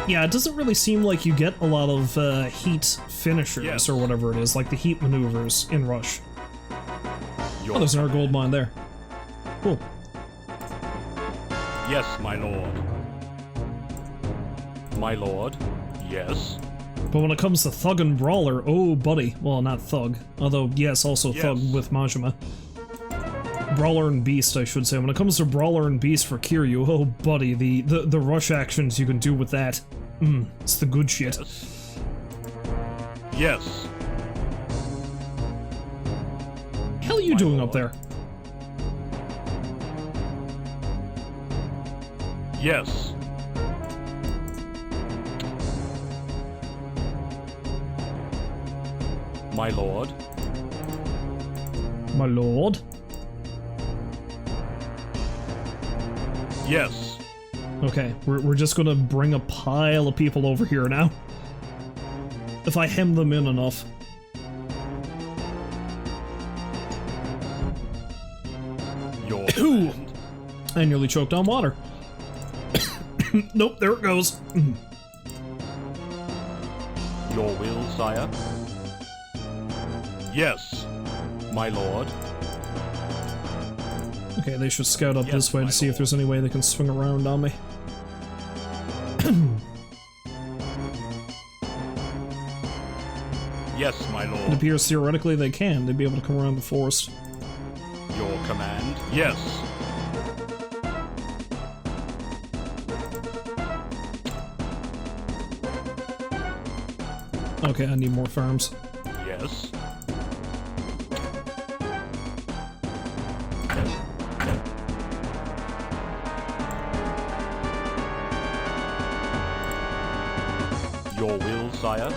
Yeah, it doesn't really seem like you get a lot of heat finishers, yes. or whatever it is, like the heat maneuvers in Rush. Your Oh, there's another gold mine there. Cool. Yes, my lord. My lord. Yes. But when it comes to Thug and Brawler, oh buddy. Well, not Thug. Although, yes, also yes. Thug with Majima. Brawler and Beast, I should say. When it comes to Brawler and Beast for Kiryu, oh buddy, the rush actions you can do with that. It's the good shit. Yes. Yes. Hell are you my doing lord. up there? Yes. My lord. My lord? Yes. Okay, we're just gonna bring a pile of people over here now. If I hem them in enough. Your Ooh. command. I nearly choked on water. Nope, there it goes. Your will, sire? Yes, my lord. Okay, they should scout up Yes, this way my to see if lord. there's any way they can swing around on me. Yes, my It lord. appears theoretically they can. They'd be able to come around the forest. Your command? Yes. Okay, I need more farms. Yes. Your will, sire?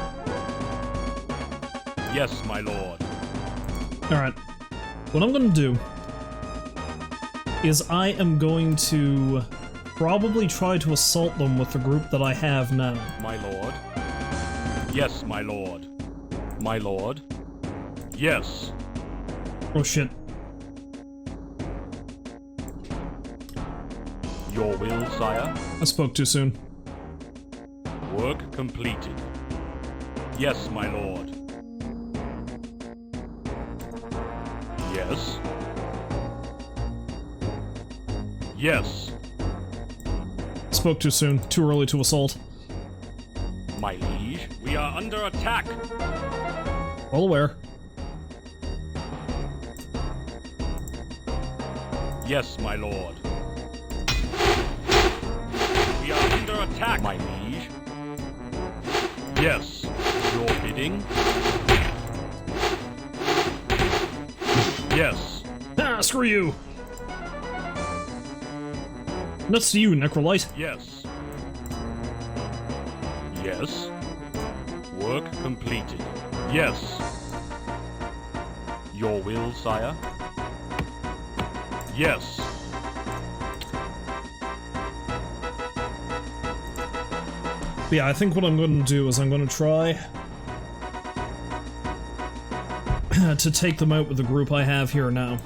Yes, my lord. Alright. What I'm gonna do is I am going to probably try to assault them with the group that I have now. My lord? Yes, my lord. My lord? Yes. Oh shit. Your will, sire? I spoke too soon. Work completed. Yes, my lord. Yes. Yes, Spoke too soon. Too early to assault. my liege. We are under attack. Well aware. Yes, my lord. We are under attack, my liege. Yes, your bidding. Yes, Ah, screw you! Nuts to you, Necrolite. yes. Yes. Work completed. Yes. Your will, sire? Yes. But yeah, I think what I'm going to do is I'm going to try to take them out with the group I have here now.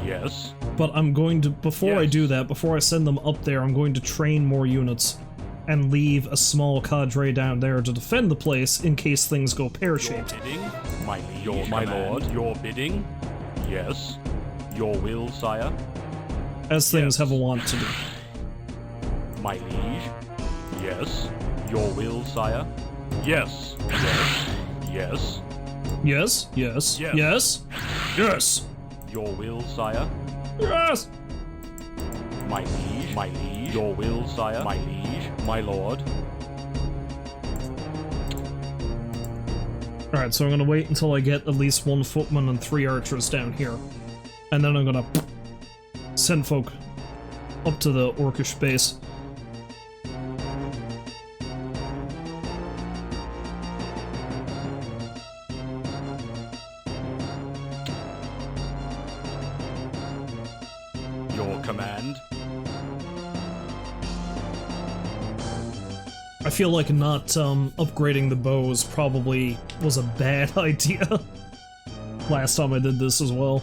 Yes. But I'm going to, before I Yes. do that, before I send them up there, I'm going to train more units and leave a small cadre down there to defend the place in case things go Your pear-shaped. bidding, my liege. My lord. Your bidding. Yes. Your will, sire. As things Yes. have a want to do. My liege. Yes. Your will, sire. Yes. Yes. Yes. Yes, yes, Yes. yes, yes, Your will, sire. yes! My liege. My liege. Your will, sire. My liege. My lord. Alright, so I'm gonna wait until I get at least one footman and 3 archers down here. And then I'm gonna send folk up to the Orcish base. Your command. I feel like not upgrading the bows probably was a bad idea. Last time I did this as well.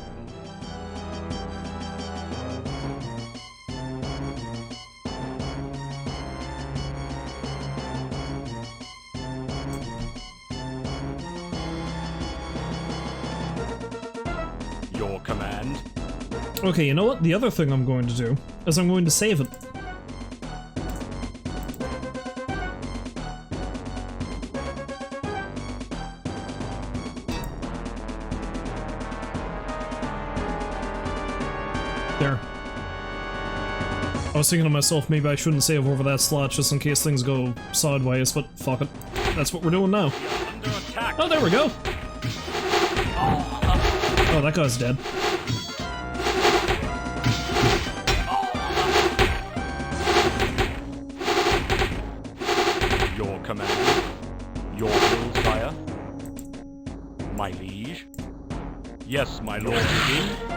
Your command. Okay, you know what? The other thing I'm going to do is I'm going to save it. There. I was thinking to myself, maybe I shouldn't save over that slot just in case things go sideways, but fuck it. That's what we're doing now. Under attack. Oh, there we go! Oh, that guy's dead. Your command. Your will, sire. My liege. Yes, my lord.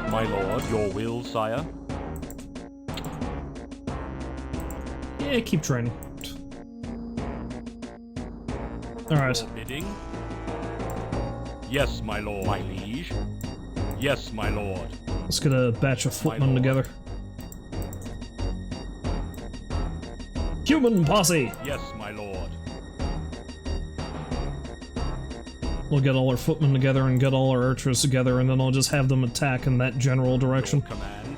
My lord. Your will, sire. Yeah, keep training. Alright. Your bidding. Yes, my lord. My liege. Yes, my lord. Let's get a batch of footmen lord. together. Human posse! Yes, my lord. We'll get all our footmen together and get all our archers together, and then I'll just have them attack in that general direction. Your command.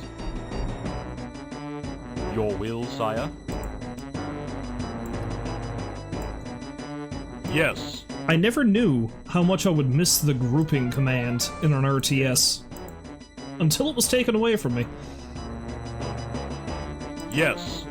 Your will, sire. Yes. I never knew how much I would miss the grouping command in an RTS until it was taken away from me. Yes.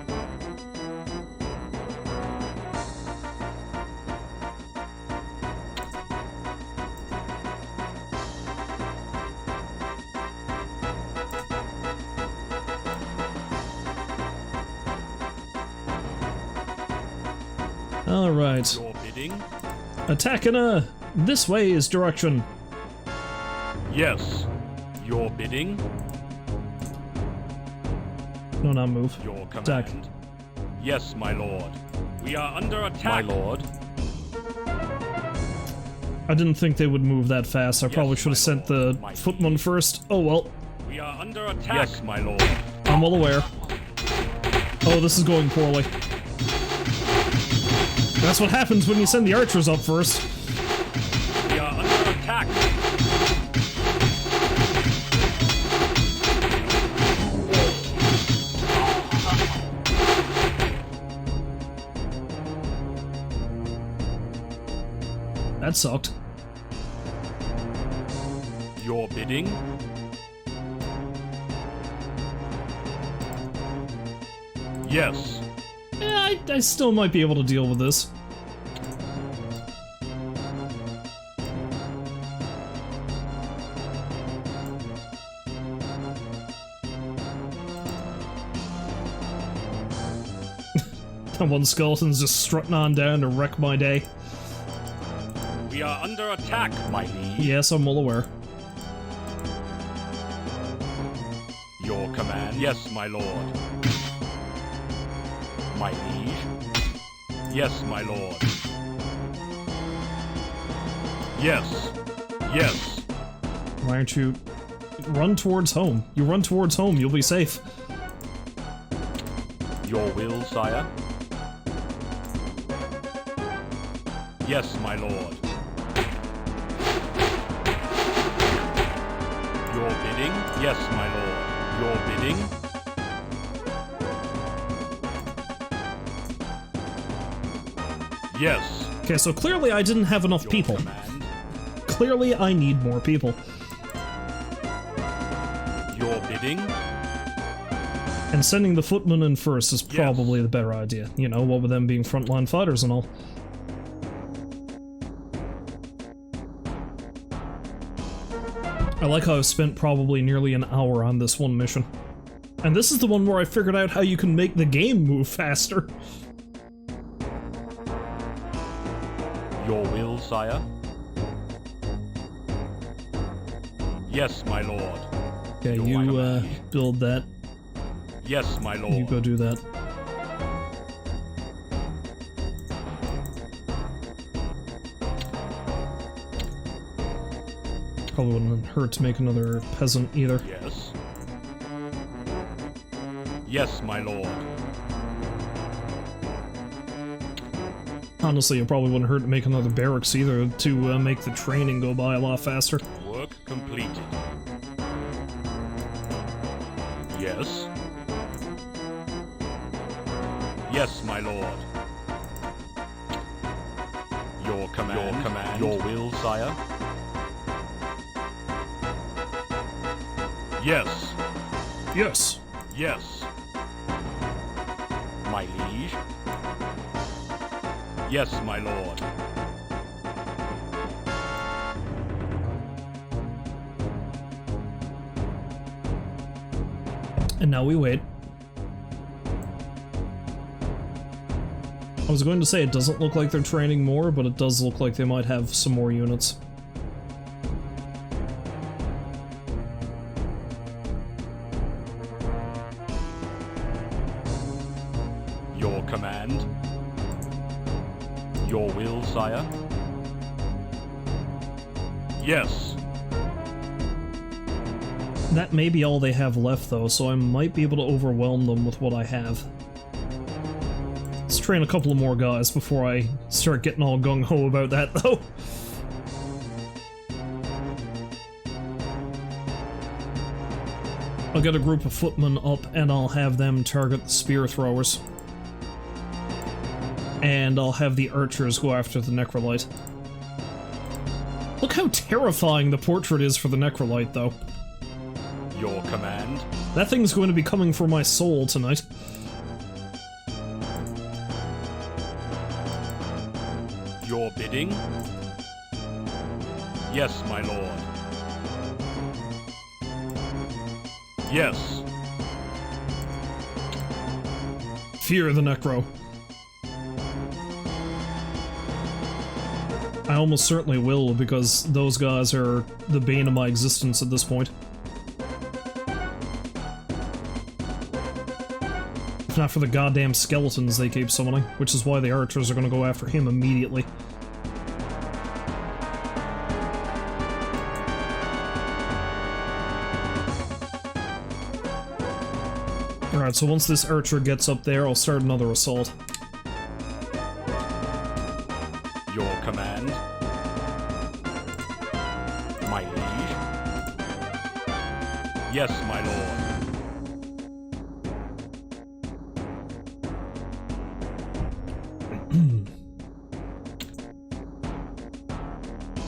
Alright. Your bidding. Attack in a this way is direction. Yes. Your bidding. No, not move. Your command. Attack. Yes, my lord. We are under attack. My lord. I didn't think they would move that fast. I probably should have sent the footman first. Oh well. We are under attack. Yes, my lord. I'm well aware. Oh, this is going poorly. That's what happens when you send the archers up first. We are under attack. That sucked. Your bidding. Yes. Yeah, I still might be able to deal with this. That one skeleton's just strutting on down to wreck my day. We are under attack, my liege. Yes, I'm well aware. Your command. Yes, my lord. My liege. Yes, my lord. Yes. Yes. Why aren't you... Run towards home. You run towards home, you'll be safe. Your will, sire. Yes, my lord. Your bidding? Yes, my lord. Your bidding? Yes. Okay, so clearly I didn't have enough Your people. command. Clearly I need more people. Your bidding? And sending the footmen in first is probably the better idea. You know, what with them being frontline fighters and all. I like how I've spent probably nearly an hour on this one mission. And this is the one where I figured out how you can make the game move faster. Your will, sire? Yes, my lord. Okay, Your you command. build that. Yes, my lord. You go do that. Probably wouldn't hurt to make another peasant either. Yes. Yes, my lord. Honestly, it probably wouldn't hurt to make another barracks either to make the training go by a lot faster. Work completed. Yes. Yes, my lord. Your command. Your command. Your will, sire. Yes. Yes. Yes. My liege. Yes, my lord. And now we wait. I was going to say it doesn't look like they're training more, but it does look like they might have some more units. Your command. Your will, sire. Yes. That may be all they have left though, so I might be able to overwhelm them with what I have. train a couple of more guys before I start getting all gung-ho about that, though. I'll get a group of footmen up and I'll have them target the spear throwers. And I'll have the archers go after the necrolite. Look how terrifying the portrait is for the necrolite, though. Your command? That thing's going to be coming for my soul tonight. Your bidding? Yes, my lord. Yes. Fear the necro. I almost certainly will, because those guys are the bane of my existence at this point. If not for the goddamn skeletons they keep summoning, which is why the archers are gonna go after him immediately. Alright, so once this archer gets up there, I'll start another assault. Your command? My liege? Yes, my lord.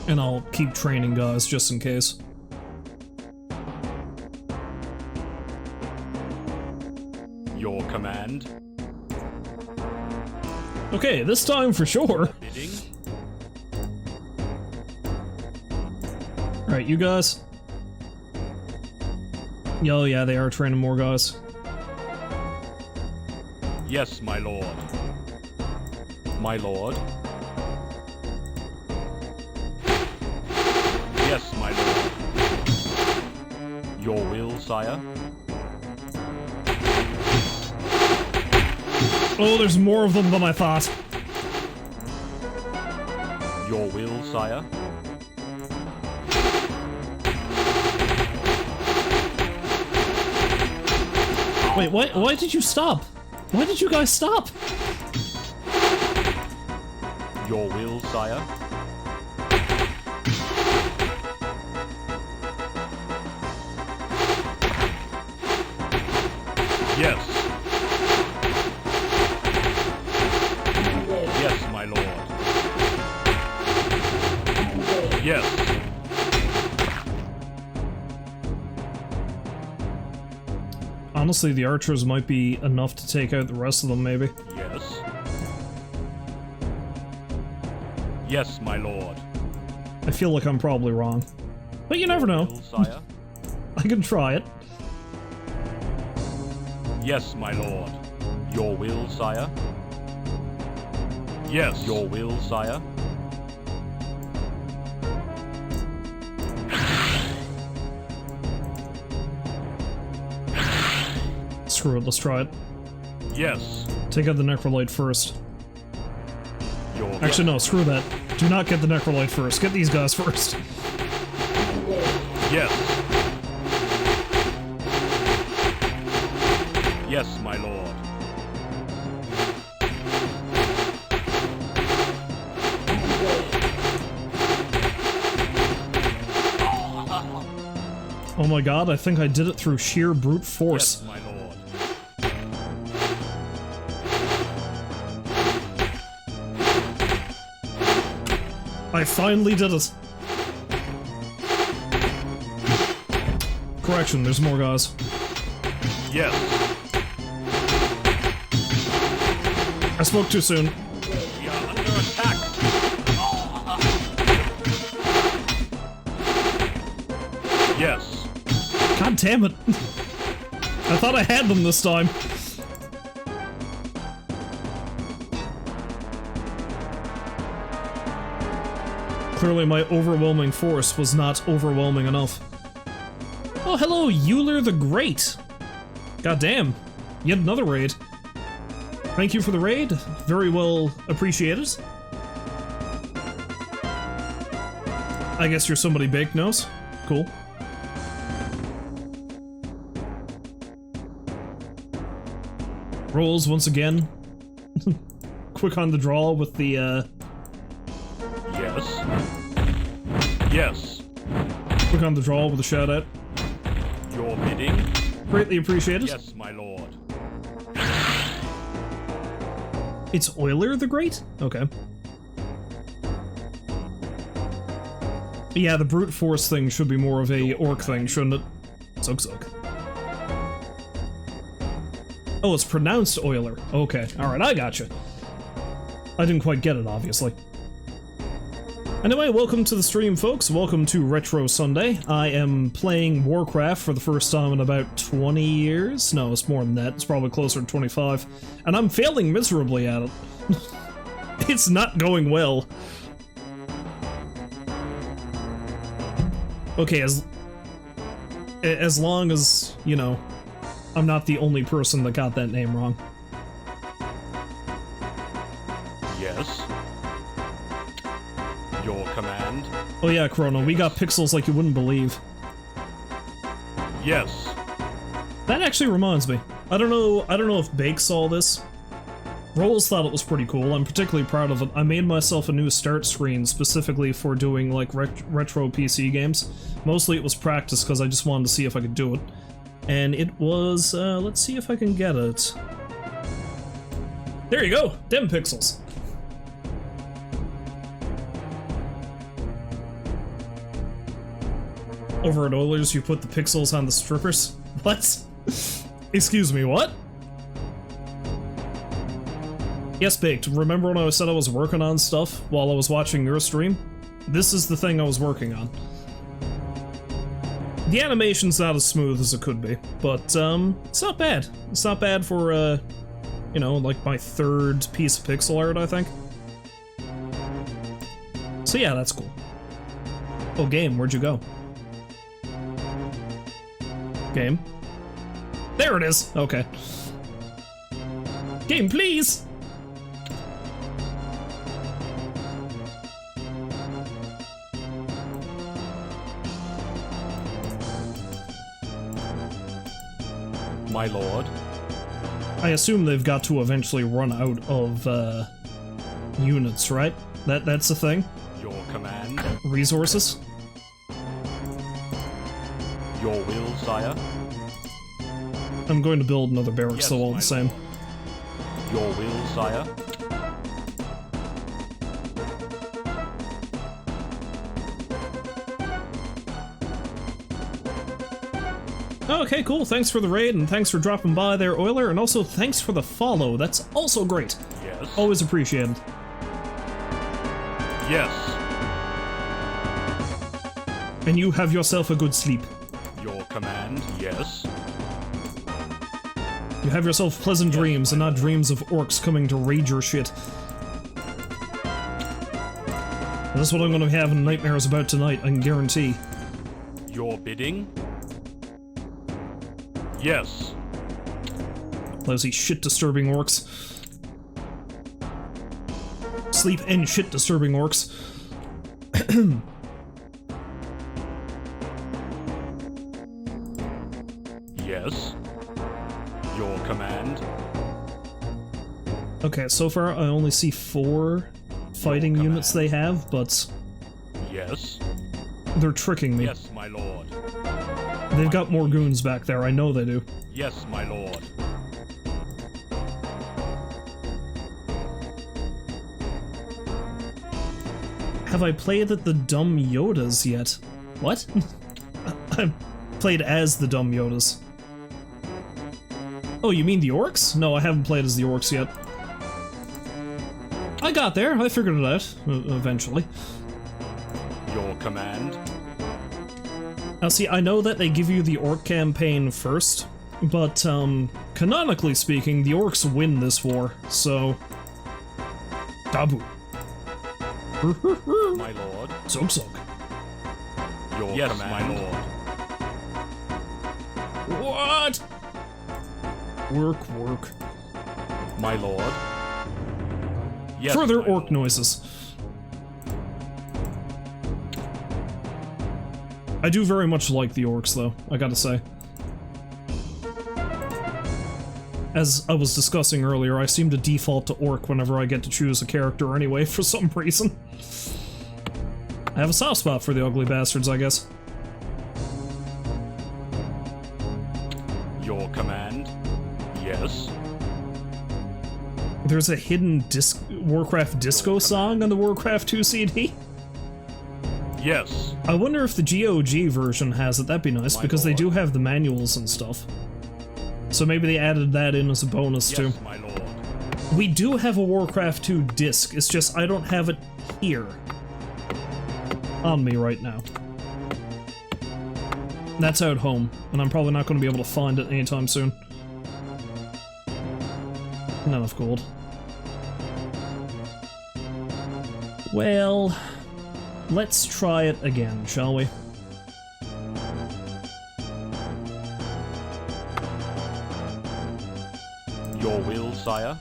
And I'll keep training guys just in case. Your command? Okay, this time for sure. Bidding? Alright, you guys. Oh yeah, they are training more guys. Yes, my lord. My lord? Yes, my lord. Your will, sire? Oh, there's more of them than I thought. Your will, sire? Wait, why did you stop? Why did you guys stop? Your will, sire? Yes. Yes, my lord. Yes. Honestly, the archers might be enough to take out the rest of them, maybe. Yes. Yes, my lord. I feel like I'm probably wrong. But you never know. Will, sire? I can try it. Yes, my lord. Your will, sire? Yes. Your will, sire? Screw it, let's try it. Yes. Take out the necrolite first. Your Actually, no, screw that. Do not get the necrolite first. Get these guys first. Yes. Yes, my lord. Oh my god, I think I did it through sheer brute force. Yes, my lord. I finally did it. Correction, there's more guys. Yes. I spoke too soon. We are under attack. Yes. God damn it. I thought I had them this time. Clearly my overwhelming force was not overwhelming enough. Oh, hello, Euler the Great! God damn, yet another raid. Thank you for the raid, very well appreciated. I guess you're somebody baked nose. Cool. Rolls once again. quick on the draw with the, Yes. Yes. quick on the draw with the shout-out. Your bidding? Greatly appreciated. Yes, my lord. It's Euler the Great? Okay. Yeah, the brute force thing should be more of a orc thing, shouldn't it? Zug. Oh, it's pronounced Euler. Okay, alright, I gotcha. I didn't quite get it, obviously. Anyway, welcome to the stream, folks. Welcome to Retro Sunday. I am playing Warcraft for the first time in about 20 years. No, it's more than that. It's probably closer to 25. And I'm failing miserably at it. It's not going well. Okay, as long as, you know, I'm not the only person that got that name wrong. Yes. Your command? Oh yeah, Chrono, we got pixels like you wouldn't believe. Yes. That actually reminds me. I don't know if Bake saw this. Rolls thought it was pretty cool. I'm particularly proud of it. I made myself a new start screen specifically for doing like retro PC games. Mostly it was practice because I just wanted to see if I could do it. And it was, let's see if I can get it. There you go! Dem pixels! Over at Oilers, you put the pixels on the strippers? What? Excuse me, what? Yes, Baked, remember when I said I was working on stuff while I was watching your stream? This is the thing I was working on. The animation's not as smooth as it could be, but, it's not bad. It's not bad for, you know, like my third piece of pixel art, I think. So yeah, that's cool. Oh, game, where'd you go? Game? There it is! Okay. Game, please! My lord. I assume they've got to eventually run out of, units, right? That's the thing? Your command? Resources? Your will, sire? I'm going to build another barracks, Yes, though, all my the same. Your will, sire? Okay, cool. Thanks for the raid, and thanks for dropping by there, Euler, and also thanks for the follow. That's also great. Yes. Always appreciated. Yes. And you have yourself a good sleep. Your command? Yes. You have yourself pleasant dreams, and not dreams of orcs coming to raid your shit. And that's what I'm gonna have nightmares about tonight, I can guarantee. Your bidding? Yes. Lousy shit-disturbing orcs. Sleep and shit-disturbing orcs. Yes. Your command? Okay, so far I only see 4 fighting units they have, but Yes. they're tricking me. Yes, my lord. They've got more goons back there, I know they do. Yes, my lord. Have I played at the dumb Yodas yet? What? I've played as the dumb Yodas. Oh, you mean the orcs? No, I haven't played as the orcs yet. I got there, I figured it out, eventually. Your command? Now see, I know that they give you the orc campaign first, but, canonically speaking, the orcs win this war, so... Dabu. My lord. Zog. Your Yes, command? my lord. What? Work. My lord. Yes, Further my orc lord. noises. I do very much like the orcs, though, I gotta say. As I was discussing earlier, I seem to default to orc whenever I get to choose a character anyway, for some reason. I have a soft spot for the ugly bastards, I guess. Your command? Yes. There's a hidden Warcraft disco song on the Warcraft 2 CD? Yes. I wonder if the GOG version has it. That'd be nice, because they do have the manuals and stuff. So maybe they added that in as a bonus, too. Yes, my lord. We do have a Warcraft 2 disc, it's just I don't have it here. On me right now. That's out home, and I'm probably not going to be able to find it anytime soon. Not enough gold. Well, let's try it again, shall we? Your will, sire.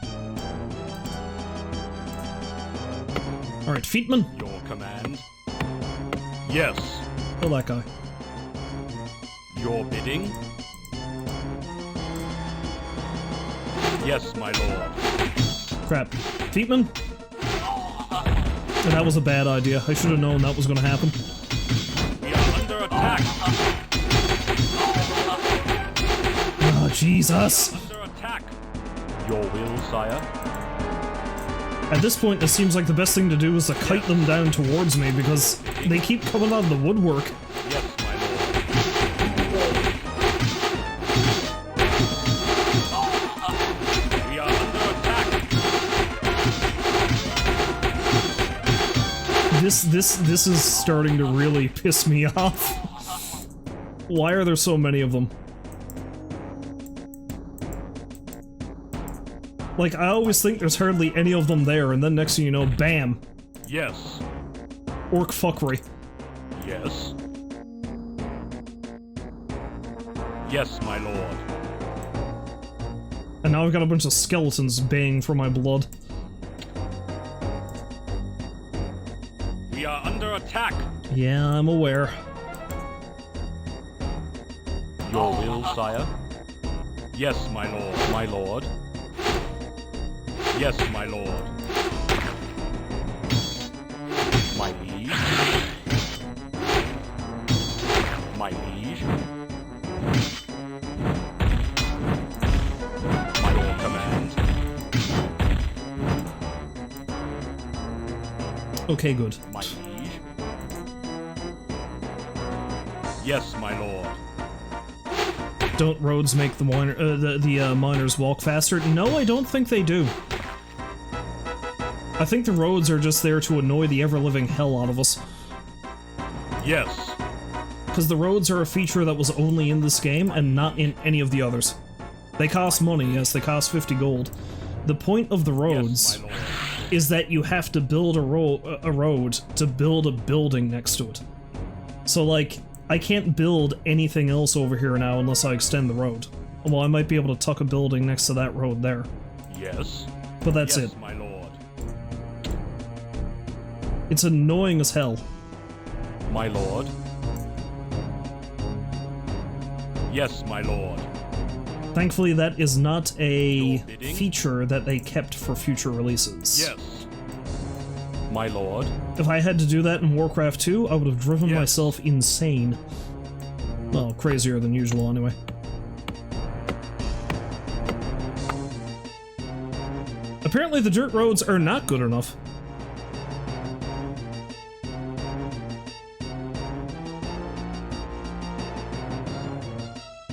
Alright, Feetman. Your command. Yes. Kill that guy. Your bidding. Yes, my lord. Crap. Feetman? That was a bad idea. I should have known that was going to happen. We are under attack. Oh, Jesus. Under attack. Your will, sire. At this point, it seems like the best thing to do is to kite them down towards me, because they keep coming out of the woodwork. Yes, my lord. We are under attack. This is starting to really piss me off. Why are there so many of them? Like, I always think there's hardly any of them there, and then next thing you know, bam! Yes. Orc fuckery. Yes. Yes, my lord. And now I've got a bunch of skeletons baying for my blood. We are under attack. Yeah, I'm aware. Your will, sire. Yes, my lord. My lord. Yes, my lord. My liege. My liege. My lord command. Okay, good. My liege. Yes, my lord. Don't roads make the miners walk faster? No, I don't think they do. I think the roads are just there to annoy the ever-living hell out of us. Yes. Because the roads are a feature that was only in this game and not in any of the others. They cost money, yes, they cost 50 gold. The point of the roads Yes, my lord. is that you have to build a road to build a building next to it. So, like, I can't build anything else over here now unless I extend the road. Well, I might be able to tuck a building next to that road there. Yes. But that's Yes, it. my lord. It's annoying as hell. My lord. Yes, my lord. Thankfully, that is not a Your bidding? feature that they kept for future releases. Yes. My lord. If I had to do that in Warcraft 2, I would have driven Yes. myself insane. Well, crazier than usual anyway. Apparently the dirt roads are not good enough.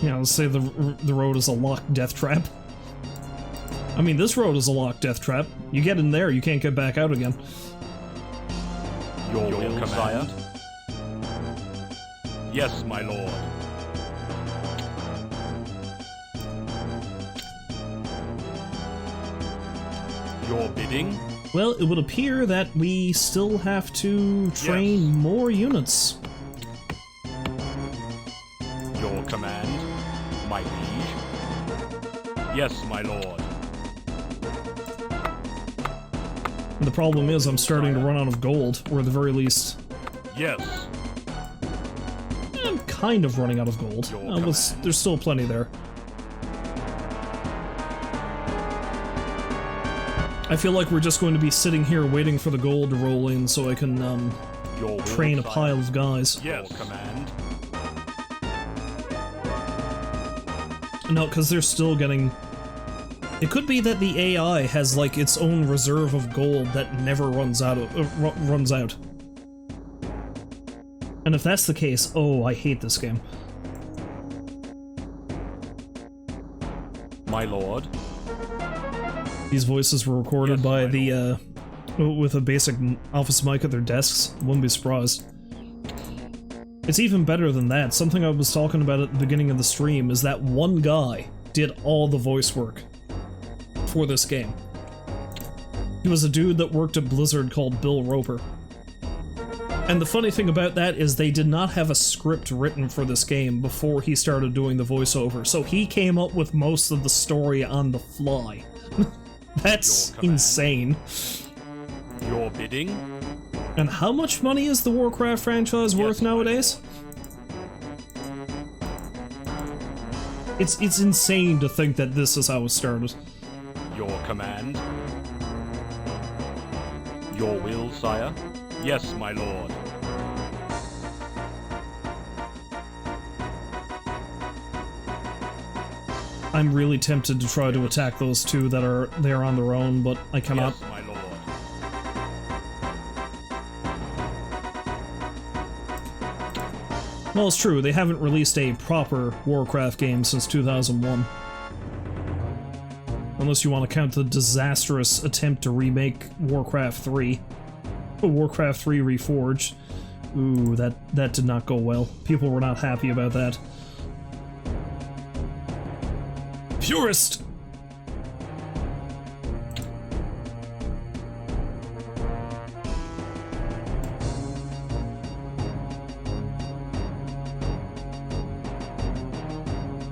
Yeah, let's say the road is a locked death trap. I mean, this road is a locked death trap. You get in there, you can't get back out again. Your will, command. Yes, my lord. Your bidding? Well, it would appear that we still have to train Yes. more units. Your command, my liege. Yes, my lord. The problem is I'm starting to run out of gold, or at the very least, Yes. I'm kind of running out of gold. Your There's still plenty there. I feel like we're just going to be sitting here waiting for the gold to roll in so I can, Your will, train a sire. pile of guys. Yes. Your command. No, because they're still getting... It could be that the AI has, like, its own reserve of gold that never runs out. And if that's the case, oh, I hate this game. My lord. These voices were recorded by the, with a basic office mic at their desks. Wouldn't be surprised. It's even better than that. Something I was talking about at the beginning of the stream is that one guy did all the voice work for this game. He was a dude that worked at Blizzard called Bill Roper. And the funny thing about that is they did not have a script written for this game before he started doing the voiceover, so he came up with most of the story on the fly. That's insane. Your bidding? And how much money is the Warcraft franchise worth nowadays? It's insane to think that this is how it started. Your command. Your will, sire? Yes, my lord. I'm really tempted to try to attack those two that are there on their own, but I cannot. Yes, my lord. Well, it's true, they haven't released a proper Warcraft game since 2001. Unless you want to count the disastrous attempt to remake Warcraft 3. Warcraft 3 Reforged. Ooh, that did not go well. People were not happy about that. Purist!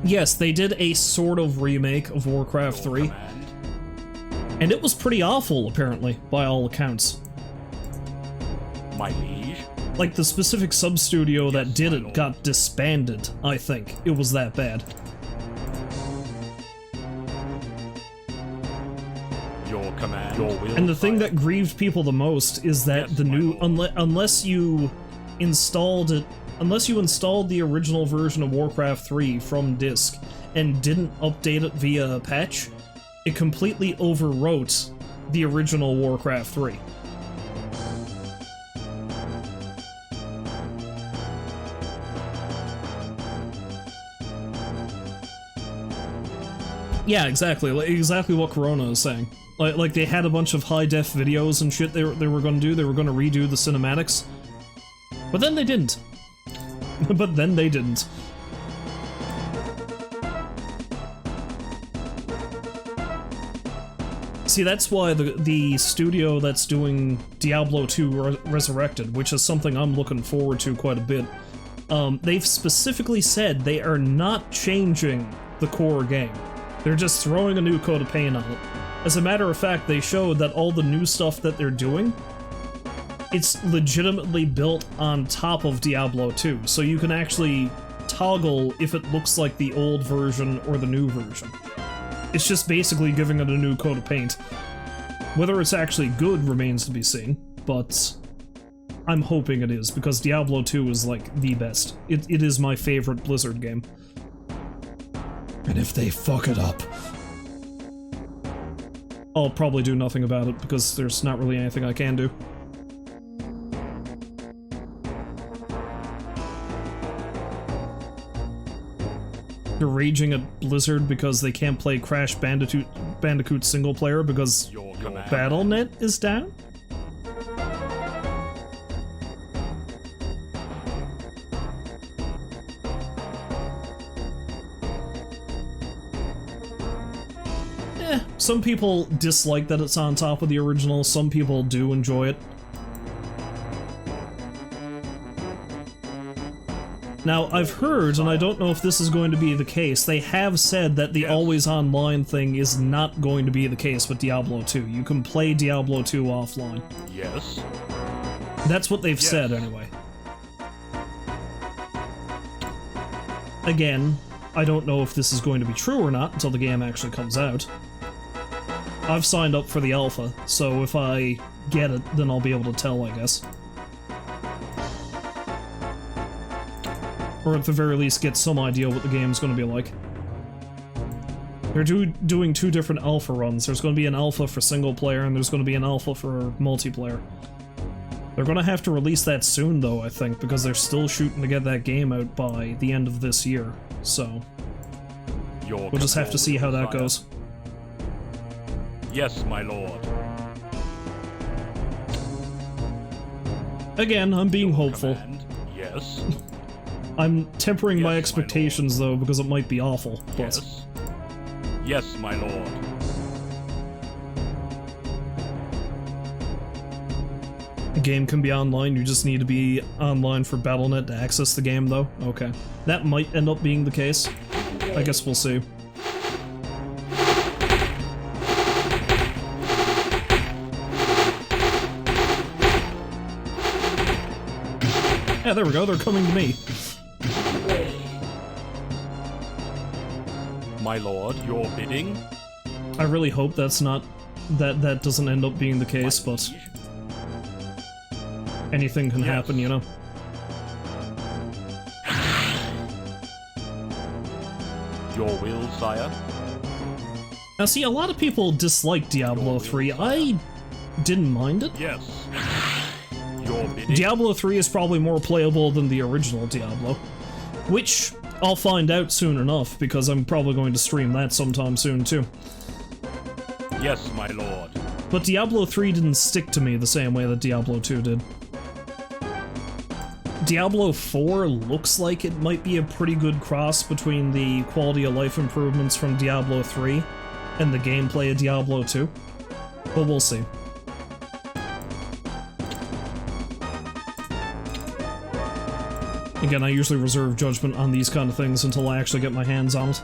Yes, they did a sort of remake of Warcraft 3. And it was pretty awful, apparently, by all accounts. My liege? Like, the specific sub-studio that did it got disbanded, I think. It was that bad. Your command. Your will. And the thing that grieved people the most is that the new... Unless you installed the original version of Warcraft 3 from disk and didn't update it via a patch, it completely overwrote the original Warcraft 3. Yeah, exactly. Exactly what Corona is saying. Like they had a bunch of high-def videos and shit they were going to do. They were going to redo the cinematics. But then they didn't. But then they didn't. See, that's why the studio that's doing Diablo 2 Resurrected, which is something I'm looking forward to quite a bit, they've specifically said they are not changing the core game. They're just throwing a new coat of paint on it. As a matter of fact, they showed that all the new stuff that they're doing, it's legitimately built on top of Diablo 2, so you can actually toggle if it looks like the old version or the new version. It's just basically giving it a new coat of paint. Whether it's actually good remains to be seen, but I'm hoping it is, because Diablo 2 is like the best. It is my favorite Blizzard game. And if they fuck it up, I'll probably do nothing about it, because there's not really anything I can do. They're raging at Blizzard because they can't play Crash Bandicoot single player because BattleNet is down? Some people dislike that it's on top of the original, some people do enjoy it. Now, I've heard, and I don't know if this is going to be the case, they have said that the always online thing is not going to be the case with Diablo 2. You can play Diablo 2 offline. Yes. That's what they've said, anyway. Again, I don't know if this is going to be true or not until the game actually comes out. I've signed up for the alpha, so if I get it, then I'll be able to tell, I guess. Or at the very least get some idea what the game's going to be like. They're doing 2 different alpha runs. There's going to be an alpha for single player, and there's going to be an alpha for multiplayer. They're going to have to release that soon, though, I think, because they're still shooting to get that game out by the end of this year, so... we'll just have to see how that goes. Yes, my lord. Again, I'm being hopeful. Command. Yes. I'm tempering my Yes, my expectations, though, because it might be awful. But Yes. Yes, my lord. the game can be online, you just need to be online for Battle.net to access the game, though? Okay. That might end up being the case. I guess we'll see. Yeah, there we go, they're coming to me. My lord, your bidding? I really hope that's not... that doesn't end up being the case, but... anything can happen, you know? Your will, sire? Now see, a lot of people dislike Diablo 3. I didn't mind it. Yes. Your bidding? Diablo 3 is probably more playable than the original Diablo. Which, I'll find out soon enough, because I'm probably going to stream that sometime soon too. Yes, my lord. But Diablo 3 didn't stick to me the same way that Diablo 2 did. Diablo 4 looks like it might be a pretty good cross between the quality of life improvements from Diablo 3 and the gameplay of Diablo 2. But we'll see. Again, I usually reserve judgment on these kind of things until I actually get my hands on it.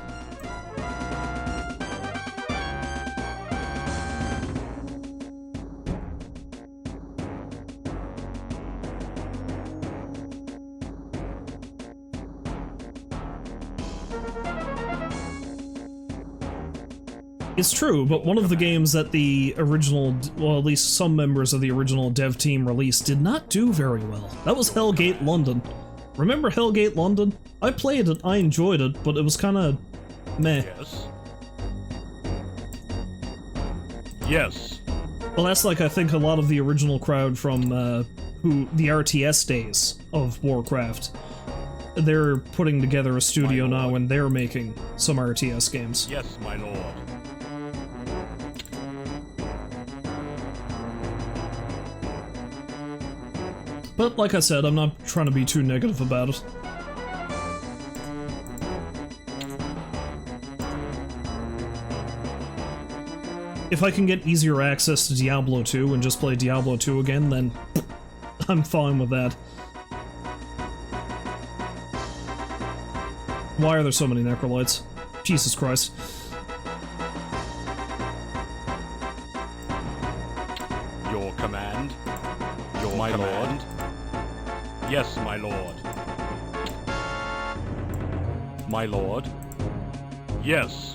It's true, but one of the games that the original, well, at least some members of the original dev team released did not do very well. That was Hellgate London. Remember Hellgate London? I played it, I enjoyed it, but it was kinda... meh. Yes. Yes. Well, that's like, I think, a lot of the original crowd from, the RTS days of Warcraft. They're putting together a studio now and they're making some RTS games. Yes, my lord. But like I said, I'm not trying to be too negative about it. If I can get easier access to Diablo 2 and just play Diablo 2 again, then I'm fine with that. Why are there so many necrolites? Jesus Christ. Your command. Your my command. Lord. Yes, my lord. My lord. Yes.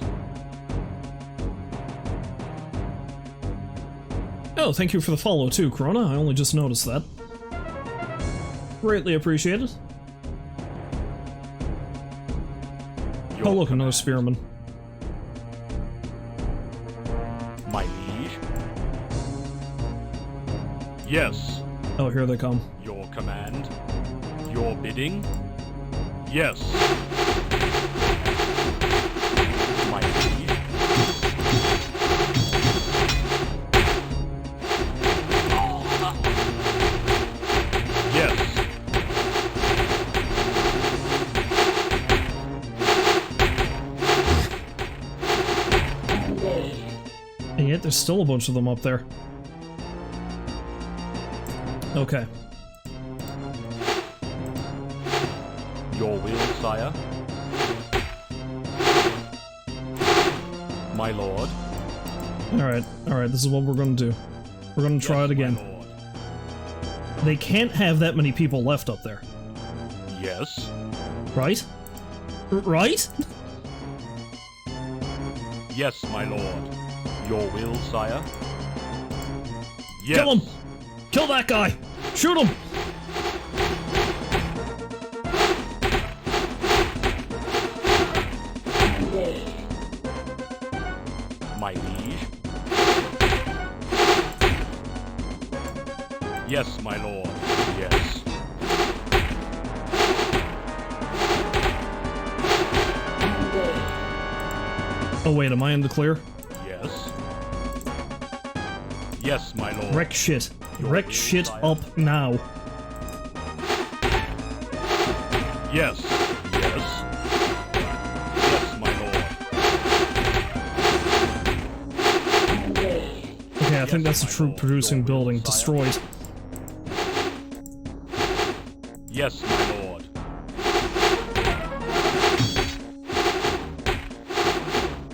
Oh, thank you for the follow too, Corona. I only just noticed that. Greatly appreciated. Your Oh look, command. another spearman. My liege. Yes. Oh, here they come. Your command. Your bidding. Yes. My liege. Yes. And yet there's still a bunch of them up there. Okay. Your will, sire. My lord. Alright, this is what we're gonna do. We're gonna try Yes, it again. my lord. They can't have that many people left up there. Yes. Right? Right? Yes, my lord. Your will, sire? Yes. Kill him! Kill that guy! Shoot him! My liege? Yes, my lord. Yes. Oh wait, am I in the clear? Yes. Yes, my lord. Wreck shit. Wreck shit up now. Yes. Yes. Yes, my lord. Okay, I think that's a troop producing building. Destroyed. Yes, my lord.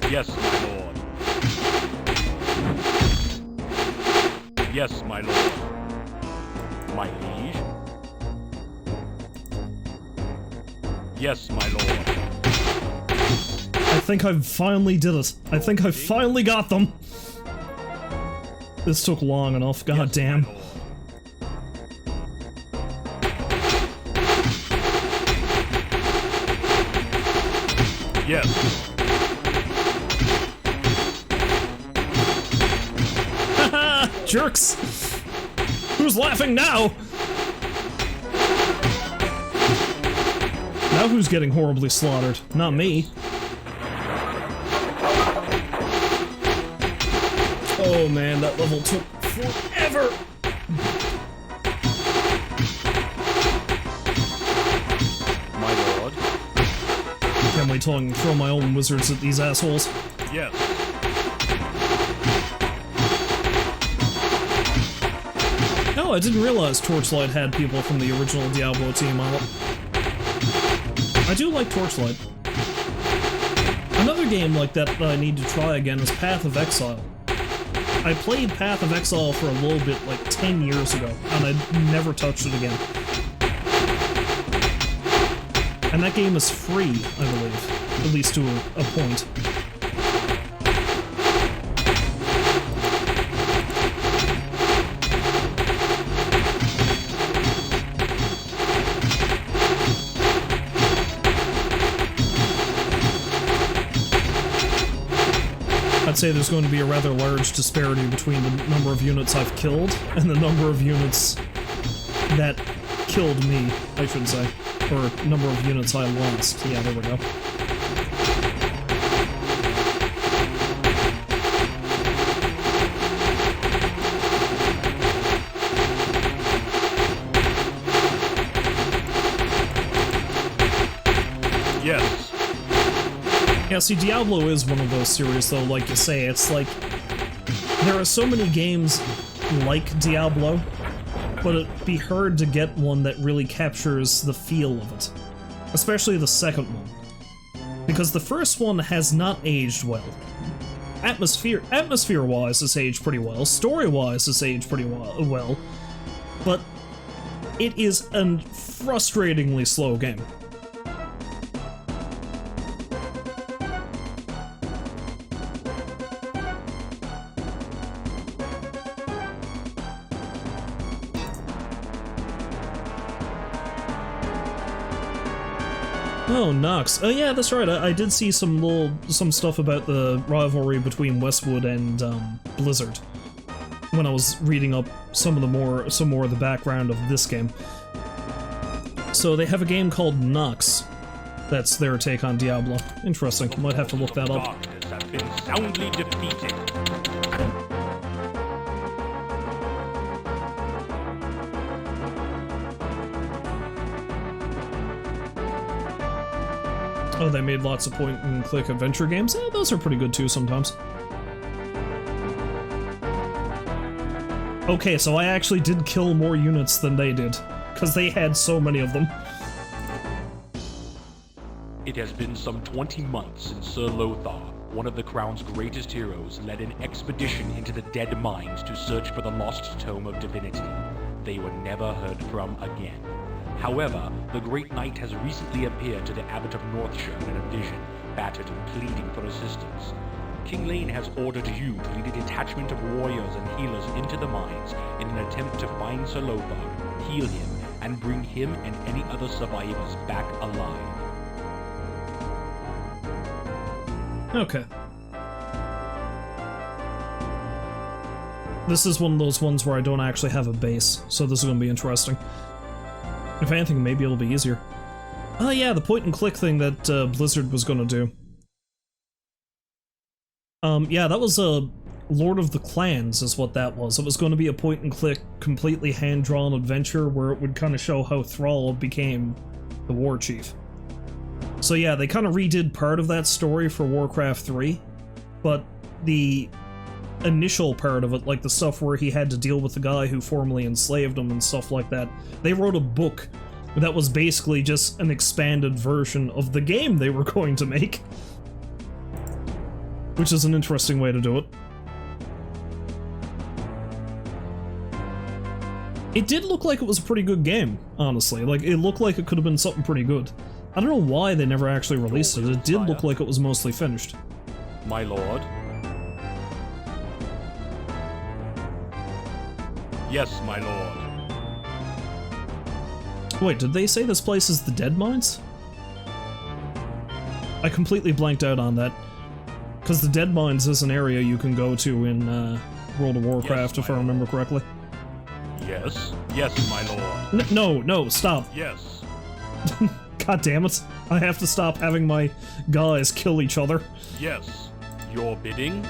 Yes, my lord. Yes, my lord. My liege? Yes, my lord. I think I finally did it. I think I finally got them. This took long enough, god Yes, damn. my lord. Yes. Jerks! Who's laughing now? Now who's getting horribly slaughtered? Not me. Oh man, that level took forever! My lord. Can't wait till I can throw my own wizards at these assholes. Yes. Oh, I didn't realize Torchlight had people from the original Diablo team on it. I do like Torchlight. Another game like that that I need to try again is Path of Exile. I played Path of Exile for a little bit like 10 years ago, and I never touched it again. And that game is free, I believe. At least to a point. I'd say there's going to be a rather large disparity between the number of units I've killed and the number of units that killed me, I should say. Or number of units I lost. Yeah, there we go. Yes. Yeah, see, Diablo is one of those series, though, like you say, it's like... There are so many games like Diablo, but it'd be hard to get one that really captures the feel of it. Especially the second one. Because the first one has not aged well. Atmosphere-wise, it's aged pretty well. Story-wise, it's aged pretty well. But it is a frustratingly slow game. Oh, Nox. Oh yeah, that's right. I did see some stuff about the rivalry between Westwood and Blizzard when I was reading up some more of the background of this game. So they have a game called Nox. That's their take on Diablo. Interesting. Might have to look that up. Darkness have been soundly defeated. Oh, they made lots of point-and-click adventure games? Eh, those are pretty good too sometimes. Okay, so I actually did kill more units than they did, because they had so many of them. It has been some 20 months since Sir Lothar, one of the Crown's greatest heroes, led an expedition into the Dead Mines to search for the lost Tome of Divinity. They were never heard from again. However, the Great Knight has recently appeared to the Abbot of Northshire in a vision, battered and pleading for assistance. King Lane has ordered you to lead a detachment of warriors and healers into the mines in an attempt to find Sir Lothar, heal him, and bring him and any other survivors back alive. Okay. This is one of those ones where I don't actually have a base, so this is going to be interesting. If anything, maybe it'll be easier. Oh yeah, the point and click thing that Blizzard was going to do. Yeah, that was a Lord of the Clans is what that was. It was going to be a point and click, completely hand-drawn adventure where it would kind of show how Thrall became the war chief. So yeah, they kind of redid part of that story for Warcraft 3, but the initial part of it, like the stuff where he had to deal with the guy who formerly enslaved him and stuff like that, they wrote a book that was basically just an expanded version of the game they were going to make. Which is an interesting way to do it. It did look like it was a pretty good game, honestly. Like, it looked like it could have been something pretty good. I don't know why they never actually released it. It did look like it was mostly finished. My lord. Yes, my lord. Wait, did they say this place is the Dead Mines? I completely blanked out on that. Because the Dead Mines is an area you can go to in World of Warcraft, yes, if I remember correctly. Yes. Yes, my lord. No, stop. Yes. God damn it. I have to stop having my guys kill each other. Yes. Your bidding?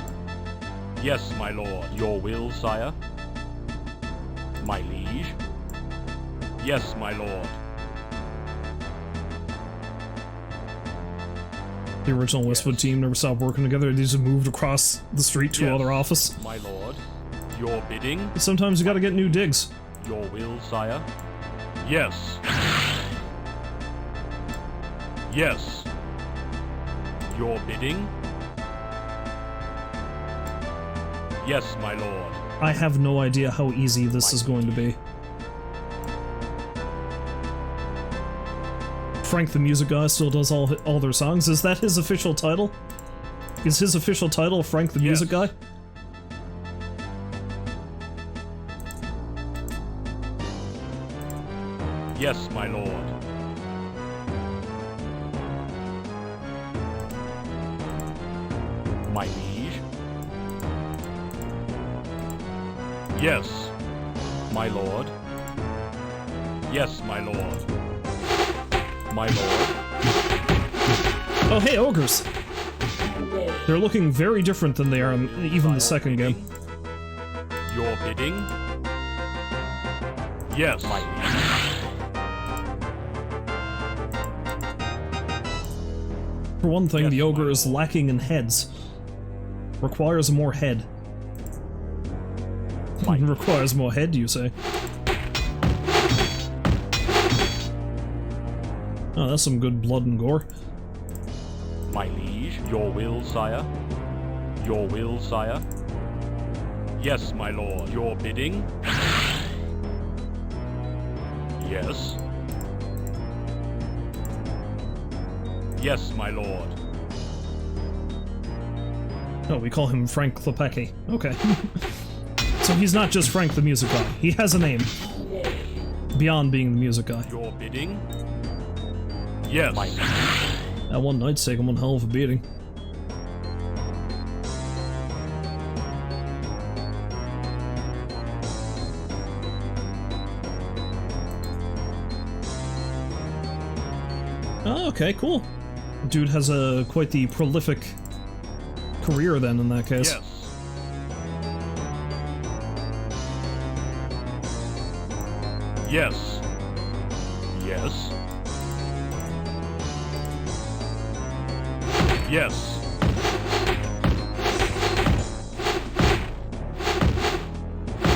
Yes, my lord. Your will, sire? My liege? Yes, my lord. The original Westwood team never stopped working together. They just moved across the street to another office. My lord. Your bidding? Sometimes you gotta get new digs. Your will, sire? Yes. Yes. Your bidding? Yes, my lord. I have no idea how easy this is going to be. Frank the Music Guy still does all their songs. Is that his official title? Is his official title Frank the Music Guy? Yes, my lord. My liege? Yes, my lord. Yes, my lord. My lord. Oh, hey, ogres! They're looking very different than they are in even the second game. Your bidding? Yes. My For one thing, yes, the ogre is lacking in heads. Requires more head. Requires more head, you say? Oh, that's some good blood and gore. My liege, your will, sire? Your will, sire? Yes, my lord. Your bidding? Yes. Yes, my lord. Oh, we call him Frank Klepecki. Okay. So he's not just Frank the Music Guy. He has a name. Beyond being the music guy. Your bidding? Yes. That one night's taken one hell of a beating. Oh, okay, cool. Dude has a quite the prolific career then in that case. Yes. Yes. Yes. Yes.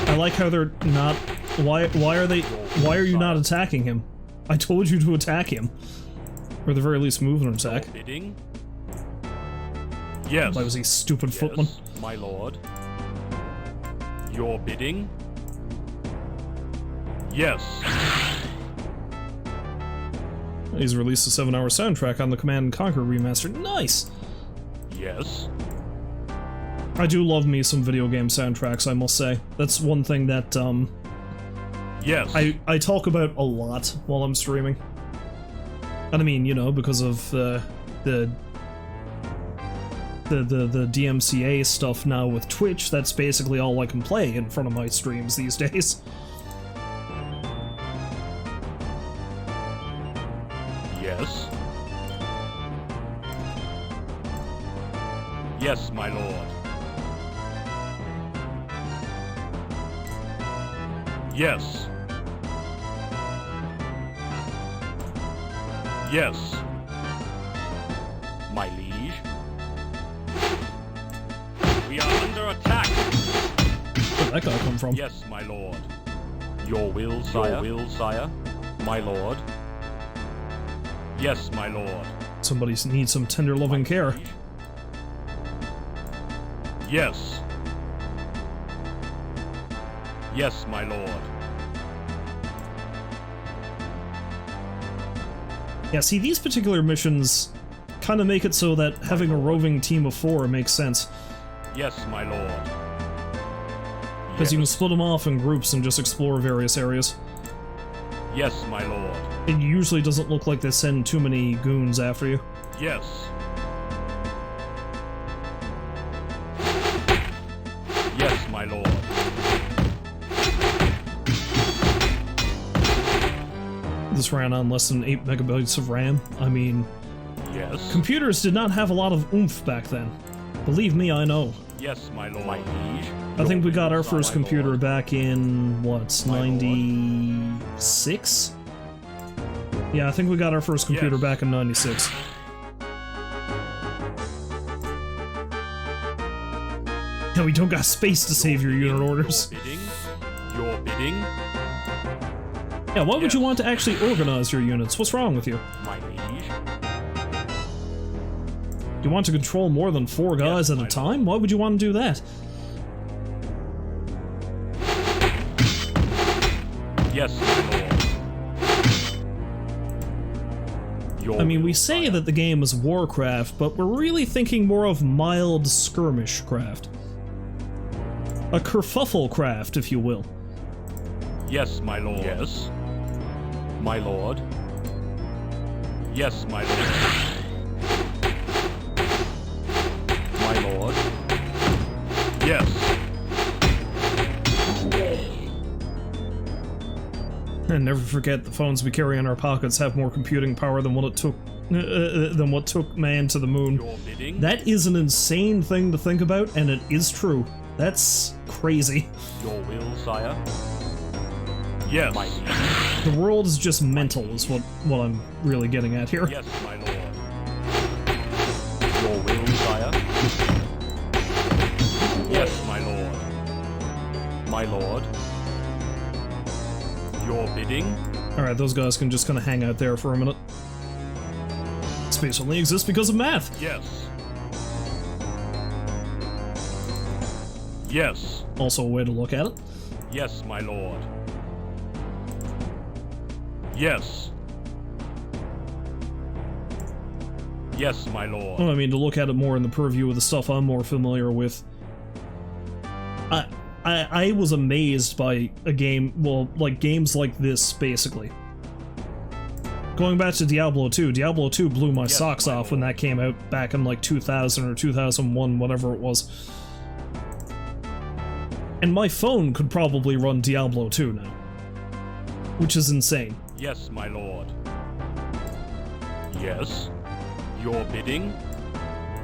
I like how they're not. Why are you not attacking him? I told you to attack him. Or at the very least move and attack. Bidding? Yes. Why was he stupid footman? My lord. Your bidding? Yes. He's released a 7-hour soundtrack on the Command & Conquer remaster. Nice! Yes. I do love me some video game soundtracks, I must say. That's one thing that, Yes. I talk about a lot while I'm streaming. And I mean, you know, because of the DMCA stuff now with Twitch, that's basically all I can play in front of my streams these days. Yes. Yes, my lord. Yes. Yes. My liege. We are under attack. Where'd that guy come from? Yes, my lord. Your will, sire. Your will, sire. My lord. Yes, my lord. Somebody needs some tender loving care. Yes. Yes, my lord. Yeah, see, these particular missions kind of make it so that having a roving team of 4 makes sense. Yes, my lord. Because you can split them off in groups and just explore various areas. Yes, my lord. It usually doesn't look like they send too many goons after you. Yes. Yes, my lord. This ran on less than 8 megabytes of RAM. I mean, Yes. computers did not have a lot of oomph back then. Believe me, I know. Yes, my lord. My liege. I think we got our Your first will, my computer lord. back in, what, My lord. 96? Yeah, I think we got our first computer Yes. back in 96. And we don't got space to save your unit orders. Your bidding. Your bidding. Yeah, why would you Yes. want to actually organize your units? What's wrong with you? My liege. You want to control more than 4 guys Yes, at a my time? Why would you want to do that? Yes, my lord. Your I mean, we will, say sire. that the game is Warcraft, but we're really thinking more of mild skirmish craft. A kerfuffle craft, if you will. Yes, my lord. Yes. My lord. Yes, my lord. My lord. Yes. And never forget, the phones we carry in our pockets have more computing power than what took man to the moon. Your bidding. That is an insane thing to think about, and it is true. That's crazy. Your will, sire. Yes. My liege. The world is just mental, is what I'm really getting at here. Yes, my lord. Your will, sire. Yes, my lord. My lord. Your bidding. Alright, those guys can just kind of hang out there for a minute. Space only exists because of math. Yes. Yes. Also a way to look at it. Yes, my lord. Yes. Yes, my lord. Well, I mean, to look at it more in the purview of the stuff I'm more familiar with. I was amazed by a game, well, like games like this, basically. Going back to Diablo 2, Diablo 2 blew my Yes, socks my off when lord. that came out back in like 2000 or 2001, whatever it was. And my phone could probably run Diablo 2 now. Which is insane. Yes, my lord. Yes. Your bidding.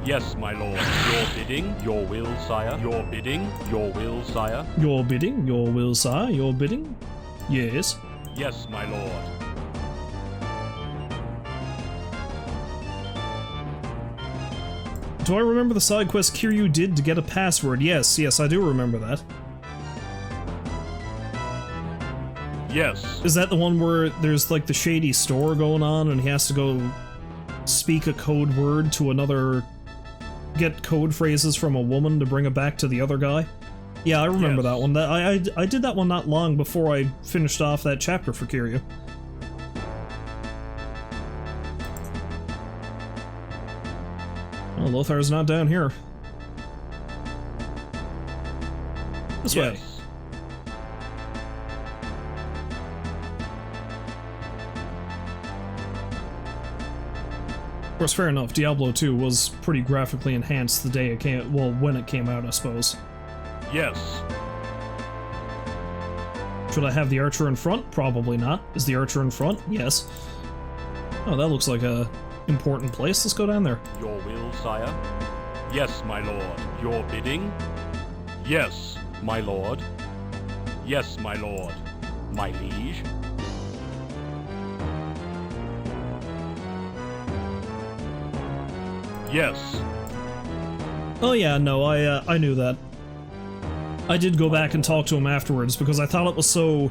Yes, my lord. Your bidding. Your will, sire. Your bidding. Your will, sire. Your bidding, your will, sire, your bidding? Yes. Yes, my lord. Do I remember the side quest Kiryu did to get a password? Yes, I do remember that. Yes. Is that the one where there's like the shady store going on and he has to go speak a code word to another, get code phrases from a woman to bring it back to the other guy? Yeah, I remember Yes. that one. I did that one not long before I finished off that chapter for Kiryu. Well, Lothar's not down here. This way. Yes. Of course, fair enough. Diablo 2 was pretty graphically enhanced the day it came. Well, when it came out, I suppose. Yes. Should I have the archer in front? Probably not. Is the archer in front? Yes. Oh, that looks like a important place. Let's go down there. Your will, sire? Yes, my lord. Your bidding? Yes, my lord. Yes, my lord. My liege? Yes. Oh yeah, no, I knew that. I did go back and talk to him afterwards because I thought it was so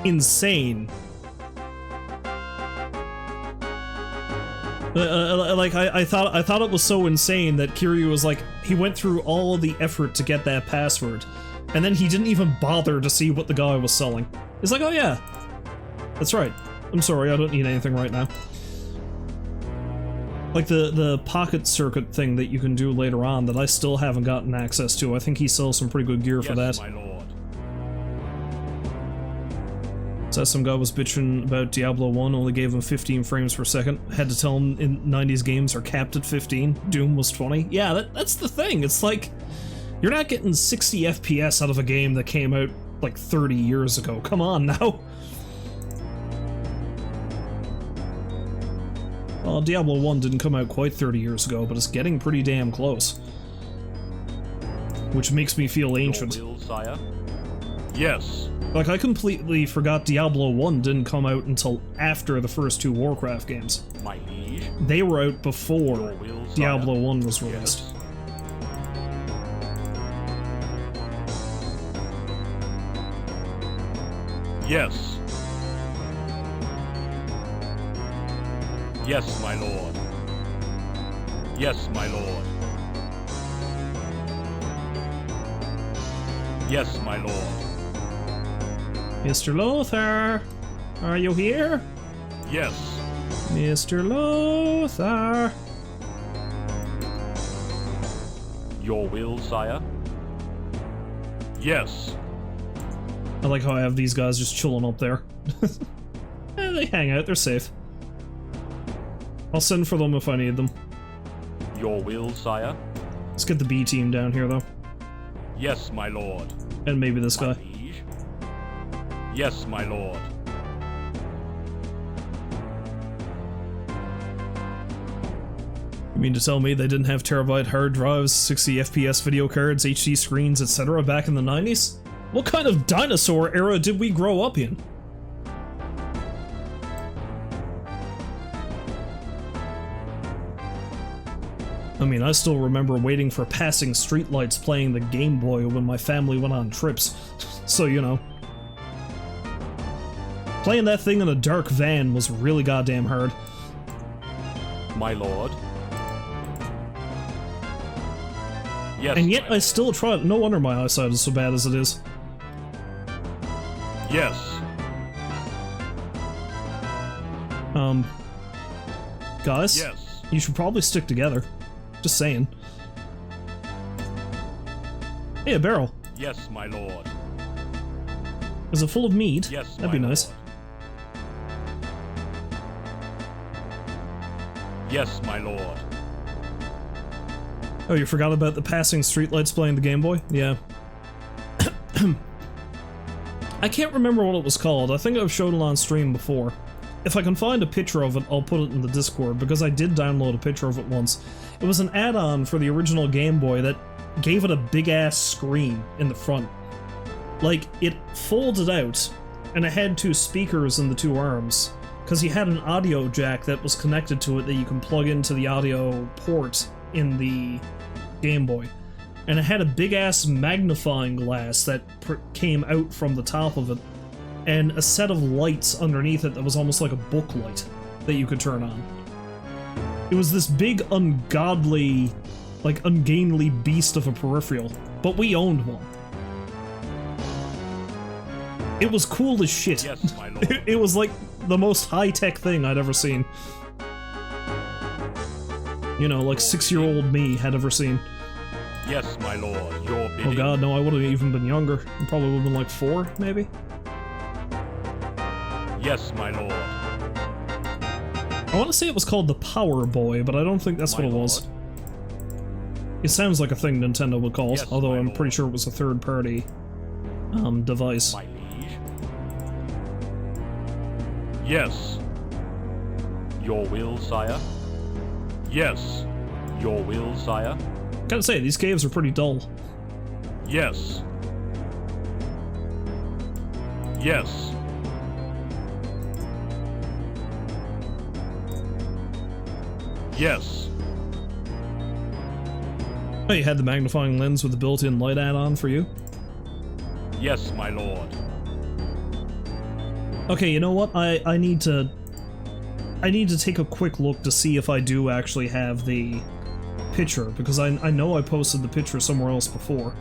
insane. I thought it was so insane that Kiryu was like, he went through all the effort to get that password, and then he didn't even bother to see what the guy was selling. He's like, oh yeah, that's right. I'm sorry, I don't need anything right now. Like the pocket circuit thing that you can do later on that I still haven't gotten access to. I think he sells some pretty good gear for that. Yes, my lord. So some guy was bitching about Diablo 1, only gave him 15 frames per second. Had to tell him in 90s games are capped at 15. Doom was 20. Yeah, that's the thing. It's like, you're not getting 60 FPS out of a game that came out like 30 years ago. Come on now. Well, Diablo 1 didn't come out quite 30 years ago, but it's getting pretty damn close. Which makes me feel ancient. Your will, sire? Yes. Like, I completely forgot Diablo 1 didn't come out until after the first two Warcraft games. My liege? They were out before Your will, sire? Diablo 1 was released. Yes. Yes, my lord. Yes, my lord. Yes, my lord. Mr. Lothar, are you here? Yes. Mr. Lothar. Your will, sire? Yes. I like how I have these guys just chilling up there. They hang out, they're safe. I'll send for them if I need them. Your will, sire? Let's get the B team down here, though. Yes, my lord. And maybe this My guy. liege? Yes, my lord. You mean to tell me they didn't have terabyte hard drives, 60 FPS video cards, HD screens, etc. back in the 90s? What kind of dinosaur era did we grow up in? I mean, I still remember waiting for passing streetlights playing the Game Boy when my family went on trips. So, you know. Playing that thing in a dark van was really goddamn hard. My lord. Yes. And yet my I still try it. No wonder my eyesight is so bad as it is. Yes. Guys? Yes. You should probably stick together. Just saying. Hey, a barrel. Yes, my lord. Is it full of meat? Yes, That'd be my nice. lord. Yes, my lord. Oh, you forgot about the passing streetlights playing the Game Boy? Yeah. I can't remember what it was called. I think I've shown it on stream before. If I can find a picture of it, I'll put it in the Discord, because I did download a picture of it once. It was an add-on for the original Game Boy that gave it a big-ass screen in the front. Like, it folded out, and it had two speakers in the two arms, because you had an audio jack that was connected to it that you can plug into the audio port in the Game Boy. And it had a big-ass magnifying glass that came out from the top of it, and a set of lights underneath it that was almost like a book light that you could turn on. It was this big, ungodly, like, ungainly beast of a peripheral, but we owned one. It was cool as shit. Yes, my lord. It was like the most high-tech thing I'd ever seen. You know, like 6-year-old me had ever seen. Yes, my lord, your bidding. Oh god, no, I would have even been younger. I probably would have been like 4, maybe? Yes, my lord. I want to say it was called the Power Boy, but I don't think that's what it was. It sounds like a thing Nintendo would call it, Yes, although my I'm lord. pretty sure it was a third-party device. My liege. Yes. Your will, sire. Yes. Your will, sire. Gotta say, these caves are pretty dull. Yes. Yes. Yes. Oh, you had the magnifying lens with the built-in light add-on for you? Yes, my lord. Okay, you know what? I need to take a quick look to see if I do actually have the picture, because I know I posted the picture somewhere else before.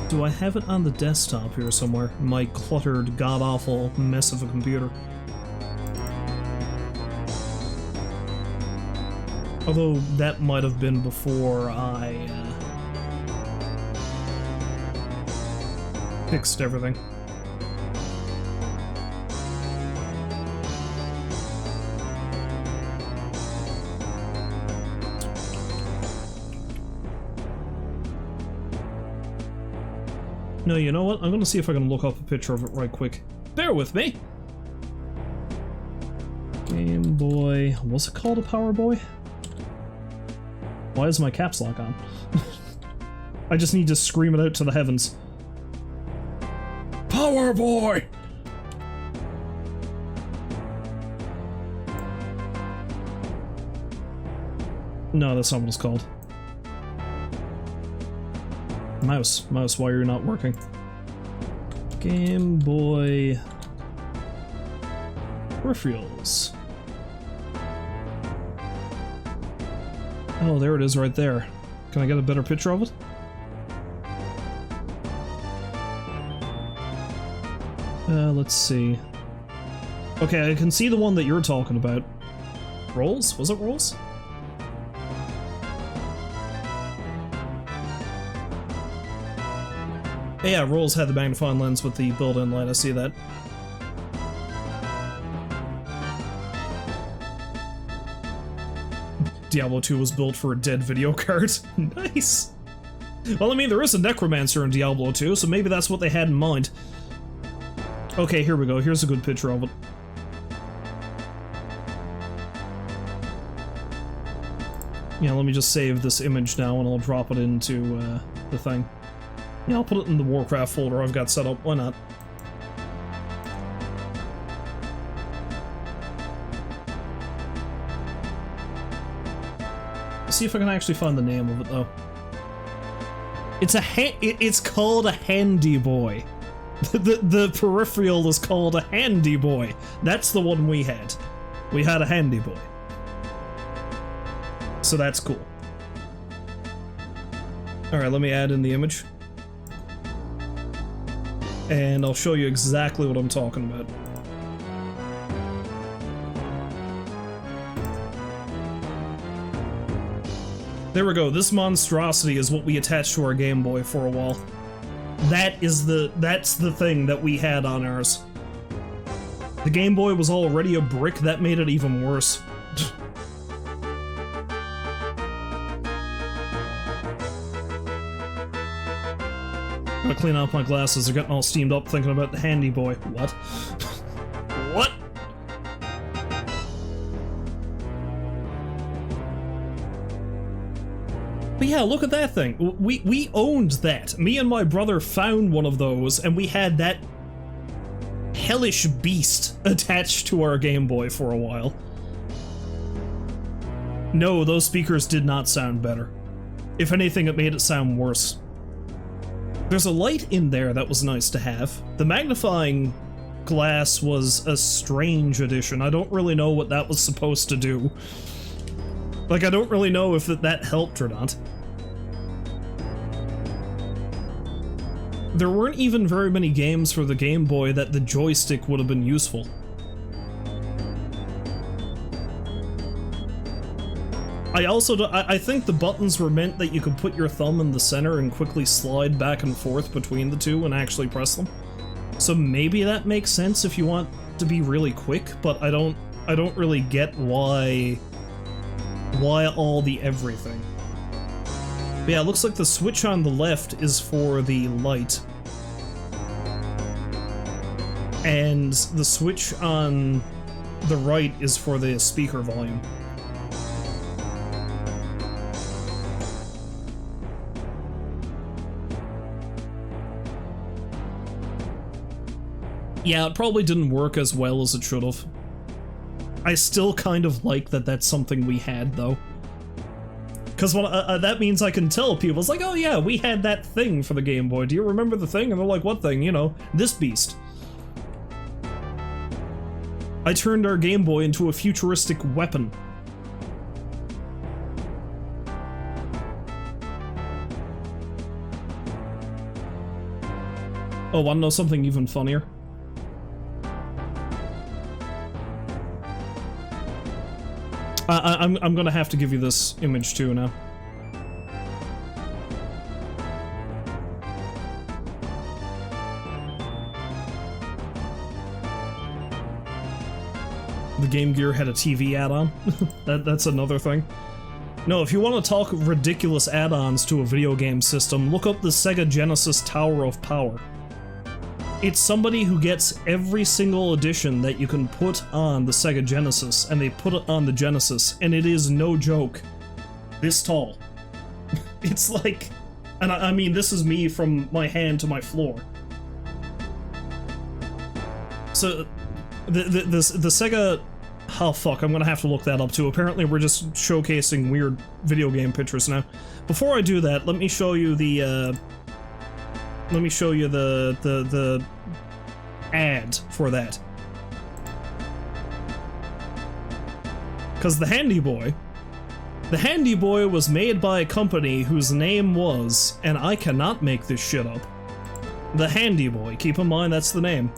Do I have it on the desktop here somewhere? My cluttered, god-awful mess of a computer. Although, that might have been before I fixed everything. No, you know what? I'm gonna see if I can look up a picture of it right quick. Bear with me! Game Boy... was it called a Power Boy? Why is my caps lock on? I just need to scream it out to the heavens. Power Boy! No, that's not what it's called. Mouse, why are you not working? Game Boy... peripherals. Oh, there it is right there. Can I get a better picture of it? Let's see. Okay, I can see the one that you're talking about. Rolls? Was it Rolls? Yeah, Rolls had the magnifying lens with the built-in light, I see that. Diablo 2 was built for a dead video card. Nice! Well, I mean, there is a necromancer in Diablo 2, so maybe that's what they had in mind. Okay, here we go. Here's a good picture of it. Yeah, let me just save this image now and I'll drop it into the thing. Yeah, I'll put it in the Warcraft folder I've got set up. Why not? See if I can actually find the name of it though. It's called a Handy Boy. The peripheral is called a Handy Boy. That's the one we had. We had a Handy Boy. So that's cool. Alright, let me add in the image. And I'll show you exactly what I'm talking about. There we go. This monstrosity is what we attached to our Game Boy for a while. That's the thing that we had on ours. The Game Boy was already a brick, that made it even worse. Gotta clean out my glasses, they're getting all steamed up thinking about the Handy Boy. What? What? But yeah, look at that thing. We owned that. Me and my brother found one of those, and we had that hellish beast attached to our Game Boy for a while. No, those speakers did not sound better. If anything, it made it sound worse. There's a light in there that was nice to have. The magnifying glass was a strange addition. I don't really know what that was supposed to do. Like, I don't really know if that helped or not. There weren't even very many games for the Game Boy that the joystick would have been useful. I think the buttons were meant that you could put your thumb in the center and quickly slide back and forth between the two and actually press them. So maybe that makes sense if you want to be really quick, but I don't really get why all the everything. But yeah, it looks like the switch on the left is for the light. And the switch on the right is for the speaker volume. Yeah, it probably didn't work as well as it should have. I still kind of like that that's something we had, though. Because that means I can tell people, it's like, oh yeah, we had that thing for the Game Boy. Do you remember the thing? And they're like, what thing? You know, this beast. I turned our Game Boy into a futuristic weapon. Oh, wanna know something even funnier? I'm gonna have to give you this image too now. The Game Gear had a TV add-on. That's another thing. No, if you want to talk ridiculous add-ons to a video game system, look up the Sega Genesis Tower of Power. It's somebody who gets every single edition that you can put on the Sega Genesis, and they put it on the Genesis, and it is no joke. This tall. It's like... And I mean, this is me from my hand to my floor. So, the Sega... Oh fuck, I'm gonna have to look that up too. Apparently we're just showcasing weird video game pictures now. Before I do that, let me show you the, the ad for that. Because the Handy Boy was made by a company whose name was, and I cannot make this shit up, the Handy Boy. Keep in mind that's the name.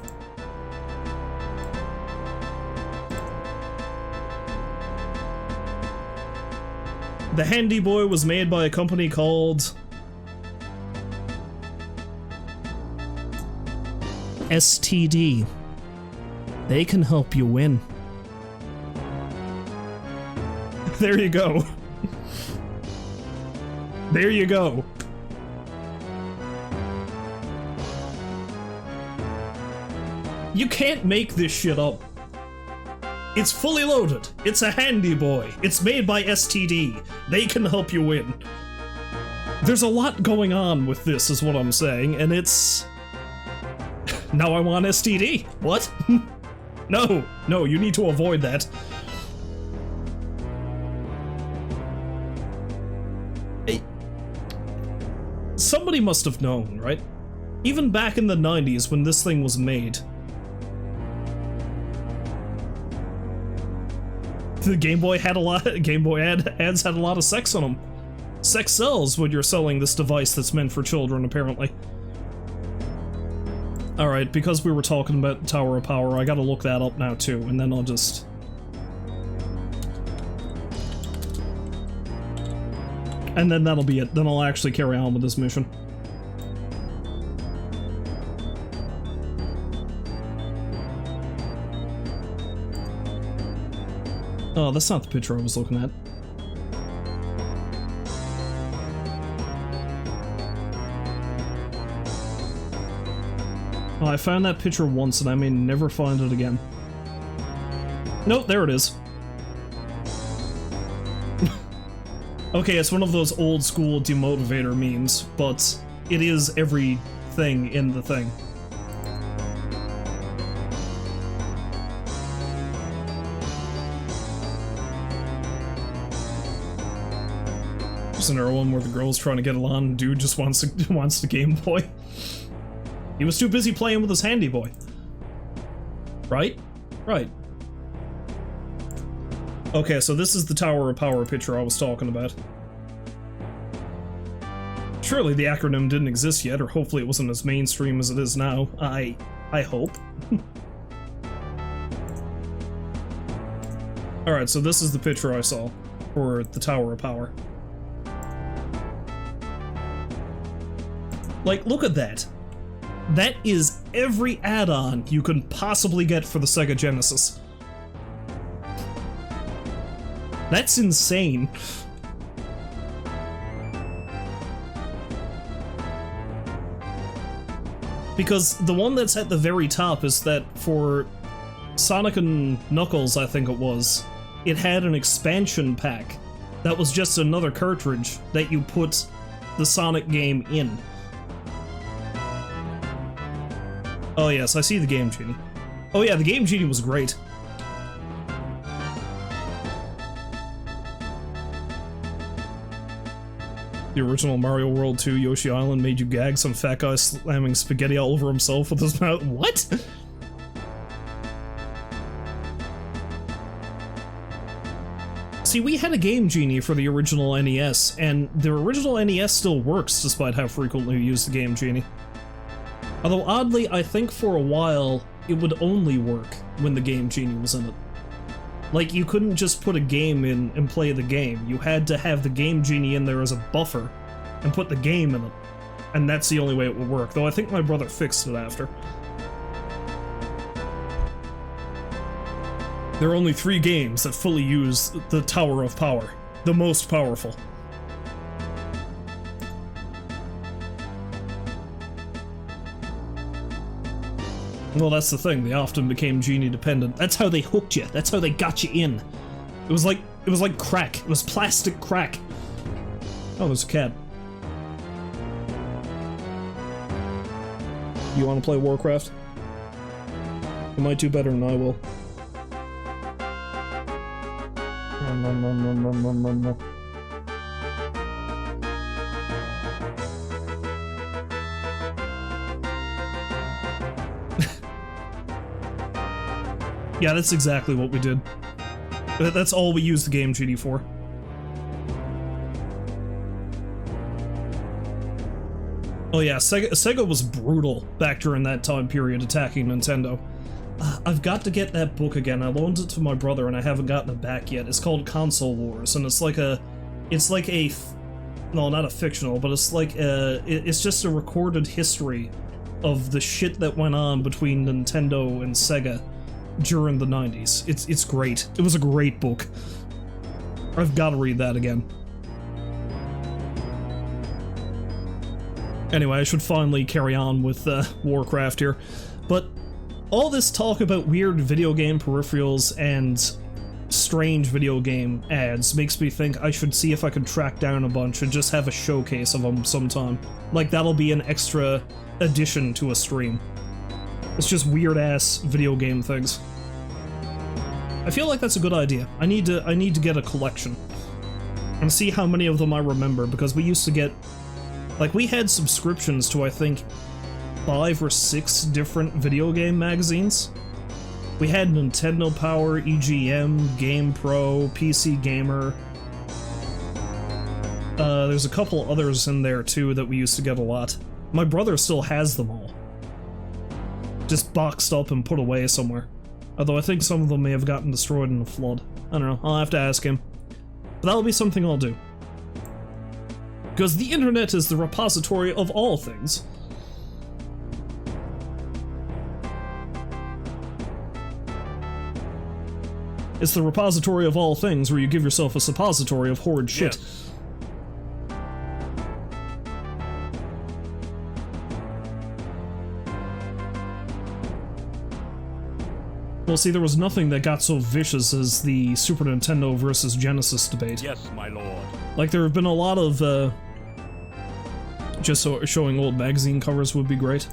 The Handy Boy was made by a company called STD. They can help you win. There you go. There you go. You can't make this shit up. It's fully loaded. It's a Handy Boy. It's made by STD. They can help you win. There's a lot going on with this, is what I'm saying, and it's... Now I want STD. What? No, no, you need to avoid that. Somebody must have known, right? Even back in the 90s when this thing was made. The Game Boy had a lot. Game Boy ads had a lot of sex on them. Sex sells when you're selling this device that's meant for children, apparently. All right, because we were talking about Tower of Power, I gotta look that up now too, and then I'll just. And then that'll be it. Then I'll actually carry on with this mission. Oh, that's not the picture I was looking at. Oh, I found that picture once and I may never find it again. Nope, there it is. Okay, it's one of those old school demotivator memes, but it is everything in the thing. There's another one where the girl's trying to get it on, and dude just wants the Game Boy. He was too busy playing with his Handy Boy. Right? Right. Okay, so this is the Tower of Power picture I was talking about. Surely the acronym didn't exist yet, or hopefully it wasn't as mainstream as it is now. I hope. Alright, so this is the picture I saw. for the Tower of Power. Like, look at that. That is every add-on you can possibly get for the Sega Genesis. That's insane. Because the one that's at the very top is that for Sonic and Knuckles, I think it was, it had an expansion pack that was just another cartridge that you put the Sonic game in. Oh yes, I see the Game Genie. Oh yeah, the Game Genie was great. The original Mario World 2 Yoshi Island made you gag, some fat guy slamming spaghetti all over himself with his mouth. What? See, we had a Game Genie for the original NES, and the original NES still works despite how frequently we use the Game Genie. Although oddly, I think for a while, it would only work when the Game Genie was in it. Like, you couldn't just put a game in and play the game. You had to have the Game Genie in there as a buffer and put the game in it. And that's the only way it would work, though I think my brother fixed it after. There are only 3 games that fully use the Tower of Power, the most powerful. Well, that's the thing, they often became Genie dependent. That's how they hooked you, that's how they got you in. It was like crack, it was plastic crack. Oh, there's a cat. You want to play Warcraft? You might do better than I will. Yeah, that's exactly what we did. That's all we used the Game Genie for. Oh yeah, Sega was brutal back during that time period attacking Nintendo. I've got to get that book again. I loaned it to my brother and I haven't gotten it back yet. It's called Console Wars, and it's like a no, not a fictional, but it's like it's just a recorded history of the shit that went on between Nintendo and Sega during the 90s. It's great. It was a great book. I've got to read that again. Anyway, I should finally carry on with Warcraft here. But all this talk about weird video game peripherals and strange video game ads makes me think I should see if I can track down a bunch and just have a showcase of them sometime. Like, that'll be an extra addition to a stream. It's just weird-ass video game things. I feel like that's a good idea. I need to get a collection and see how many of them I remember, because we used to get, like, we had subscriptions to, I think, 5 or 6 different video game magazines. We had Nintendo Power, EGM, GamePro, PC Gamer. There's a couple others in there too that we used to get a lot. My brother still has them all, just boxed up and put away somewhere. Although I think some of them may have gotten destroyed in a flood. I don't know, I'll have to ask him. But that'll be something I'll do. Because the internet is the repository of all things. It's the repository of all things where you give yourself a suppository of horde shit. Yes. Well, see, there was nothing that got so vicious as the Super Nintendo versus Genesis debate. Yes, my lord. Like, there have been a lot of, just showing old magazine covers would be great.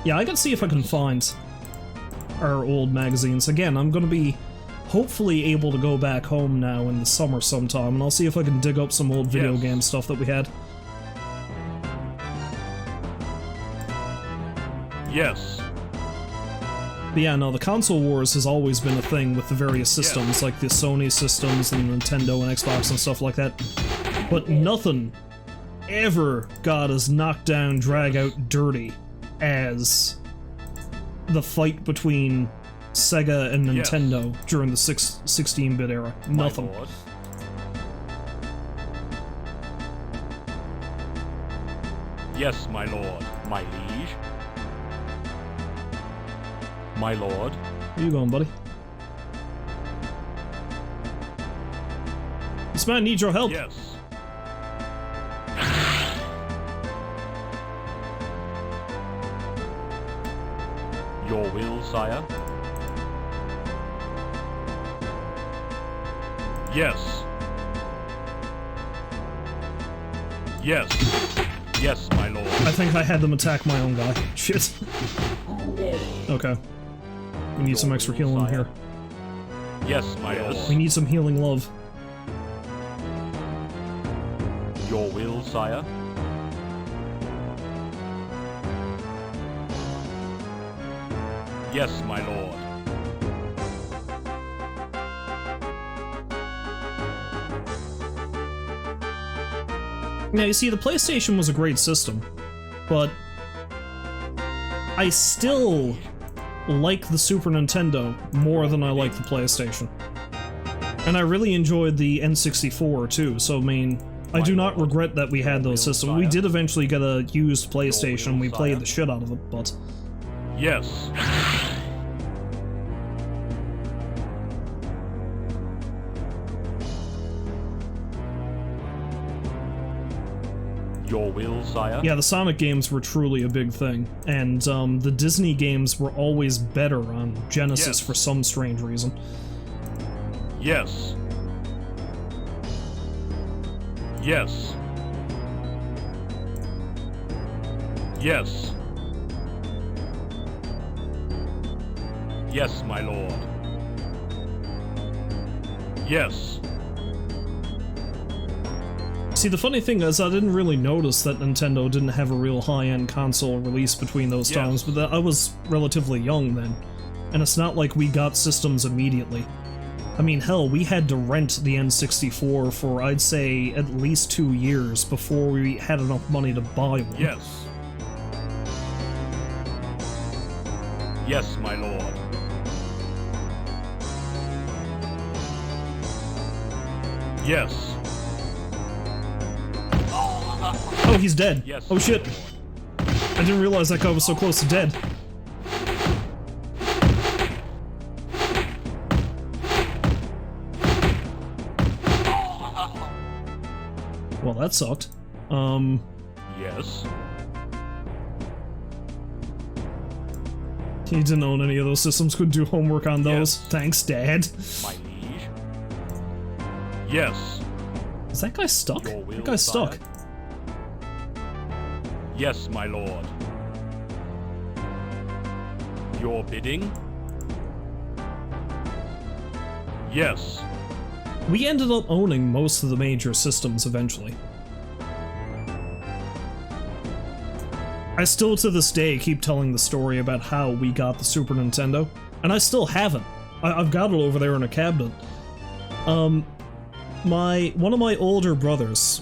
Yeah, I can see if I can find our old magazines. Again, I'm gonna be hopefully able to go back home now in the summer sometime, and I'll see if I can dig up some old video game stuff that we had. Yes. But yeah, no, the console wars has always been a thing with the various systems, like the Sony systems and Nintendo and Xbox and stuff like that. But nothing ever got as knocked down, drag out dirty as the fight between Sega and Nintendo during the 16-bit era. My Nothing. lord. Yes, my lord. My liege. My lord. Where you going, buddy? This man needs your help. Yes. Your will, sire? Yes. Yes. Yes, my lord. I think I had them attack my own guy. Shit. Okay. We need some extra healing here. Yes, my lord. We need some healing love. Your will, sire? Yes, my lord. Now, you see, the PlayStation was a great system, but I still like the Super Nintendo more than I like the PlayStation. And I really enjoyed the N64 too, so I mean, I do not regret that we had those systems. We did eventually get a used PlayStation, and we played the shit out of it, but... Yes. Your will, sire? Yeah, the Sonic games were truly a big thing, and the Disney games were always better on Genesis for some strange reason. Yes. Yes. Yes. Yes, my lord. Yes. See, the funny thing is, I didn't really notice that Nintendo didn't have a real high-end console release between those times, but I was relatively young then, and it's not like we got systems immediately. I mean, hell, we had to rent the N64 for, I'd say, at least 2 years before we had enough money to buy one. Yes. Yes, my lord. Yes. Oh, he's dead. Yes. Oh shit. I didn't realize that guy was so close to dead. Well, that sucked. Yes. He didn't own any of those systems, couldn't do homework on those. Yes. Thanks, Dad. My liege. Yes. Is that guy stuck? Your will, That guy's stuck. sire? Yes, my lord. Your bidding? Yes. We ended up owning most of the major systems eventually. I still to this day keep telling the story about how we got the Super Nintendo, and I still haven't. I've got it over there in a cabinet. One of my older brothers.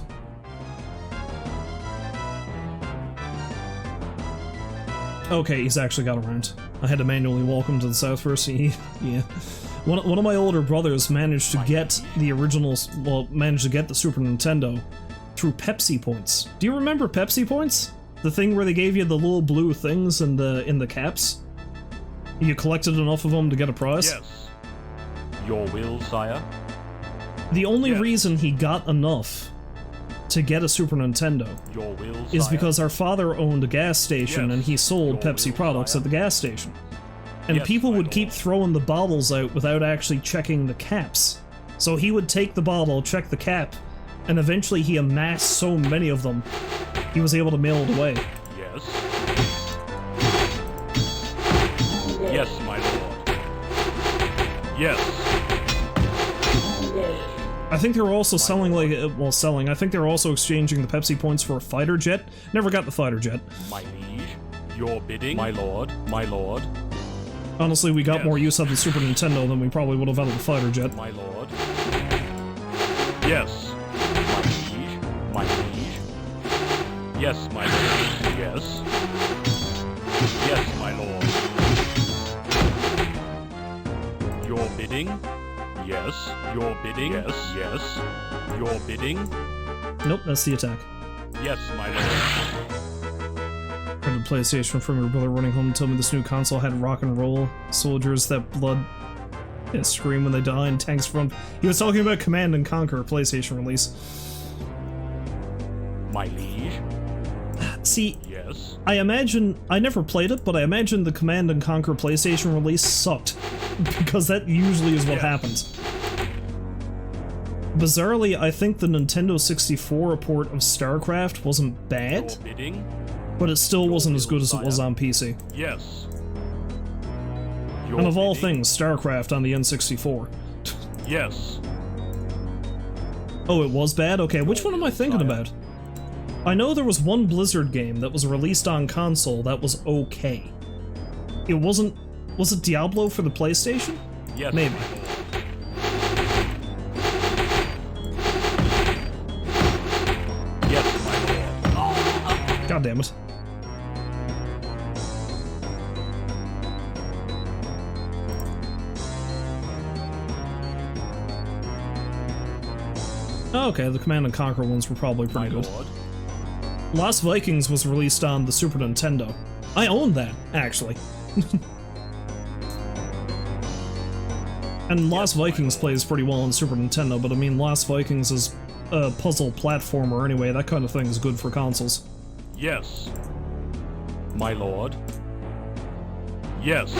Okay, he's actually got around. I had to manually walk him to the south first. Yeah. One of my older brothers managed to get the originals, well, managed to get the Super Nintendo through Pepsi points. Do you remember Pepsi points? The thing where they gave you the little blue things in the caps? You collected enough of them to get a prize? Yes. Your will, sire? The only Yes. reason he got enough to get a Super Nintendo Your will, is sire? because our father owned a gas station Yes. and he sold Your Pepsi will, products sire? at the gas station. And Yes, people my would keep lord. throwing the bottles out without actually checking the caps. So he would take the bottle, check the cap, and eventually he amassed so many of them, he was able to mail it away. Yes. Yes, my lord. Yes. I think they were also selling, like, I think they were also exchanging the Pepsi points for a fighter jet. Never got the fighter jet. My liege. Your bidding? My lord. My lord. Honestly, we got Yes. more use out of the Super Nintendo than we probably would have out of the fighter jet. My lord. Yes. My liege. My liege. Yes, my lord. Yes. Yes, my lord. Your bidding? Yes. Your bidding? Yes. Yes. Your bidding? Nope, that's the attack. Yes, my lord. Heard the PlayStation from your brother running home told me this new console had rock and roll soldiers that blood scream when they die and tanks from. He was talking about Command and Conquer PlayStation release. My liege? See, Yes? I imagine, I never played it, but I imagine the Command and Conquer PlayStation release sucked. Because that usually is what Yes. happens. Bizarrely, I think the Nintendo 64 port of StarCraft wasn't bad, Your bidding? but it still wasn't as good as it was on PC. Yes. Your And of all bidding? things, StarCraft on the N64. Yes. Oh, it was bad? Okay, which one am I thinking about? I know there was one Blizzard game that was released on console that was okay. It wasn't... Was it Diablo for the PlayStation? Yes, Maybe. my lord. Yes, my lord. God damn it. Okay, the Command and Conquer ones were probably My pretty good. lord. Lost Vikings was released on the Super Nintendo. I own that, actually. And Lost Vikings plays pretty well on Super Nintendo, but I mean, Lost Vikings is a puzzle platformer anyway. That kind of thing is good for consoles. Yes. My lord. Yes.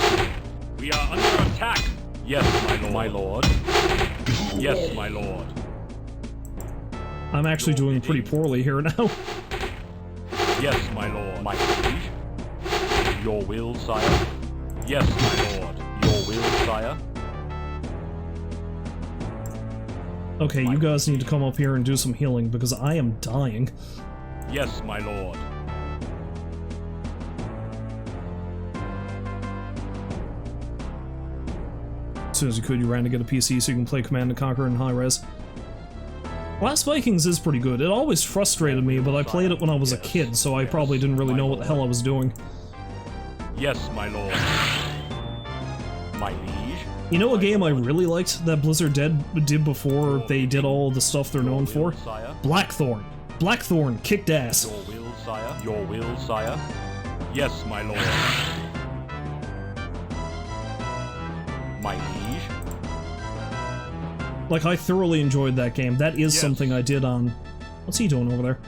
We are under attack. Yes, my lord. My lord. Yes, my lord. I'm actually doing pretty poorly here now. Yes, my lord. My liege. Your will, sire. Yes, my lord. Your will, sire. Okay, you guys need to come up here and do some healing, because I am dying. Yes, my lord. As soon as you could, you ran to get a PC so you can play Command & Conquer in high res. Last Vikings is pretty good. It always frustrated me, but I played it when I was a kid, so I probably didn't really know what the hell I was doing. Yes, my lord. My liege. You know a game I really liked that Blizzard did before they did all the stuff they're known for? Sire. Blackthorn. Blackthorn kicked ass. Your will, sire. Your will, sire. Yes, my lord. My liege. Like, I thoroughly enjoyed that game. That is Yes. something I did on... What's he doing over there?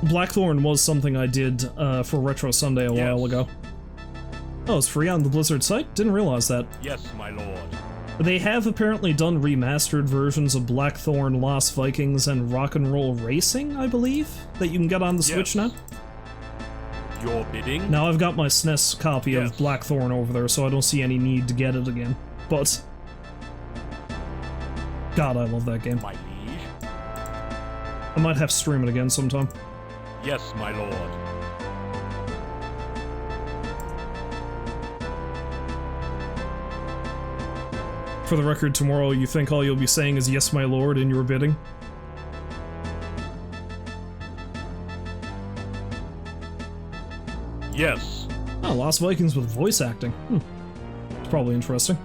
Blackthorn was something I did for Retro Sunday a while ago. Oh, it's free on the Blizzard site? Didn't realize that. Yes, my lord. They have apparently done remastered versions of Blackthorn, Lost Vikings, and Rock and Roll Racing, I believe, that you can get on the Switch now. Your bidding. Now I've got my SNES copy Yes. of Blackthorn over there, so I don't see any need to get it again. But... God, I love that game. My liege. I might have to stream it again sometime. Yes, my lord. For the record, tomorrow you think all you'll be saying is yes, my lord, in your bidding? Yes. Oh, Lost Vikings with voice acting. It's probably interesting.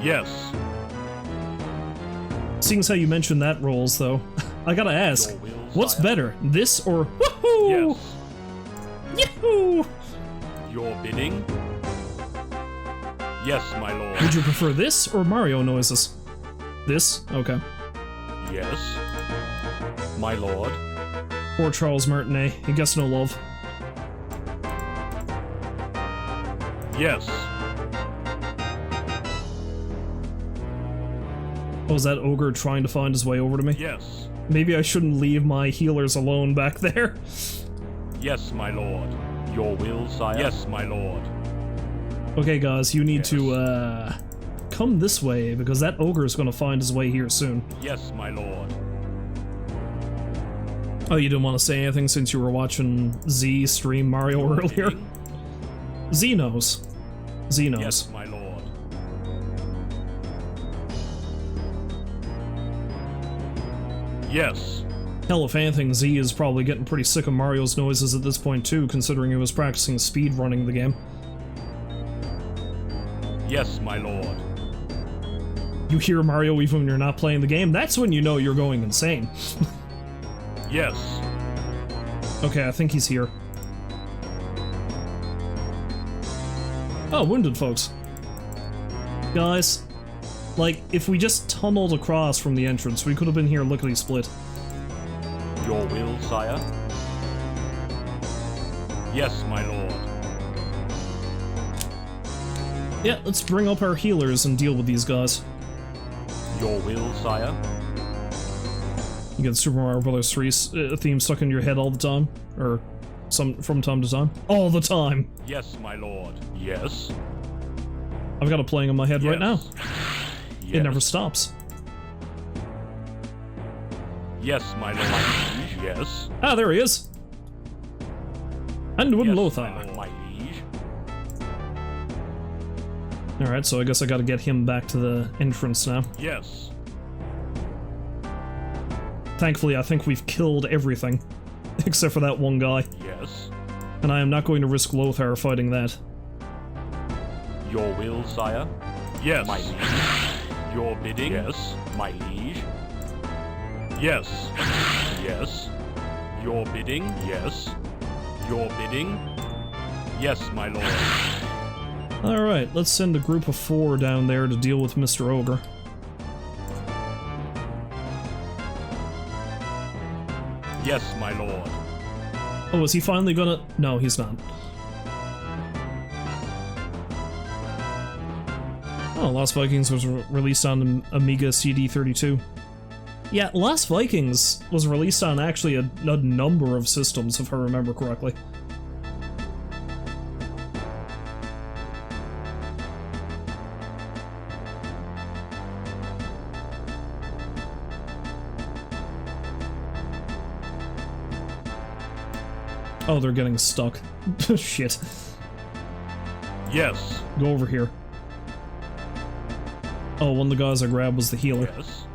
Yes. Seeing as how you mentioned that rolls, though, I gotta ask, Your will, what's sire. better, this or woohoo? Yes. Yahoo! Your bidding. Yes, my lord. Would you prefer this or Mario noises? This? Okay. Yes. My lord. Poor Charles Martinet, he gets no love. Yes. Oh, was that ogre trying to find his way over to me? Yes. Maybe I shouldn't leave my healers alone back there. Yes, my lord. Your will, sire. Yes, my lord. Okay, guys, you need to, come this way, because that ogre is gonna find his way here soon. Yes, my lord. Oh, you didn't want to say anything since you were watching Z stream Mario earlier? Bidding. Z knows. Z knows. Yes, my lord. Yes. Hell, if anything, Z is probably getting pretty sick of Mario's noises at this point too, considering he was practicing speed running the game. Yes, my lord. You hear Mario even when you're not playing the game, that's when you know you're going insane. Yes. Okay, I think he's here. Oh, wounded folks. Guys, like, if we just tunneled across from the entrance, we could have been here lickety-split. Your will, sire? Yes, my lord. Yeah, let's bring up our healers and deal with these guys. Your will, sire? You get Super Mario Bros. 3 theme stuck in your head all the time? Or from time to time? All the time! Yes, my lord. Yes. I've got it playing in my head right now. Yes. It never stops. Yes, my lord. Yes. Ah, there he is! And Yes, Lothar. my lord, my liege. Alright, so I guess I gotta get him back to the entrance now. Yes. Thankfully, I think we've killed everything. Except for that one guy. Yes. And I am not going to risk Lothar fighting that. Your will, sire? Yes. My liege. Your bidding? Yes. My liege. Yes. Yes. Your bidding? Yes. Your bidding? Yes, my lord. Alright, let's send a group of 4 down there to deal with Mr. Ogre. Yes, my lord. Oh, is he finally gonna... No, he's not. Oh, Last Vikings was released on Amiga CD32. Yeah, Last Vikings was released on actually a number of systems, if I remember correctly. Oh, they're getting stuck. Shit. Yes. Go over here. Oh, one of the guys I grabbed was the healer. Yes.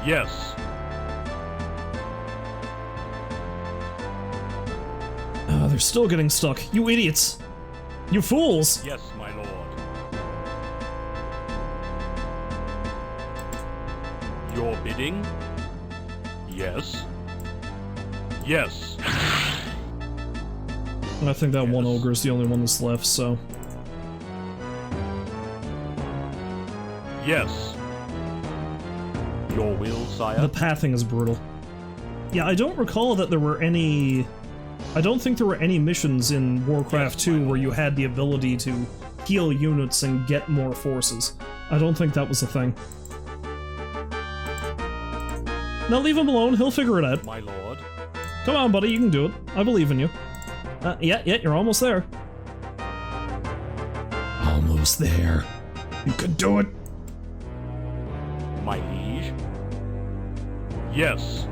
Yes. They're still getting stuck. You idiots! You fools! Yes, my lord. Your bidding? Yes. Yes. I think that one Yes. ogre is the only one that's left, so... Yes. Your will, sire? The pathing is brutal. Yeah, I don't recall that there were any... I don't think there were any missions in Warcraft 2 where you had the ability to heal units and get more forces. I don't think that was a thing. Now leave him alone, he'll figure it out. My lord. Come on, buddy, you can do it. I believe in you. Yeah, you're almost there. Almost there. You can do it. My liege? Yes.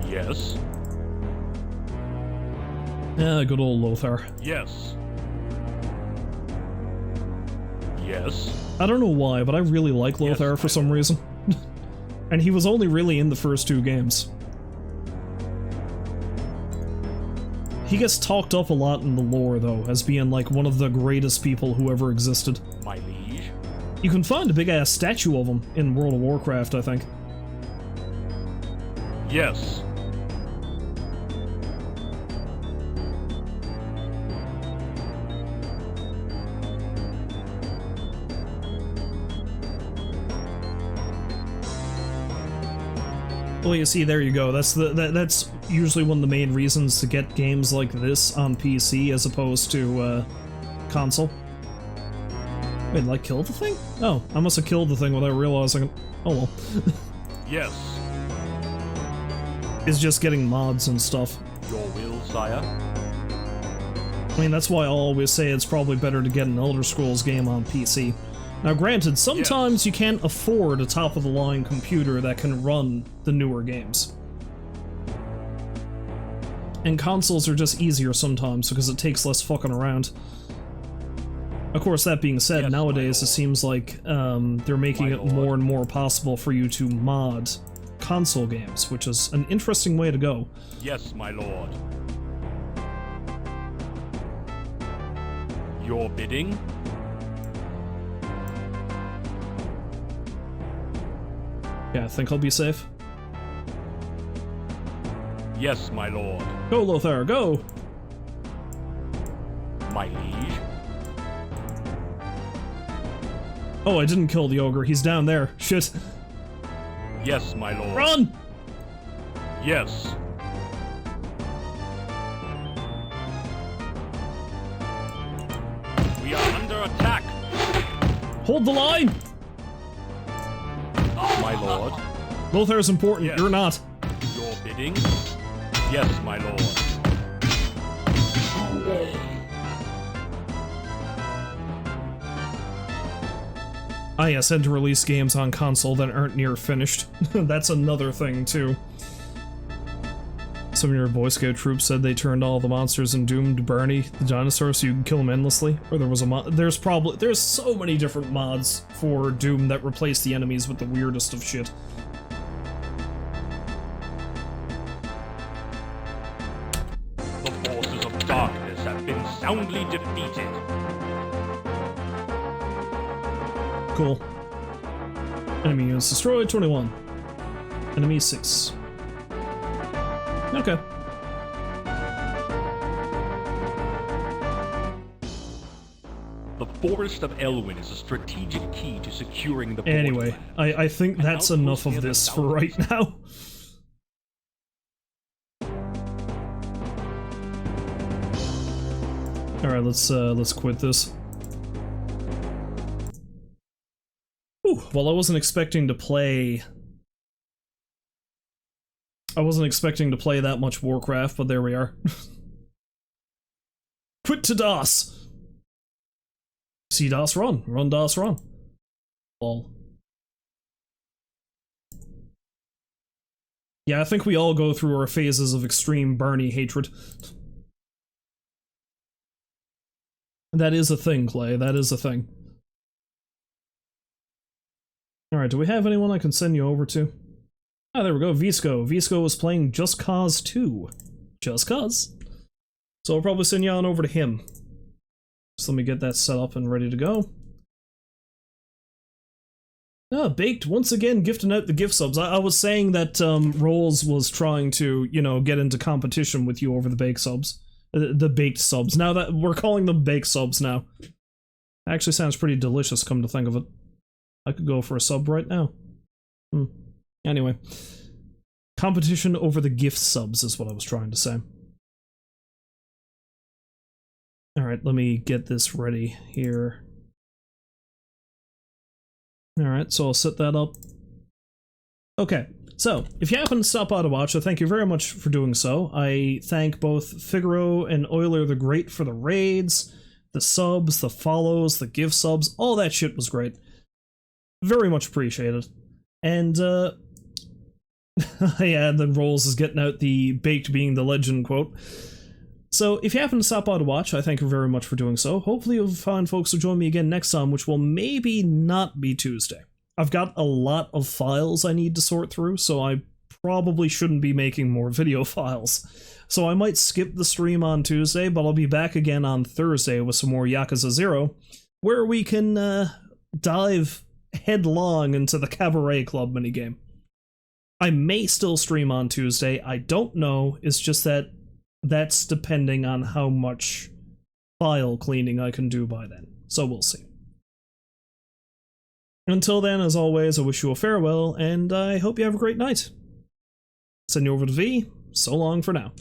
Yes. Yeah, good old Lothar. Yes. Yes. I don't know why, but I really like Lothar Yes, for some reason. And he was only really in the first 2 games. He gets talked up a lot in the lore, though, as being like one of the greatest people who ever existed. My liege? You can find a big-ass statue of him in World of Warcraft, I think. Yes. Well, you see, there you go. That's usually one of the main reasons to get games like this on PC as opposed to console. Wait, did I kill the thing? Oh, I must have killed the thing without realizing it. Oh well. Yes. It's just getting mods and stuff. Your will, sire? I mean, that's why I'll always say it's probably better to get an Elder Scrolls game on PC. Now granted, sometimes you can't afford a top-of-the-line computer that can run the newer games. And consoles are just easier sometimes because it takes less fucking around. Of course, that being said, Yes, nowadays my it lord. seems like they're making My it lord. more and more possible for you to mod console games, which is an interesting way to go. Yes, my lord. Your bidding? Yeah, I think I'll be safe. Yes, my lord. Go, Lothar, go! My liege. Oh, I didn't kill the ogre. He's down there. Shit. Yes, my lord. Run! Yes. We are under attack. Hold the line! My lord. Lothar's important. Yes. You're not. Your bidding? Yes, my lord. Ah yes, and to release games on console that aren't near finished. That's another thing, too. Some of your Boy Scout troops said they turned all the monsters in Doom to Barney, the dinosaur, so you can kill them endlessly. Or there was a mod. There's so many different mods for Doom that replace the enemies with the weirdest of shit. The forces of darkness have been soundly defeated. Cool. Enemy units destroyed, 21. Enemy 6. Okay. The Forest of Elwyn is a strategic key to securing the Anyway, borderland. I think that's enough of this for right now. Alright, let's quit this. Ooh, well, I wasn't expecting to play that much Warcraft, but there we are. Quit to DOS! See DOS run. Run DOS run. Lol. Yeah, I think we all go through our phases of extreme Barney hatred. That is a thing, Clay. That is a thing. Alright, do we have anyone I can send you over to? Ah, there we go, Visco. Visco is playing Just Cause 2. Just Cause. So I'll probably send you on over to him. So let me get that set up and ready to go. Ah, Baked, once again, gifting out the gift subs. I was saying that Rolls was trying to, you know, get into competition with you over the baked subs. The baked subs. Now that we're calling them baked subs now. Actually sounds pretty delicious, come to think of it. I could go for a sub right now. Anyway. Competition over the gift subs is what I was trying to say. Alright, let me get this ready here. Alright, so I'll set that up. Okay, so, if you happen to stop by to watch, I thank you very much for doing so. I thank both Figaro and Euler the Great for the raids, the subs, the follows, the gift subs, all that shit was great. Very much appreciated. And, yeah, and then Rolls is getting out the baked being the legend quote. So, if you happen to stop by to watch, I thank you very much for doing so. Hopefully you'll find folks to join me again next time, which will maybe not be Tuesday. I've got a lot of files I need to sort through, so I probably shouldn't be making more video files. So I might skip the stream on Tuesday, but I'll be back again on Thursday with some more Yakuza 0, where we can dive headlong into the Cabaret Club minigame. I may still stream on Tuesday, I don't know, it's just that that's depending on how much file cleaning I can do by then, so we'll see. Until then, as always, I wish you a farewell, and I hope you have a great night. Send you over to V, so long for now.